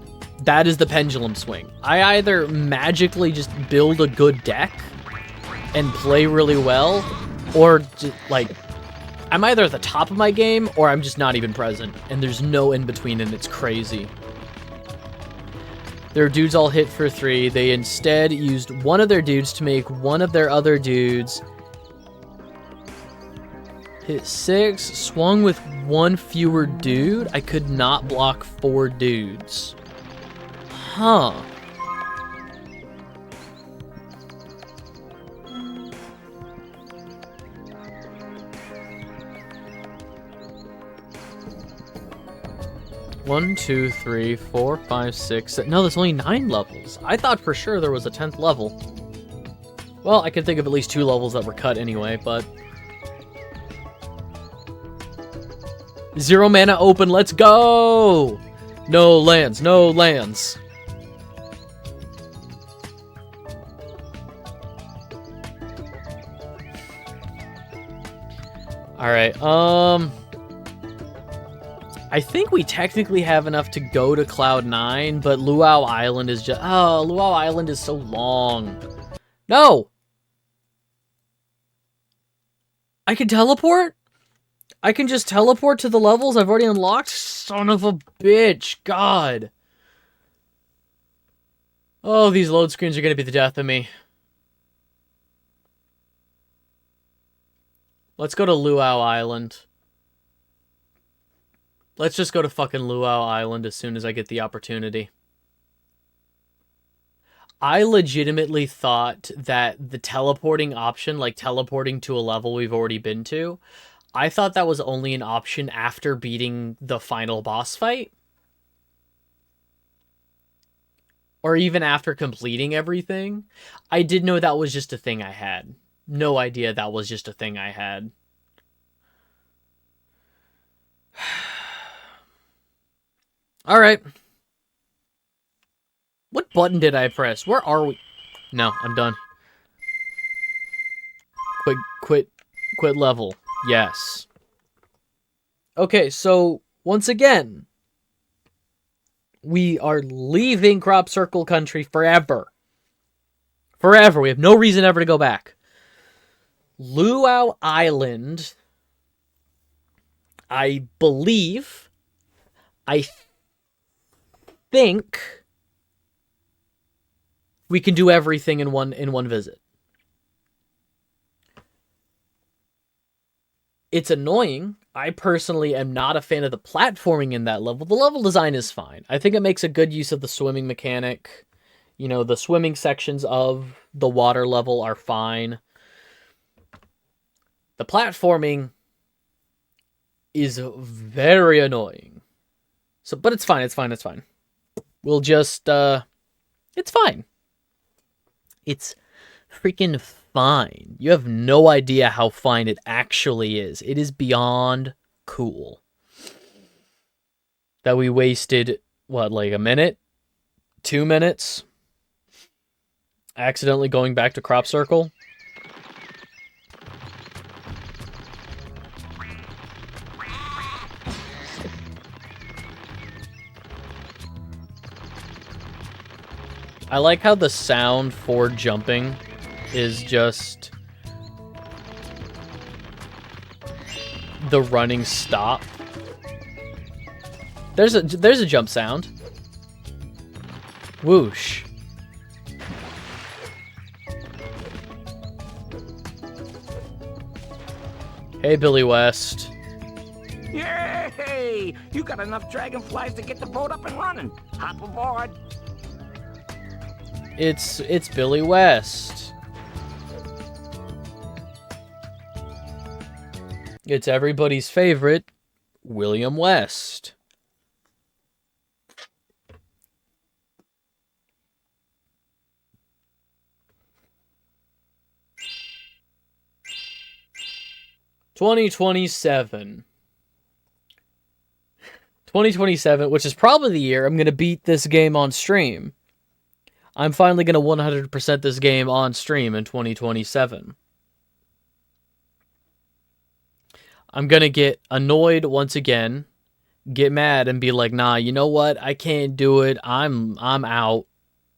Speaker 1: That is the pendulum swing. I either magically just build a good deck and play really well, or like I'm either at the top of my game or I'm just not even present, and there's no in between, and it's crazy. Their dudes all hit for 3. They instead used one of their dudes to make one of their other dudes hit 6, swung with 1 fewer dude. I could not block 4 dudes. Huh. One, 2, 3, 4, 5, 6. No, there's only 9 levels. I thought for sure there was a 10th level. Well, I can think of at least 2 levels that were cut anyway, but... 0 mana open, let's go! No lands, no lands. Alright, I think we technically have enough to go to Cloud 9, but Luau Island is just... Oh, Luau Island is so long. No! I can teleport? I can just teleport to the levels I've already unlocked? Son of a bitch. God. Oh, these load screens are going to be the death of me. Let's go to Luau Island. Let's just go to fucking Luau Island as soon as I get the opportunity. I legitimately thought that the teleporting option, like teleporting to a level we've already been to, I thought that was only an option after beating the final boss fight. Or even after completing everything. I did know that was just a thing I had. No idea that was just a thing I had. Alright. What button did I press? Where are we? No, I'm done. Quit level. Yes. Okay, so, once again, we are leaving Crop Circle Country forever. Forever. We have no reason ever to go back. Luau Island, I believe, I think we can do everything in one visit. It's annoying. I personally am not a fan of the platforming in that level. The level design is fine. I think it makes a good use of the swimming mechanic. You know, the swimming sections of the water level are fine. The platforming is very annoying. So, but it's fine, it's fine, it's fine. We'll just, it's fine. It's freaking fine. You have no idea how fine it actually is. It is beyond cool. That we wasted, what, like a minute? 2 minutes? Accidentally going back to Crop Circle? I like how the sound for jumping is just the running stop. There's a jump sound. Whoosh. Hey, Billy West.
Speaker 10: Yay! You got enough dragonflies to get the boat up and running. Hop aboard.
Speaker 1: It's Billy West. It's everybody's favorite, William West. $2027, which is probably the year I'm going to beat this game on stream. I'm finally going to 100% this game on stream in 2027. I'm going to get annoyed once again, get mad and be like, nah, you know what? I can't do it. I'm out.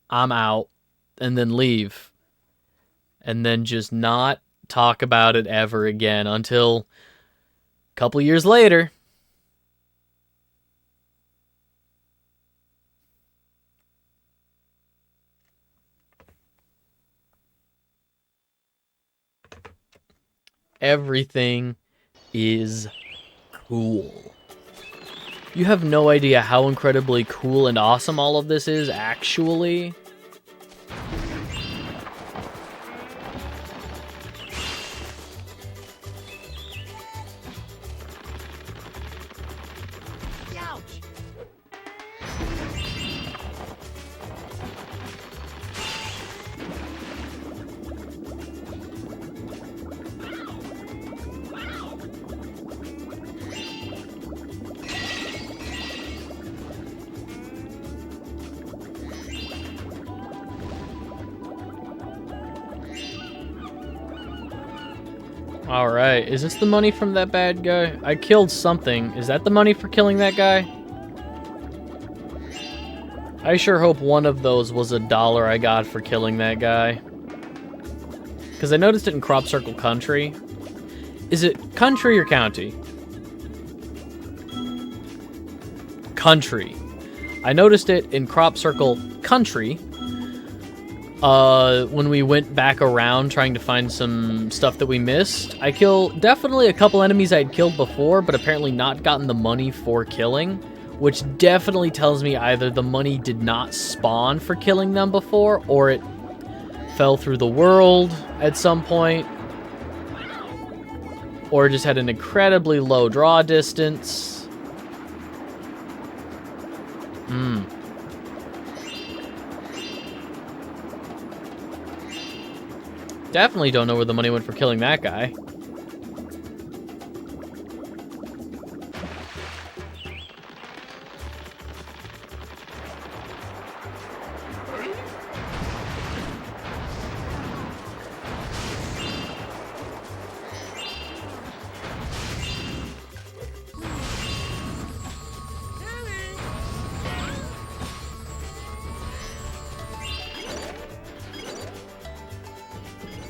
Speaker 1: I'm out. And then leave. And then just not talk about it ever again until a couple years later. Everything is cool. You have no idea how incredibly cool and awesome all of this is, actually. Alright, is this the money from that bad guy? I killed something. Is that the money for killing that guy? I sure hope one of those was $1 I got for killing that guy. Because I noticed it in Crop Circle Country. Is it country or county? Country. I noticed it in Crop Circle Country. When we went back around trying to find some stuff that we missed. I killed definitely a couple enemies I had killed before, but apparently not gotten the money for killing, which definitely tells me either the money did not spawn for killing them before, or it fell through the world at some point, or just had an incredibly low draw distance. Definitely don't know where the money went for killing that guy.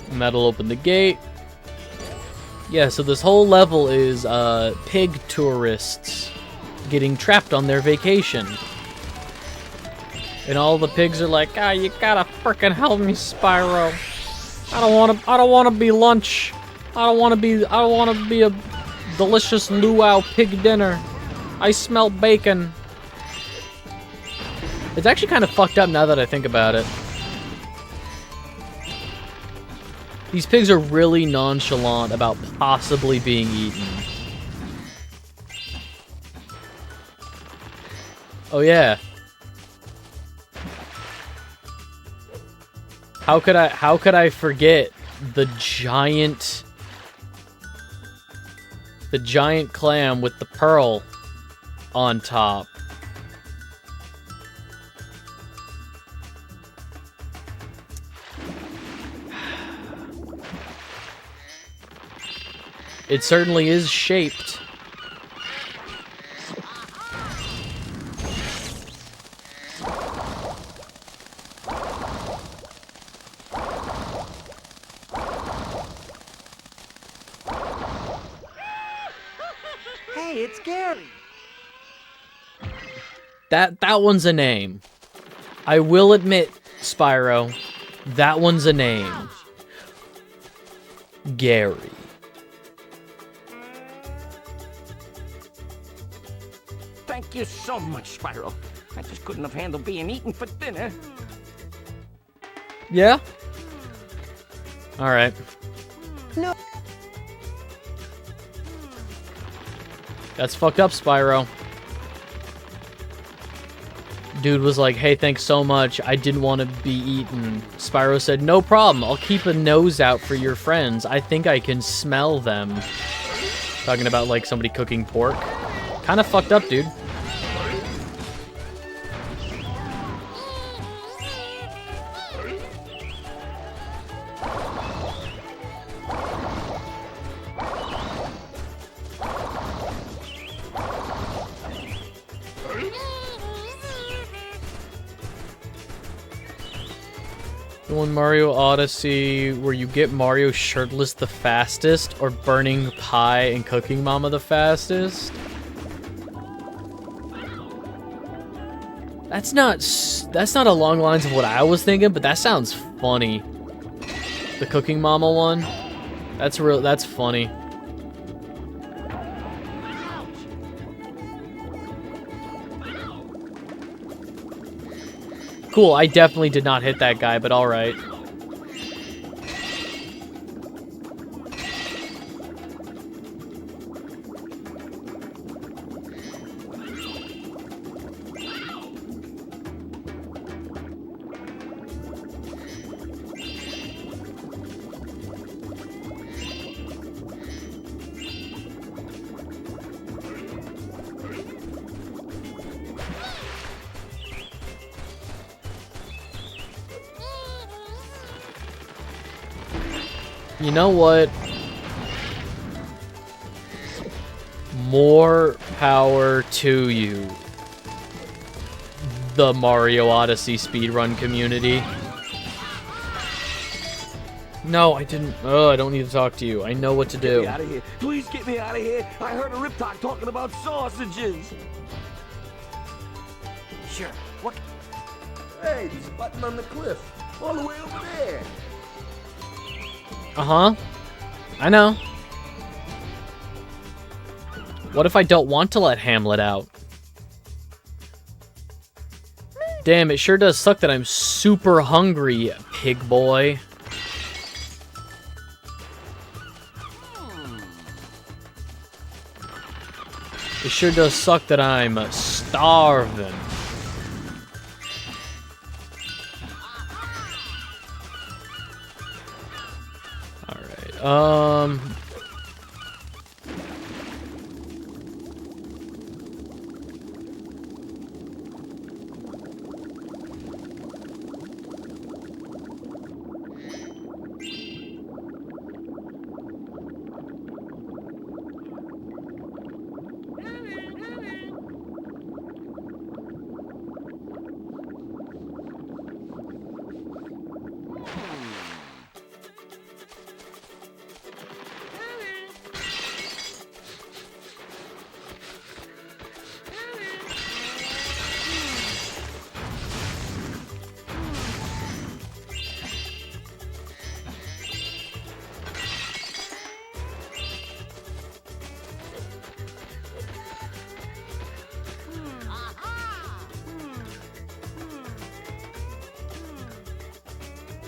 Speaker 1: And that'll open the gate. Yeah, so this whole level is pig tourists getting trapped on their vacation. And all the pigs are like, "Ah, you gotta frickin' help me, Spyro. I don't wanna be lunch. I don't wanna be a delicious luau pig dinner. I smell bacon." It's actually kind of fucked up now that I think about it. These pigs are really nonchalant about possibly being eaten. Oh yeah. How could I forget the giant clam with the pearl on top? It certainly is shaped.
Speaker 2: Hey, it's Gary.
Speaker 1: That one's a name. I will admit, Spyro, that one's a name. Gary.
Speaker 10: Thank you so much, Spyro. I just couldn't have handled being eaten for dinner.
Speaker 1: Yeah? Alright.
Speaker 2: No.
Speaker 1: That's fucked up, Spyro. Dude was like, "Hey, thanks so much. I didn't want to be eaten." Spyro said, "No problem. I'll keep a nose out for your friends. I think I can smell them." Talking about, like, somebody cooking pork. Kind of fucked up, dude. The one Mario Odyssey where you get Mario shirtless the fastest, or burning pie and cooking mama the fastest. That's not along the lines of what I was thinking, but that sounds funny. The cooking mama one. That's funny. Cool, I definitely did not hit that guy, but alright. You know what? More power to you, the Mario Odyssey speedrun community. No, I didn't. Oh, I don't need to talk to you. I know what to do.
Speaker 11: Get me out of here. Please get me out of here. I heard a Riptide talking about sausages.
Speaker 2: Sure. What?
Speaker 11: Hey, there's a button on the cliff. All the way over there.
Speaker 1: Uh-huh. I know. What if I don't want to let Hamlet out? Damn, it sure does suck that I'm super hungry, pig boy. It sure does suck that I'm starving. Alright,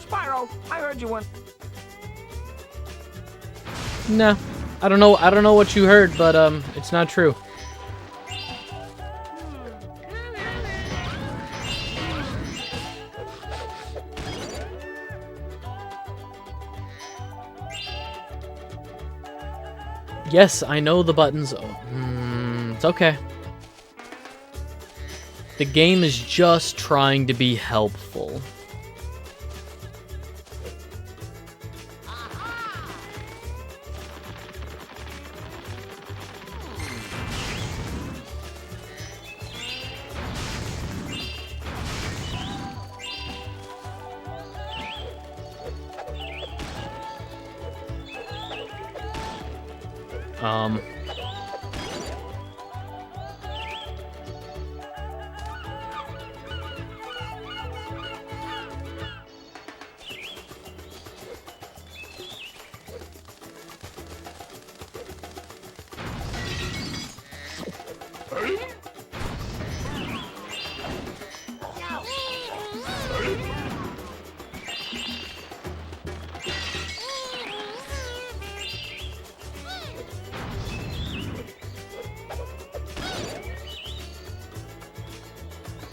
Speaker 10: Spyro, I heard you one.
Speaker 1: no. I don't know what you heard, but, it's not true. Yes, I know the buttons. Oh, it's okay. The game is just trying to be helpful.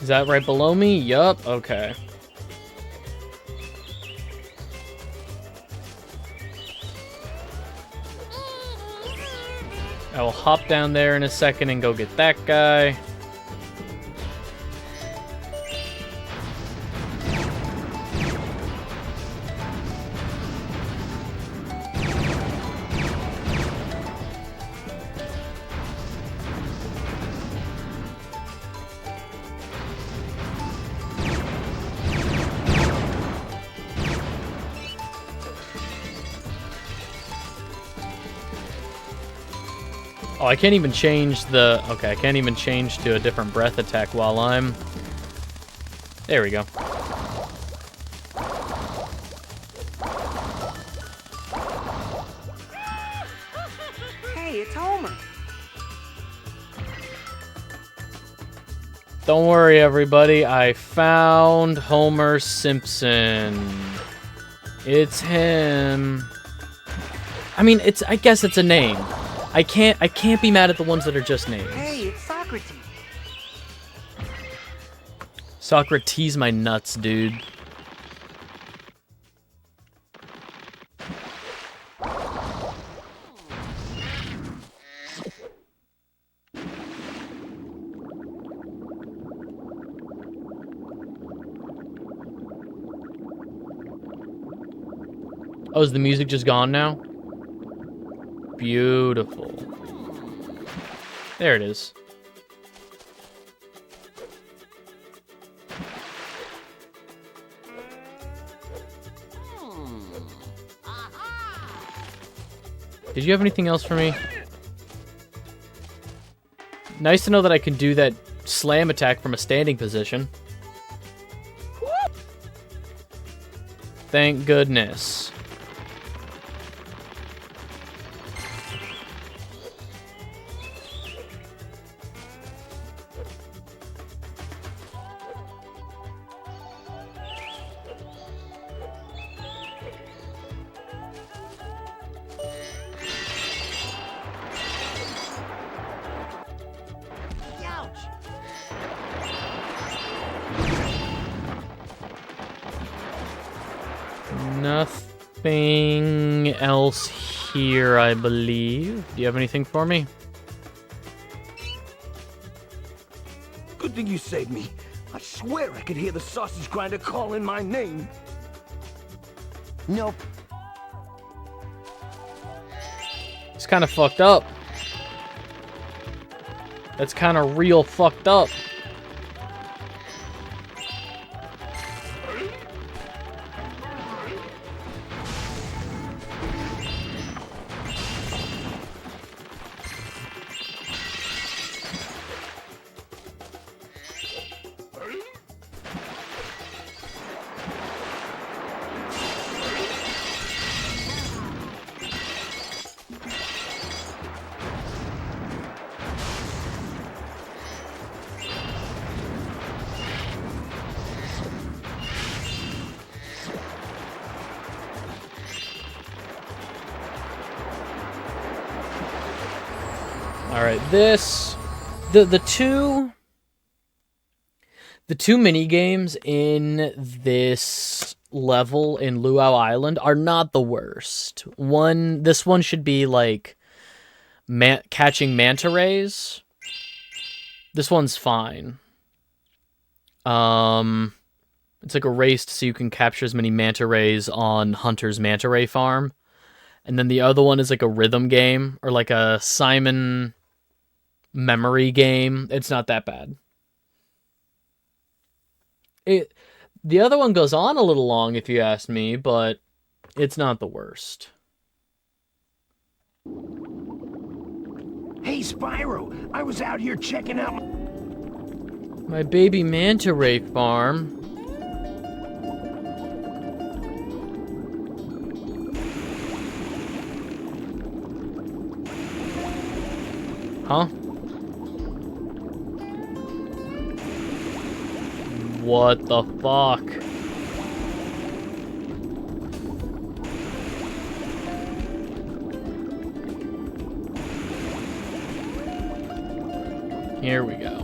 Speaker 1: Is that right below me? Yup, okay. I will hop down there in a second and go get that guy. Oh, I can't even change the... Okay, I can't even change to a different breath attack while I'm... There we go.
Speaker 2: Hey, it's Homer.
Speaker 1: Don't worry, everybody. I found Homer Simpson. It's him. I mean, I guess it's a name. I can't be mad at the ones that are just names.
Speaker 2: Hey, it's Socrates.
Speaker 1: Socrates my nuts, dude. Oh, is the music just gone now? Beautiful. There it is. Did you have anything else for me? Nice to know that I can do that slam attack from a standing position. Thank goodness. Nothing else here, I believe. Do you have anything for me?
Speaker 11: Good thing you saved me. I swear I could hear the sausage grinder calling my name.
Speaker 2: Nope.
Speaker 1: It's kind of fucked up. That's kind of real fucked up. Alright, the two mini games in this level in Luau Island are not the worst. This one should be like catching manta rays. This one's fine. It's like a race so you can capture as many manta rays on Hunter's manta ray farm. And then the other one is like a rhythm game or like a Simon memory game. It's not that bad. The other one goes on a little long if you ask me, but it's not the worst.
Speaker 5: Hey, Spyro, I was out here checking out
Speaker 1: my baby manta ray farm. Huh? What the fuck? Here we go.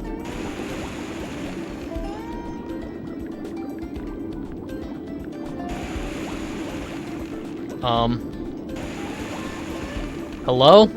Speaker 1: Hello?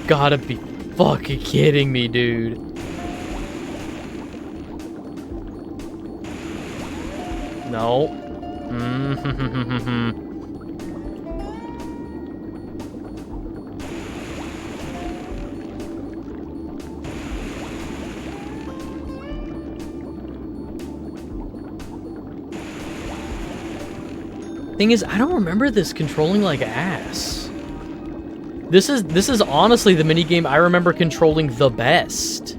Speaker 1: Gotta be fucking kidding me, dude. No. Thing is, I don't remember this controlling like ass. This is honestly the minigame I remember controlling the best.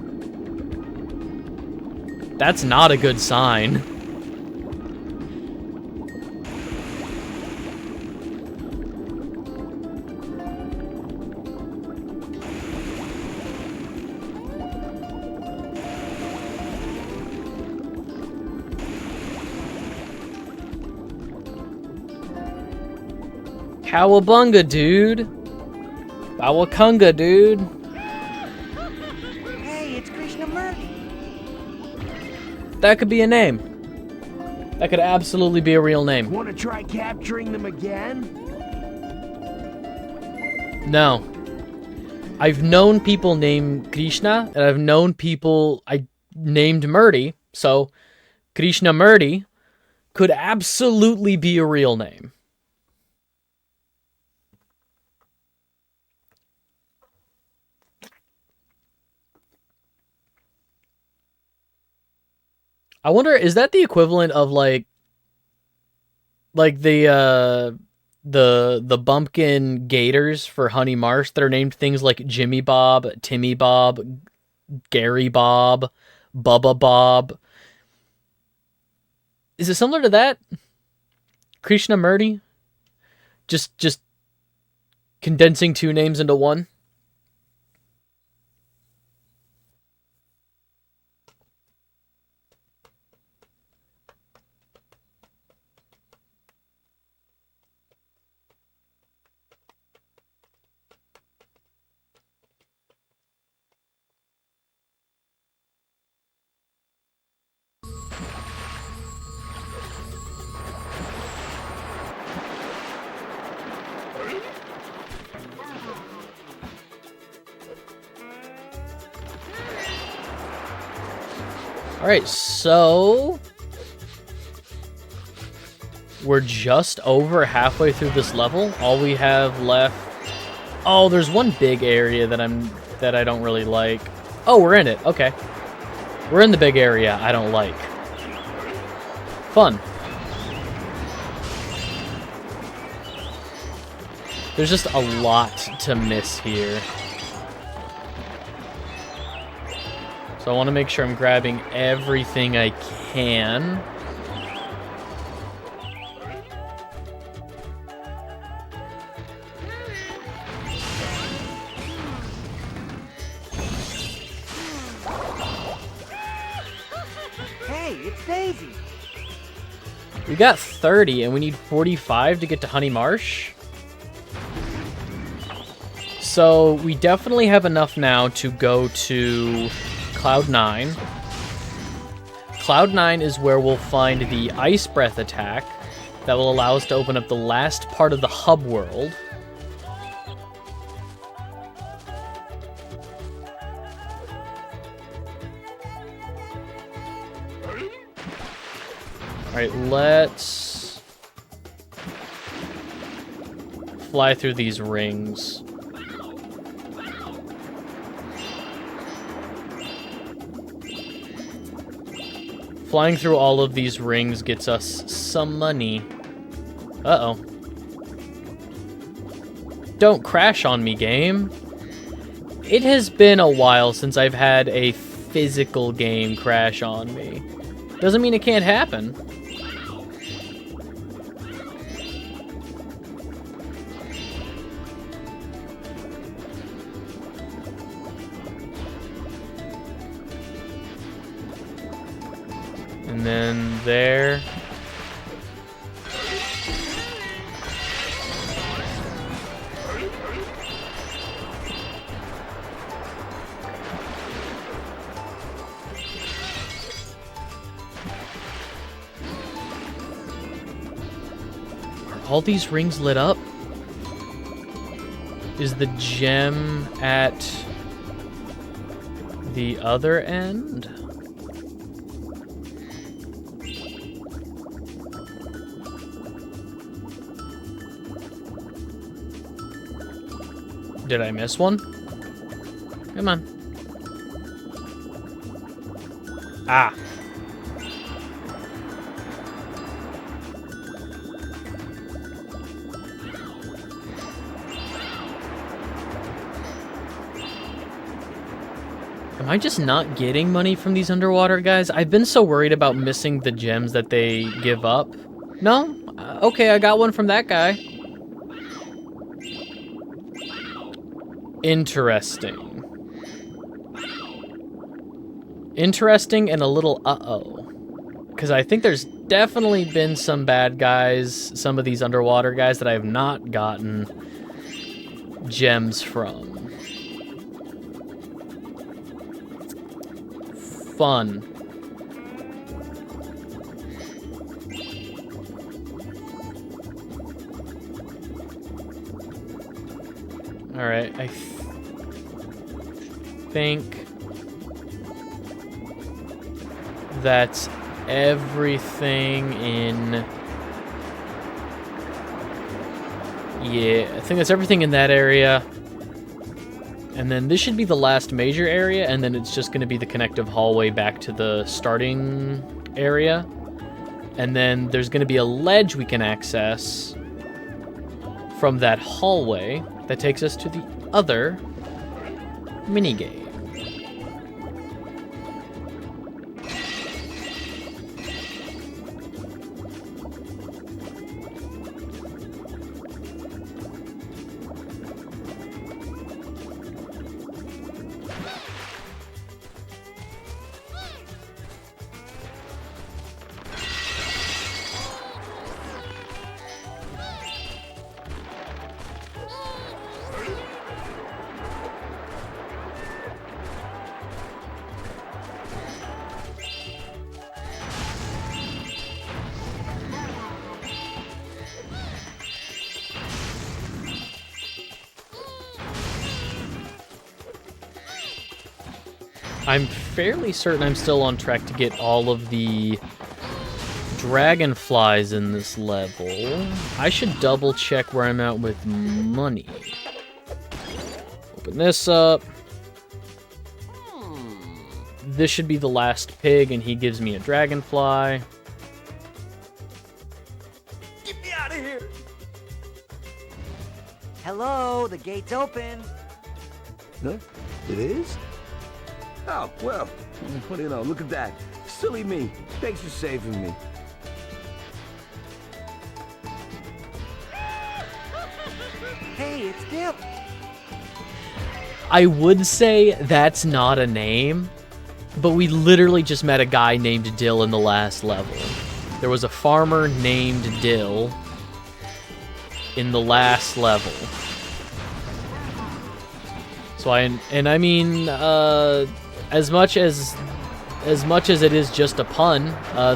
Speaker 1: That's not a good sign. Cowabunga, dude. Bawakunga, dude.
Speaker 2: Hey, it's Krishnamurti.
Speaker 1: That could be a name. That could absolutely be a real name.
Speaker 5: Want to try capturing them again?
Speaker 1: No. I've known people named Krishna, and I've known people named Murdy, so Krishna Murdy could absolutely be a real name. I wonder, is that the equivalent of like the bumpkin gators for Honey Marsh that are named things like Jimmy Bob, Timmy Bob, Gary Bob, Bubba Bob? Is it similar to that? Krishna Murdy? Just condensing two names into one? Alright, so we're just over halfway through this level. All we have left... Oh, there's one big area that I don't really like. Oh, we're in it. Okay. We're in the big area I don't like. Fun. There's just a lot to miss here. So I want to make sure I'm grabbing everything I can.
Speaker 2: Hey, it's Daisy.
Speaker 1: We got 30 and we need 45 to get to Honey Marsh. So we definitely have enough now to go to Cloud 9. Cloud 9 is where we'll find the Ice Breath attack that will allow us to open up the last part of the hub world. Alright, let's fly through these rings. Flying through all of these rings gets us some money. Uh-oh. Don't crash on me, game. It has been a while since I've had a physical game crash on me. Doesn't mean it can't happen. And then there. Are all these rings lit up? Is the gem at the other end? Did I miss one? Come on. Ah. Am I just not getting money from these underwater guys? I've been so worried about missing the gems that they give up. No? Okay, I got one from that guy. Interesting. Interesting and a little uh-oh. Because I think there's definitely been some bad guys, some of these underwater guys that I have not gotten gems from. Fun. Alright, I think that's everything in... Yeah, I think that's everything in that area. And then this should be the last major area, and then it's just going to be the connective hallway back to the starting area. And then there's going to be a ledge we can access from that hallway that takes us to the other minigame. I'm fairly certain I'm still on track to get all of the dragonflies in this level. I should double check where I'm at with money. Open this up. This should be the last pig, and he gives me a dragonfly.
Speaker 11: Get me out of here!
Speaker 2: Hello, the gate's open.
Speaker 11: Huh? It is? Oh, well, what do you know? Look at that. Silly me. Thanks for saving me.
Speaker 2: Hey, it's Dip.
Speaker 1: I would say that's not a name, but we literally just met a guy named Dill in the last level. There was a farmer named Dill in the last level. So I mean, as much as it is just a pun,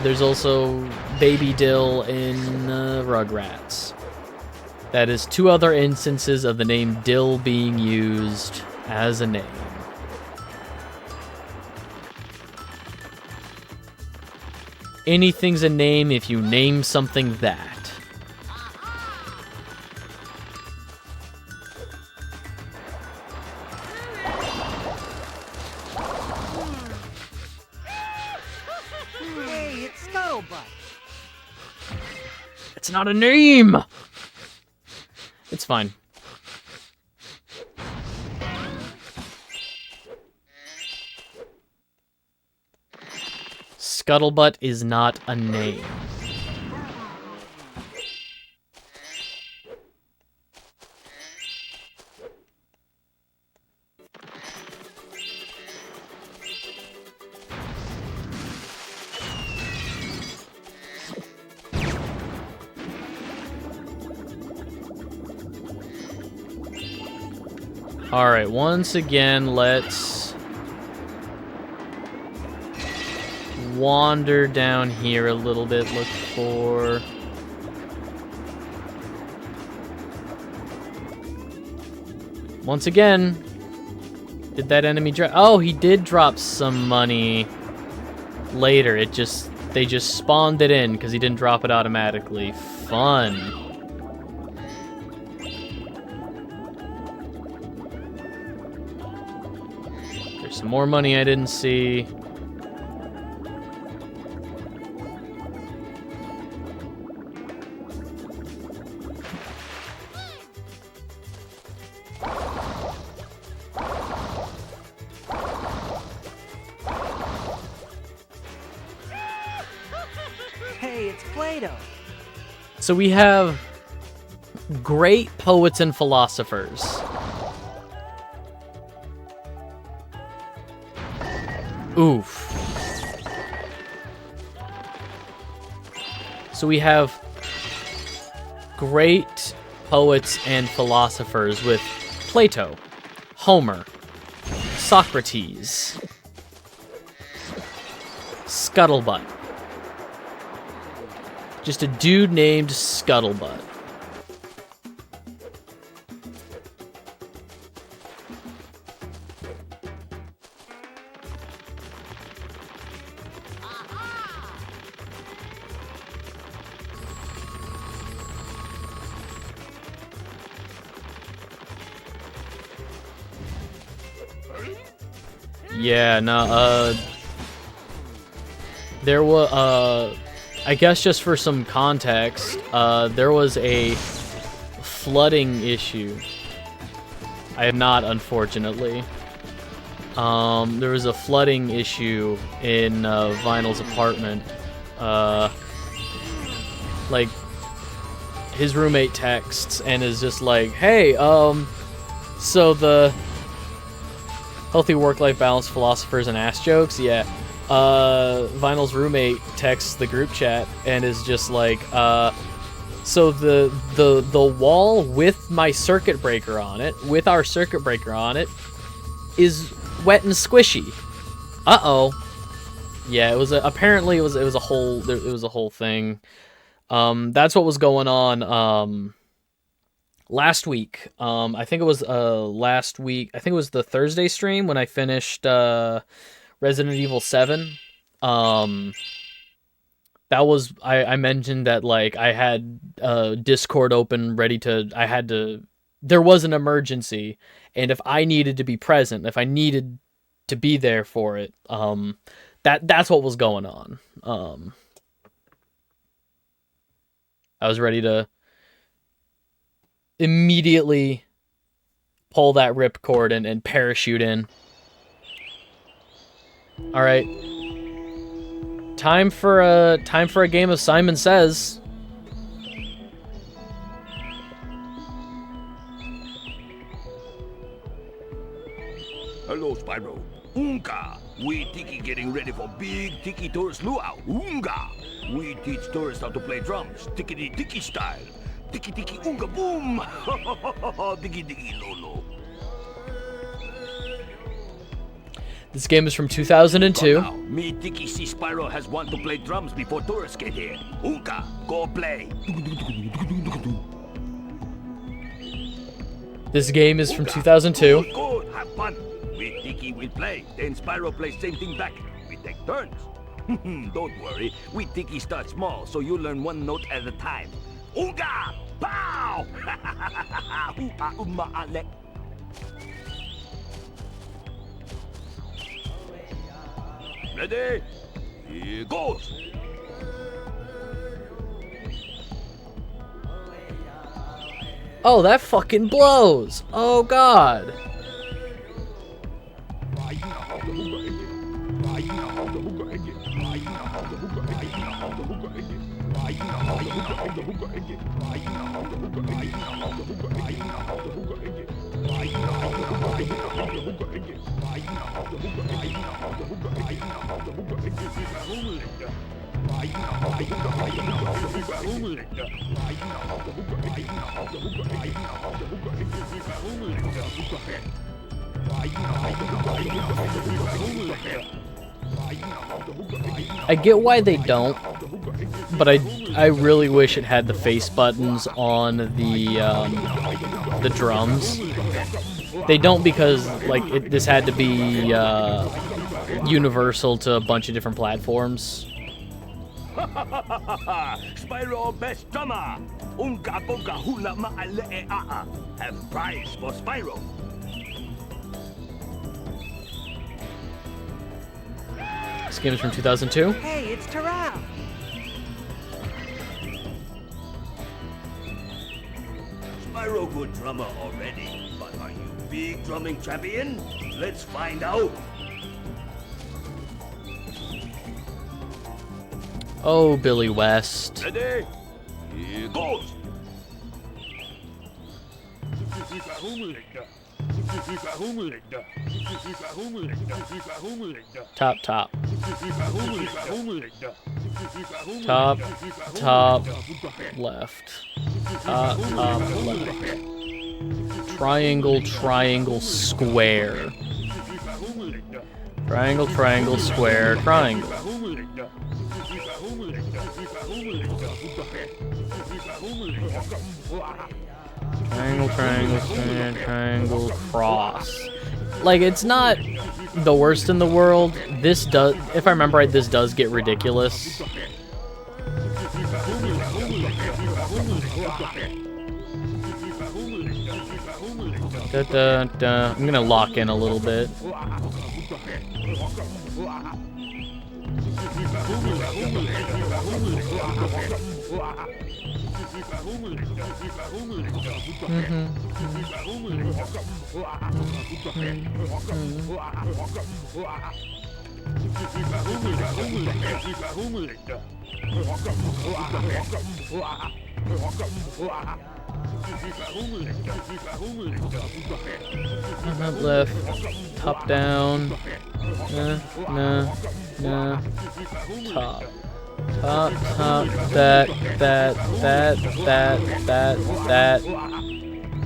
Speaker 1: there's also Baby Dill in Rugrats. That is two other instances of the name Dill being used as a name. Anything's a name if you name something that.
Speaker 2: Hey, it's Scuttlebutt.
Speaker 1: It's not a name! It's fine. Scuttlebutt is not a name. Alright, once again, let's wander down here a little bit, look for... Once again, did that enemy drop? Oh, he did drop some money later. They just spawned it in because he didn't drop it automatically. Fun. Some more money I didn't see.
Speaker 2: Hey, it's Play-Doh.
Speaker 1: So we have great poets and philosophers. Oof. So we have great poets and philosophers with Plato, Homer, Socrates, Scuttlebutt. Just a dude named Scuttlebutt. Yeah, no, there was, I guess just for some context, there was a flooding issue. I have not, unfortunately. There was a flooding issue in Vinyl's apartment. Like, his roommate texts and is just like, hey, so the healthy work-life balance philosophers and ass jokes, yeah. Vinyl's roommate texts the group chat and is just like, so the wall with my circuit breaker on it, with our circuit breaker on it, is wet and squishy. Uh-oh. Yeah, it was apparently it was a whole thing. That's what was going on last week. I think it was last week. I think it was the Thursday stream when I finished Resident Evil 7. That was I mentioned that like I had Discord open ready to there was an emergency, and if I needed to be present, if I needed to be there for it, that's what was going on. I was ready to immediately pull that ripcord and parachute in. All right. Time for a game of Simon Says.
Speaker 3: Hello, Spyro. Unga! We Tiki getting ready for big Tiki tourist luau. Unga! We teach tourists how to play drums, Tiki Tiki style. Tiki Tiki Unga boom! Tiki Tiki Lolo.
Speaker 1: This game is from 2002.
Speaker 3: Now, me Tiki see Spyro has want to play drums before tourists get here. Unga, go play.
Speaker 1: This game is from 2002.
Speaker 3: Good, have fun. We Tiki will play, then Spyro plays same thing back. We take turns. Don't worry, we Tiki start small, so you learn one note at a time. Unga! Pow! Ready? Here goes!
Speaker 1: Oh, that fucking blows! Oh god! I get why they don't, but I really wish it had the face buttons on the drums. They don't because like this had to be universal to a bunch of different platforms.
Speaker 3: Spyro best drummer! Unga bunga hula ma'ale'e a'a. Have prize for Spyro.
Speaker 1: This game is from 2002.
Speaker 2: Hey, it's Terrell.
Speaker 3: Spyro good drummer already, but are you big drumming champion? Let's find out.
Speaker 1: Oh, Billy West.
Speaker 3: Ready? Here goes.
Speaker 1: Top. Top, left. Top, left. Triangle, square. Triangle, square, triangle. Triangle, square, triangle, cross. Like, it's not the worst in the world. This does, if I remember right, this does get ridiculous. Da, da, da. I'm gonna lock in a little bit. Left, top down. Nah. Top. That.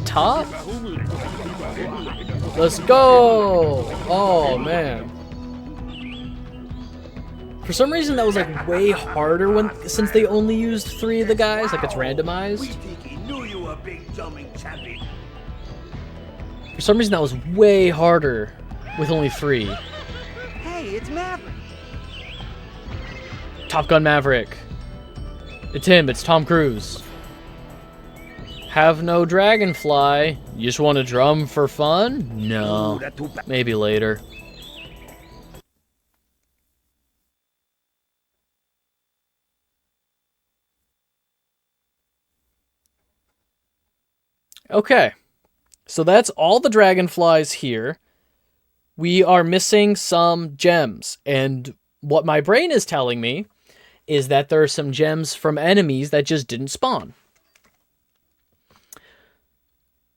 Speaker 1: Top? Let's go! Oh, man. For some reason, that was like way harder since they only used 3 of the guys, like it's randomized. For some reason, that was way harder with only 3.
Speaker 2: Hey, it's Maverick.
Speaker 1: Top Gun Maverick. It's him, it's Tom Cruise. Have no Dragonfly. You just want to drum for fun? No. Maybe later. Okay. So that's all the Dragonflies here. We are missing some gems. And what my brain is telling me is that there are some gems from enemies that just didn't spawn.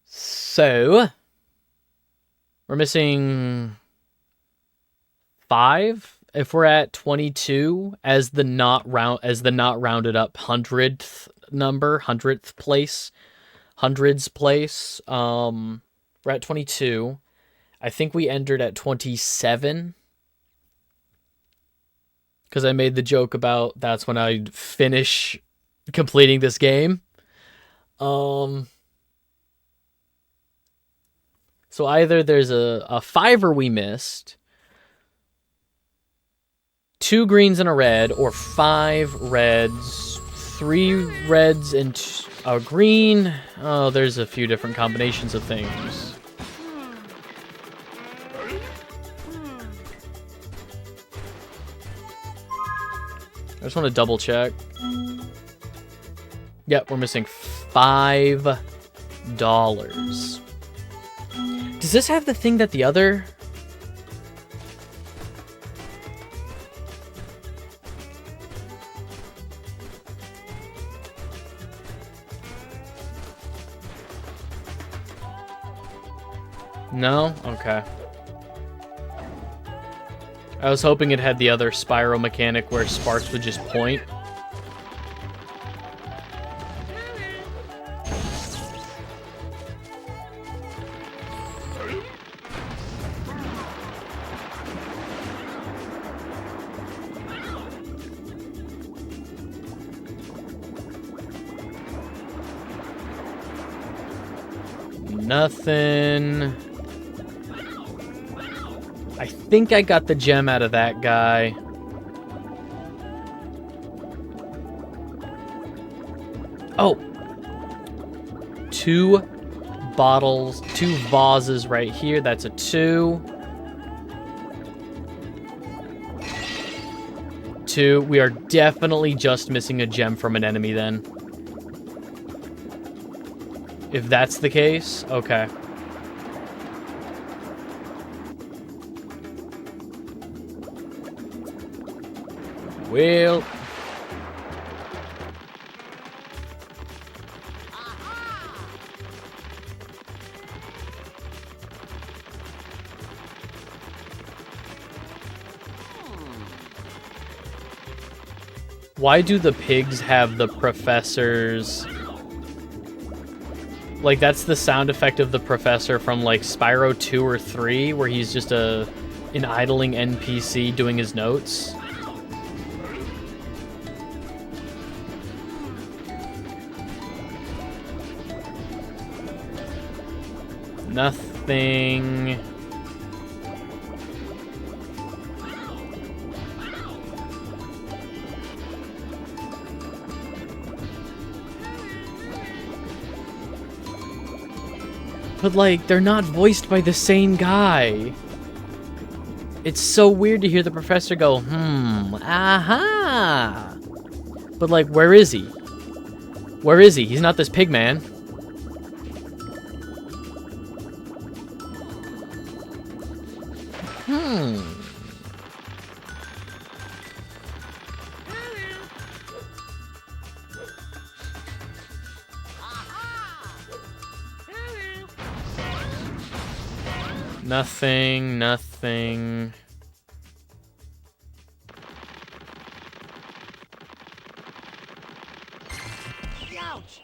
Speaker 1: So, we're missing 5 if we're at 22 as the not rounded up 100th number, 100th place, hundreds place. We're at 22. I think we entered at 27. Because I made the joke about that's when I'd finish completing this game. So either there's a 5er we missed, 2 greens and a red, or 5 reds, 3 reds and a green. Oh, there's a few different combinations of things. I just want to double check. Yep, we're missing $5. Does this have the thing that the other... No? Okay. I was hoping it had the other Spyro mechanic where sparks would just point. Nothing. I think I got the gem out of that guy. Oh! 2 bottles, 2 vases right here. That's a 2. 2. We are definitely just missing a gem from an enemy then. If that's the case, okay. Well... Why do the pigs have the professor's... Like, that's the sound effect of the professor from, like, Spyro 2 or 3, where he's just an idling NPC doing his notes. Nothing... But, like, they're not voiced by the same guy. It's so weird to hear the professor go, aha! But, like, where is he? Where is he? He's not this pig man. Nothing.
Speaker 2: Ouch!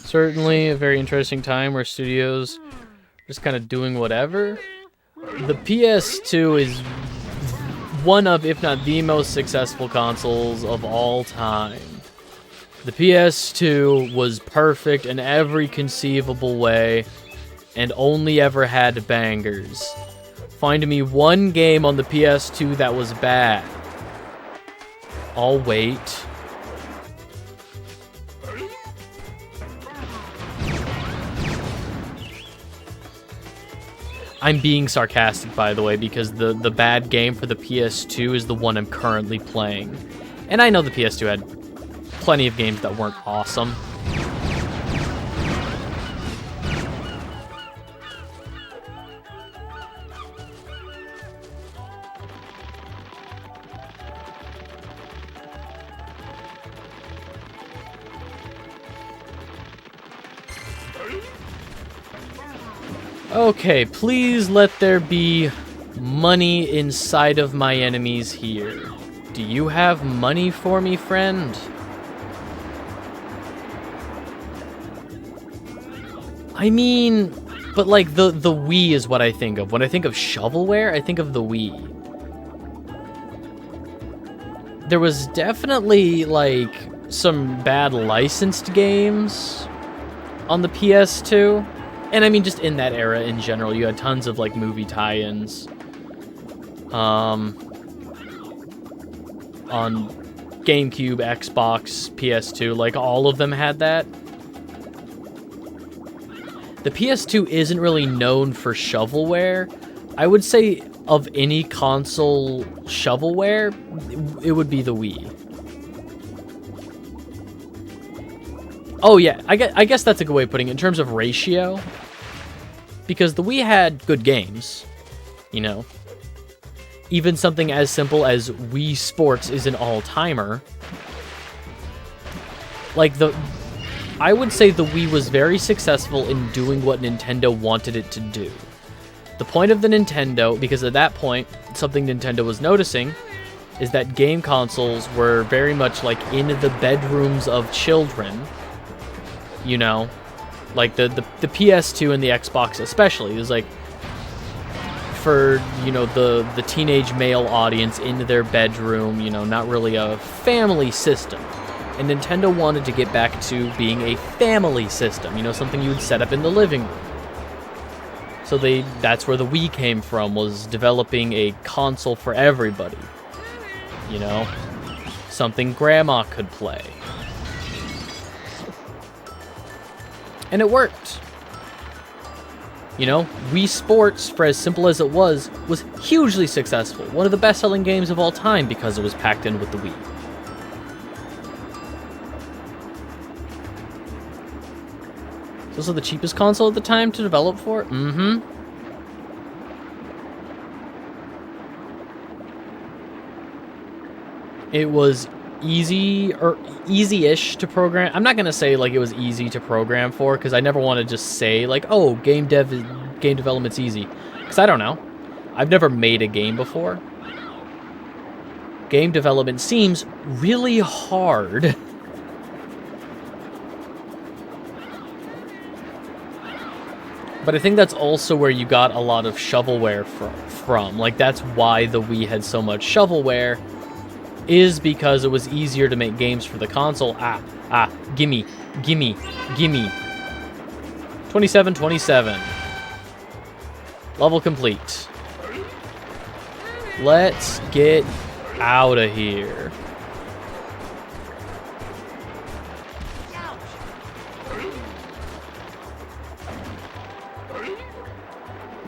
Speaker 1: Certainly a very interesting time where studios are just kind of doing whatever. The PS2 is one of, if not the most successful consoles of all time. The PS2 was perfect in every conceivable way and only ever had bangers. Find me one game on the PS2 that was bad. I'll wait. I'm being sarcastic, by the way, because the bad game for the PS2 is the one I'm currently playing. And I know the PS2 had plenty of games that weren't awesome. Okay, please let there be money inside of my enemies here. Do you have money for me, friend? I mean, but like the Wii is what I think of. When I think of shovelware, I think of the Wii. There was definitely like some bad licensed games on the PS2. And I mean, just in that era in general, you had tons of, like, movie tie-ins. On GameCube, Xbox, PS2, like, all of them had that. The PS2 isn't really known for shovelware. I would say of any console shovelware, it would be the Wii. Oh yeah, I guess that's a good way of putting it in terms of ratio. Because the Wii had good games, you know. Even something as simple as Wii Sports is an all-timer. Like I would say the Wii was very successful in doing what Nintendo wanted it to do. The point of the Nintendo, because at that point, something Nintendo was noticing, is that game consoles were very much like in the bedrooms of children. You know, like the PS2 and the Xbox especially is like for, you know, the teenage male audience in their bedroom, you know, not really a family system. And Nintendo wanted to get back to being a family system, you know, something you would set up in the living room. So that's where the Wii came from, was developing a console for everybody. You know, something grandma could play. And it worked. You know, Wii Sports, for as simple as it was hugely successful. One of the best-selling games of all time because it was packed in with the Wii. It's also the cheapest console at the time to develop for? Mm-hmm. It was easy-ish to program. I'm not gonna say like it was easy to program for, because I never want to just say like, oh, game development's easy, because I don't know. I've never made a game before. Game development seems really hard. But I think that's also where you got a lot of shovelware from. Like, that's why the Wii had so much shovelware, is because it was easier to make games for the console. Gimme. 27. Level complete. Let's get out of here.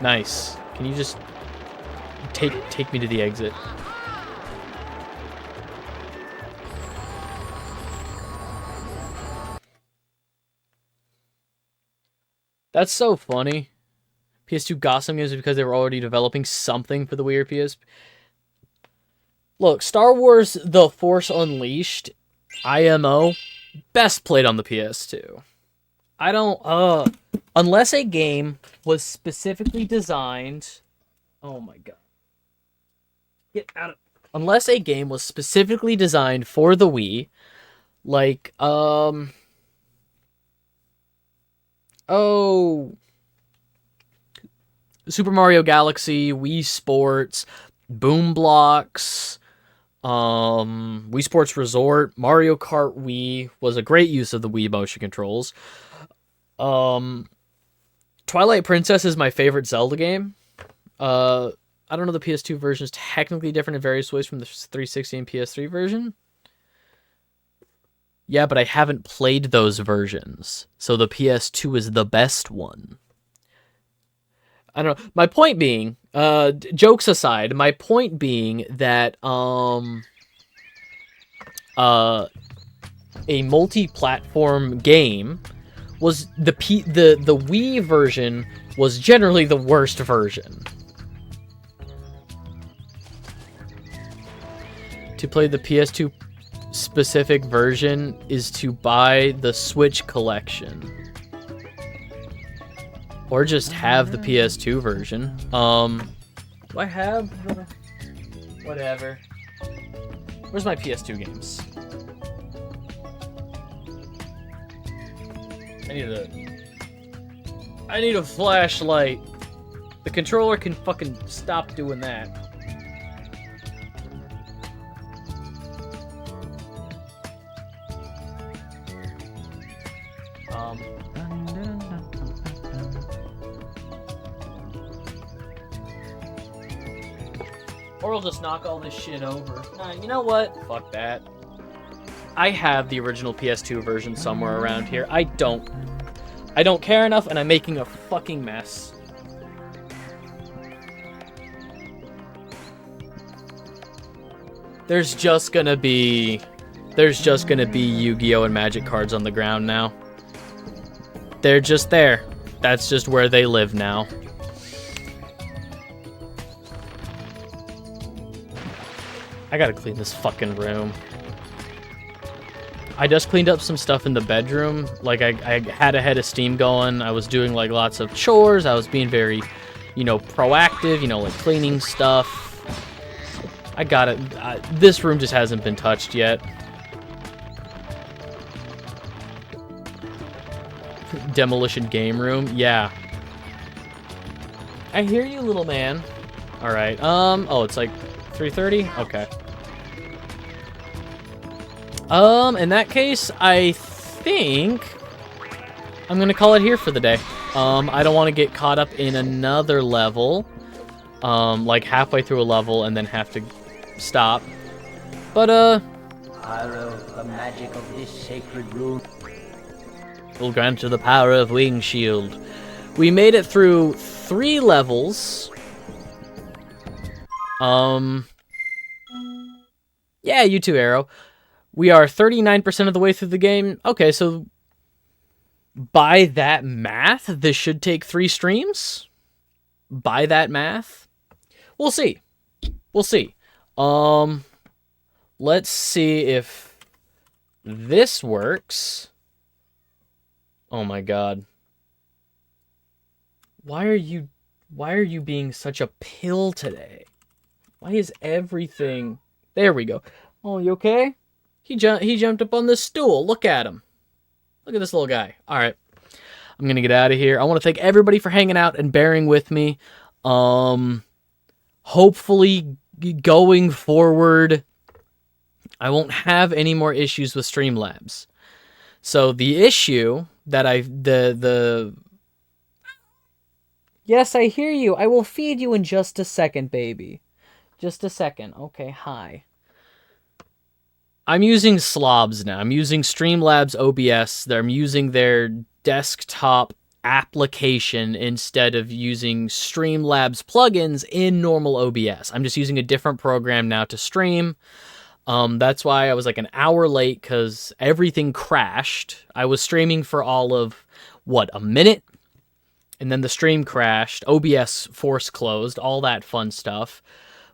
Speaker 1: Nice. Can you just take me to the exit? That's so funny. PS2 got some games because they were already developing something for the Wii or PS. Look, Star Wars The Force Unleashed, IMO, best played on the PS2. I don't, unless a game was specifically designed, oh my god. Get out of, unless a game was specifically designed for the Wii, like, Super Mario Galaxy, Wii Sports, Boom Blocks, Wii Sports Resort, Mario Kart Wii was a great use of the Wii motion controls. Twilight Princess is my favorite Zelda game. I don't know, the PS2 version is technically different in various ways from the 360 and PS3 version. Yeah, but I haven't played those versions, so the PS2 is the best one. I don't know. My point being, jokes aside, my point being that a multi-platform game was the Wii version was generally the worst version. To play the PS2 specific version is to buy the Switch collection. Or just have the PS2 version. Do I have the... Whatever. Where's my PS2 games? I need a flashlight. The controller can fucking stop doing that. Or I'll just knock all this shit over. Nah, you know what? Fuck that. I have the original PS2 version somewhere around here. I don't care enough, and I'm making a fucking mess. There's just gonna be Yu-Gi-Oh! And Magic cards on the ground now. They're just there. That's just where they live now. I gotta clean this fucking room. I just cleaned up some stuff in the bedroom. Like, I had a head of steam going. I was doing, like, lots of chores. I was being very, proactive, like, cleaning stuff. I got it. This room just hasn't been touched yet. Demolition game room. Yeah. I hear you, little man. Alright. Oh, it's like 3:30? Okay. In that case, I think I'm gonna call it here for the day. I don't want to get caught up in another level, like halfway through a level and then have to stop. But,
Speaker 7: Spyro, the magic of this sacred room
Speaker 1: will grant you the power of Wing Shield. We made it through 3 levels. Yeah, you too, Arrow. We are 39% of the way through the game. Okay, so by that math, this should take 3 streams? By that math? We'll see. We'll see. Let's see if this works. Oh my god. Why are you being such a pill today? Why is everything... There we go. Oh, you okay? He jumped up on this stool. Look at him. Look at this little guy. All right. I'm going to get out of here. I want to thank everybody for hanging out and bearing with me. Hopefully, going forward, I won't have any more issues with Streamlabs. So the issue that Yes, I hear you. I will feed you in just a second, baby. Just a second. Okay, hi. I'm using slobs now. I'm using Streamlabs OBS. I'm using their desktop application instead of using Streamlabs plugins in normal OBS. I'm just using a different program now to stream. That's why I was like an hour late, because everything crashed. I was streaming for all of, what, a minute? And then the stream crashed. OBS force closed, all that fun stuff.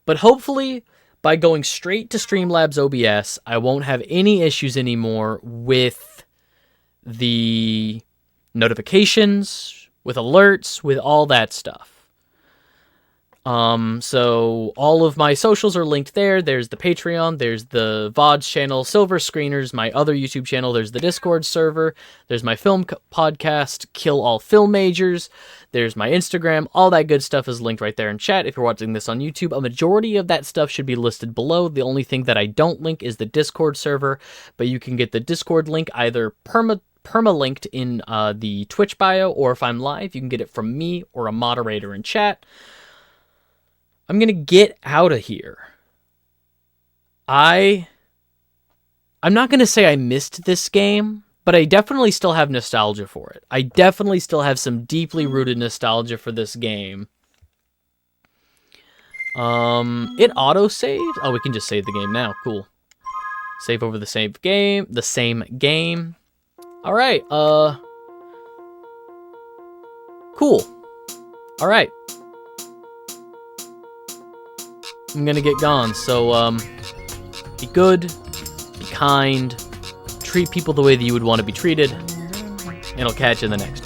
Speaker 1: But hopefully, by going straight to Streamlabs OBS, I won't have any issues anymore with the notifications, with alerts, with all that stuff. So all of my socials are linked there. There's the Patreon, there's the VODs channel, Silver Screeners, my other YouTube channel, there's the Discord server, there's my film podcast, Kill All Film Majors, there's my Instagram, all that good stuff is linked right there in chat. If you're watching this on YouTube, a majority of that stuff should be listed below. The only thing that I don't link is the Discord server, but you can get the Discord link either permalinked in the Twitch bio, or if I'm live, you can get it from me or a moderator in chat. I'm going to get out of here. I'm not going to say I missed this game, but I definitely still have nostalgia for it. I definitely still have some deeply rooted nostalgia for this game. It auto-saves? Oh, we can just save the game now. Cool. Save over the same game. Alright, cool. Alright. I'm gonna get gone, so, be good, be kind, treat people the way that you would want to be treated, and I'll catch you in the next one.